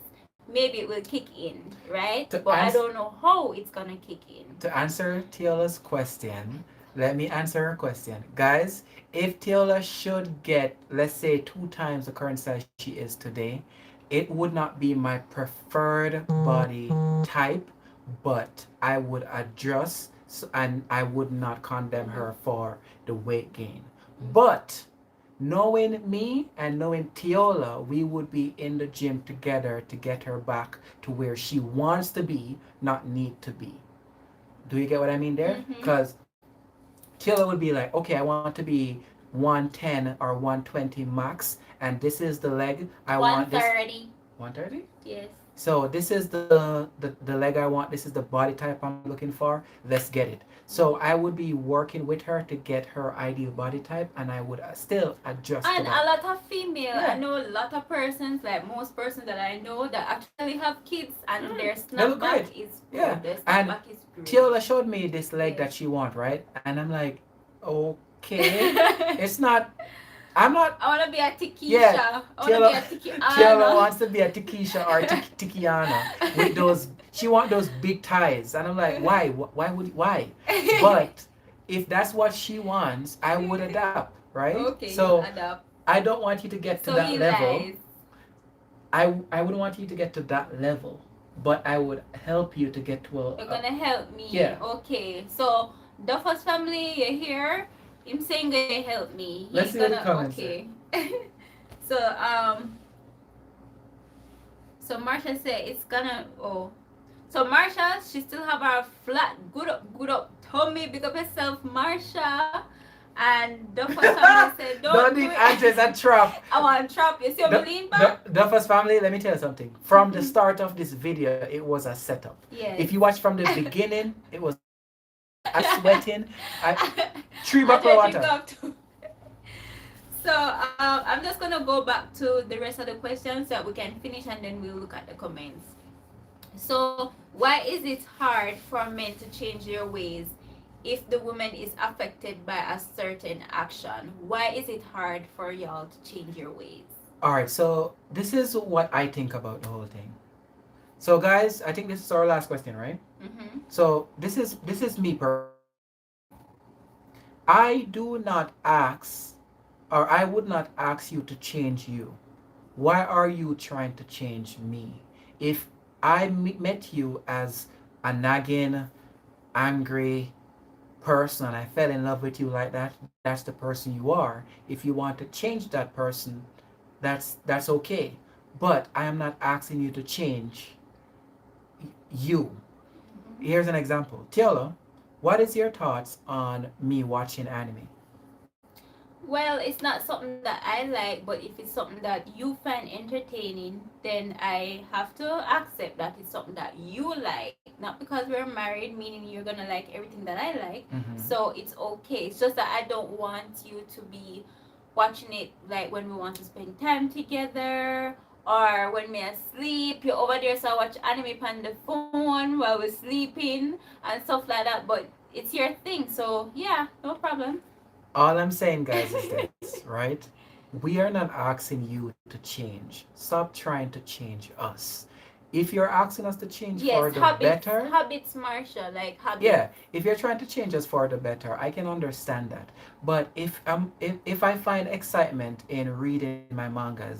maybe it will kick in, right? To But I ans- don't know how it's gonna kick in. To answer Tiola's question, let me answer her question. Guys, if Tiola should get, let's say, 2 times the current size she is today, it would not be my preferred body type, but I would adjust and I would not condemn her for the weight gain. But knowing me and knowing Tiola, we would be in the gym together to get her back to where she wants to be, not need to be. Do you get what I mean there? Mm-hmm. Because Tiola would be like, okay, I want to be 110 or 120 max, and this is the leg I want. This 130. 130. Yes. So this is the leg I want. This is the body type I'm looking for. Let's get it. So I would be working with her to get her ideal body type, and I would still adjust to And a that. lot of female, Yeah. I know a lot of persons, like most persons that I know that actually have kids and their They look snapback great. is good. Yeah. Their And snapback is great. Tiola showed me this leg Yes. that she want, right? And I'm like, okay, it's not. I'm not. I want to be a Tikisha. Yeah, I want to be a Tiki Tiara Anna. wants to be a Tikisha or Tikiana with those. She want those big ties, and I'm like, why? Why? But if that's what she wants, I would adapt, right? Okay, So you adapt. I don't want you to get to So that he level. lies. I wouldn't want you to get to that level, but I would help you to get to You're gonna help me. Yeah. Okay. So Duffus family, you're here. Him saying gonna help me. He's Let's see what gonna the comments okay. So so Marsha said it's gonna so Marsha, she still have her flat good up tummy, big up yourself, Marsha. And Duffus family said don't do need it. answers and trap. I want to trap you. See how me lean back? Duffus family, let me tell you something. From the start of this video, it was a setup. Yes. If you watch from the beginning, it was I sweating. Three I buckle just water. got to- So I'm just gonna go back to the rest of the questions so that we can finish and then we'll look at the comments. So why is it hard for men to change their ways if the woman is affected by a certain action? Why is it hard for y'all to change your ways? All right, so this is what I think about the whole thing. So guys, I think this is our last question, right? Mm-hmm. So this is me personally. I do not ask, or I would not ask you to change you. Why are you trying to change me? If I met you as a nagging, angry person and I fell in love with you like that, that's the person you are. If you want to change that person, that's okay. But I am not asking you to change you. Here's an example. Tiola, what is your thoughts on me watching anime? Well, it's not something that I like, but if it's something that you find entertaining, then I have to accept that it's something that you like. Not because we're married, meaning you're gonna like everything that I like. Mm-hmm. So it's okay. It's just that I don't want you to be watching it like when we want to spend time together or when we're asleep. You're over there, so I watch anime on the phone while we're sleeping and stuff like that. But it's your thing, so yeah, no problem. All I'm saying, guys, is this, right? We are not asking you to change. Stop trying to change us. If you're asking us to change for Yes, the habits, better, habits, Marsha, like yeah, habits. if you're trying to change us for the better, I can understand that. But if I find excitement in reading my mangas,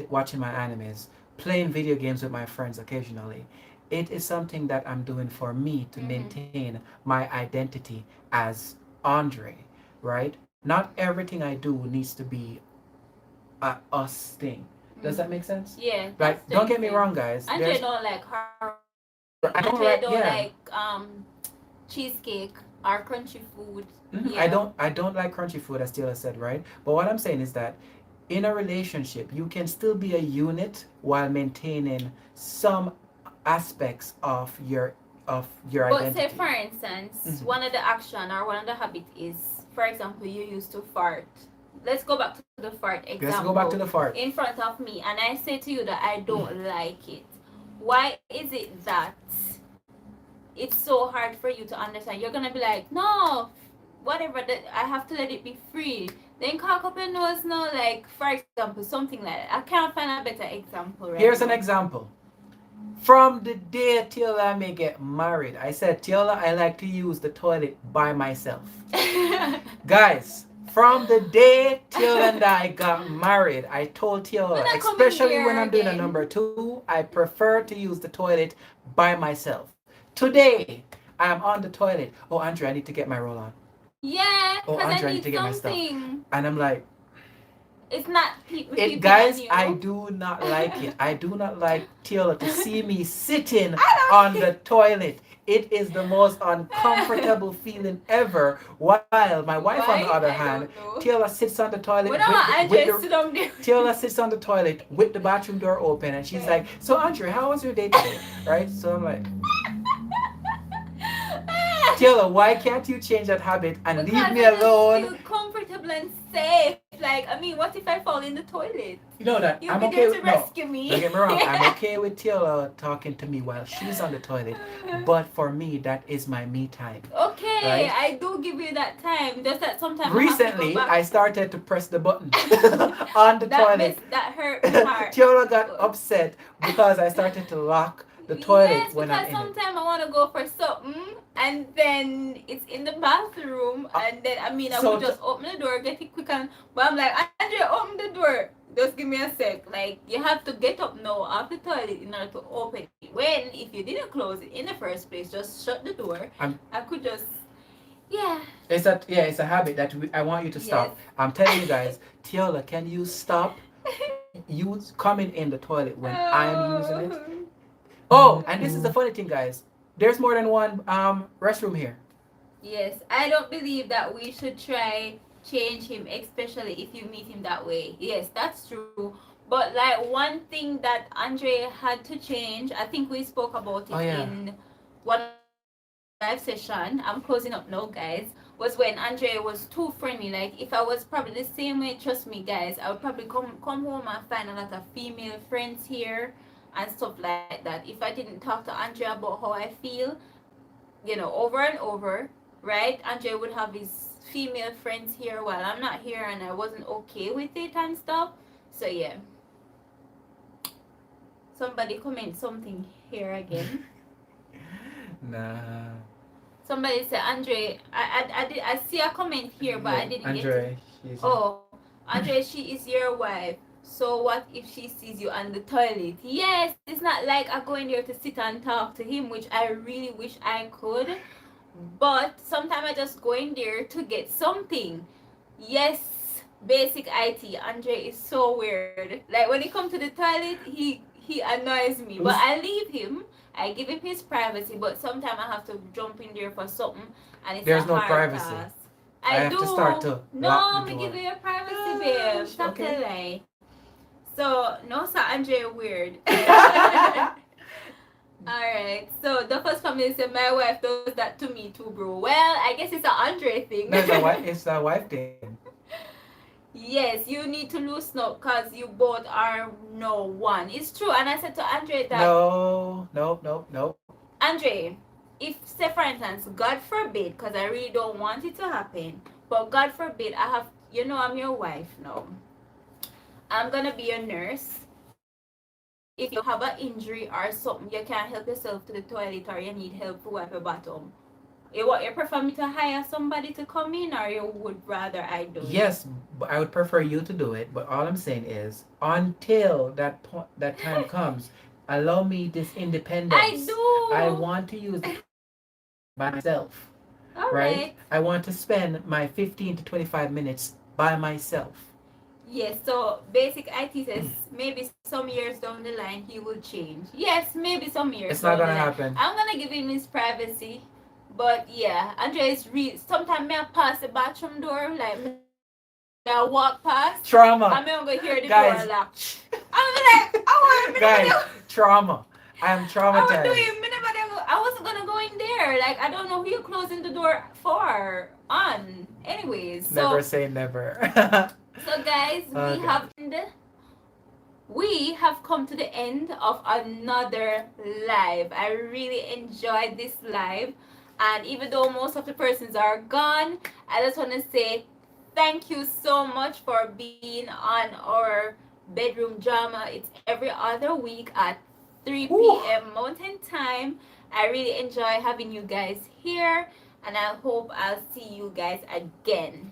watching my animes, playing video games with my friends occasionally, it is something that I'm doing for me to Mm-hmm. maintain my identity as Andre, right? Not everything I do needs to be a us thing. Does that Mm-hmm. make sense? Yeah, that's Like, the don't get me thing. wrong, guys. Andre There's don't like horror movie. I don't Andre like, don't yeah. like cheesecake or crunchy food. Mhm. I Yeah. don't I don't like crunchy food, as Taylor said, right? But what I'm saying is that in a relationship, you can still be a unit while maintaining some aspects of your But say identity. for instance, Hmm. one of the action or one of the habit is, for example, you used to fart. Let's go back to the fart Let's go back example to the in fart. front of me, and I say to you that I don't like it. Why is it that it's so hard for you to understand? You're gonna be like, no, whatever. That I have to let it be free. Then cock up your nose now, like for example, something like that. I can't find a better example right Here's now. an example. From the day till I may get married, I said, Tiola, I like to use the toilet by myself. Guys, from the day Tiola and I got married, I told We're Tiola, not coming especially when here I'm doing a again. number two, I prefer to use the toilet by myself. Today, I am on the toilet. Oh, Andrew, I need to get my roll on. Yeah, Oh, because I Andrew, I need need to get my stuff. something. And I'm like, It's not it, peeping on guys, I you. do not like it. I do not like Tiola to see me sitting I on the don't. toilet. It is the most uncomfortable feeling ever. While my wife, on the other Why? I hand, don't know. Tiola sits on the toilet We don't want with Andre the sit down there. Tiola sits on the toilet with the bathroom door open, and she's like, "So, Andre, how was your day today?" Right? So I'm like, Tiola, why can't you change that habit and leave Because me I just alone? feel comfortable and safe. Like, I mean, what if I fall in the toilet? You know that You'll I'm be there okay to with no. rescue Don't me. get me wrong. I'm okay with Tiola talking to me while she's on the toilet, but for me, that is my me time, Okay, right? I do give you that time. Just that sometimes I have to go Recently, back. I started to press the button on the toilet. That hurt my heart. Tiola got upset because I started to lock the toilet Yes, when I'm because in it. sometimes I want to go for something and then it's in the bathroom Uh, and then I mean I so could t- just open the door, get it quick and but I'm like, Andre, open the door. Just give me a sec. Like you have to get up now off the toilet in order to open it. When if you didn't close it in the first place, just shut the door. I'm I could just yeah. it's a habit that I want you to Yes. stop. I'm telling you guys, Tiola, can you stop coming in the toilet when I'm using it? Oh. Oh, and this is the funny thing, guys. There's more than one restroom here. Yes, I don't believe that we should try change him, especially if you meet him that way. Yes, that's true. But like one thing that Andre had to change, I think we spoke about Oh it yeah. in one of our live session. I'm closing up now, guys. Was when Andre was too friendly. Like if I was probably the same way, trust me, guys, I would probably come home and find a lot of female friends here and stuff like that. If I didn't talk to Andre about how I feel, over and over, right? Andre would have his female friends here while I'm not here, and I wasn't okay with it and stuff. So yeah. somebody comment something here again. Nah. Somebody said, Andre, I see a comment here, but I Yeah, didn't get to. Andre, she's Oh, Andre, she is your wife. So what if she sees you on the toilet? Yes, it's not like I go in there to sit and talk to him, which I really wish I could. But sometimes I just go in there to get something. Yes, basic IT. Andre is so weird. Like when he come to the toilet, he annoys me. But I leave him. I give him his privacy. But sometimes I have to jump in there for something, and it's a There's no hard privacy. task. I I have do. to start to lock No, the me door. give you your privacy, babe. Stop Okay. telling. So no, sir, Andre weird. Alright, so the first family said my wife does that to me too, bro. Well, I guess it's an Andre thing. No, it's a wife thing. Yes, you need to loosen up because you both are no one. It's true, and I said to Andre that No, nope. Andre, if say for instance, God forbid, because I really don't want it to happen, but God forbid, I'm your wife now. I'm gonna be a nurse. If you have an injury or something, you can't help yourself to the toilet or you need help to wipe your bottom. You prefer me to hire somebody to come in, or you would rather I do it? Yes, but I would prefer you to do it. But all I'm saying is, until that time comes, allow me this I independence. do. I want to use it by myself, All right? right. I want to spend my 15 to 25 minutes by myself. Yes, so basic IT says maybe some years down the line he will change. Yes, maybe some years It's down not the gonna line. happen. I'm gonna give him his privacy. But yeah, Andre is real. Sometimes I pass the bathroom door, like I walk past, Trauma. I'm gonna hear the Guys. door lock. I'm like, oh, Guys, trauma. I am I was traumatized. doing, I wasn't gonna go in there. Like I don't know who you're closing the door for. On. Anyways, Never so say never. so guys, Okay. we have come to the end of another live. I really enjoyed this live, and even though most of the persons are gone, I just want to say thank you so much for being on our bedroom drama. It's every other week at 3 Whew. p.m. Mountain Time. I really enjoy having you guys here, and I hope I'll see you guys again.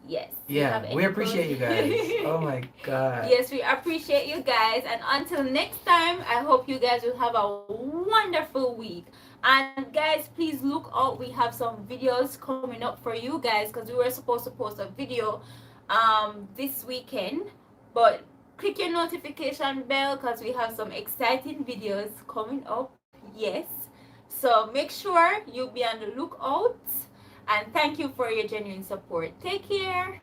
Yes. Yeah, we appreciate you guys. Oh my god. Yes, we appreciate you guys. And until next time, I hope you guys will have a wonderful week. And guys, please look out. We have some videos coming up for you guys because we were supposed to post a video this weekend. But click your notification bell because we have some exciting videos coming up. Yes. So make sure you be on the lookout. And thank you for your genuine support. Take care.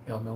Yo, me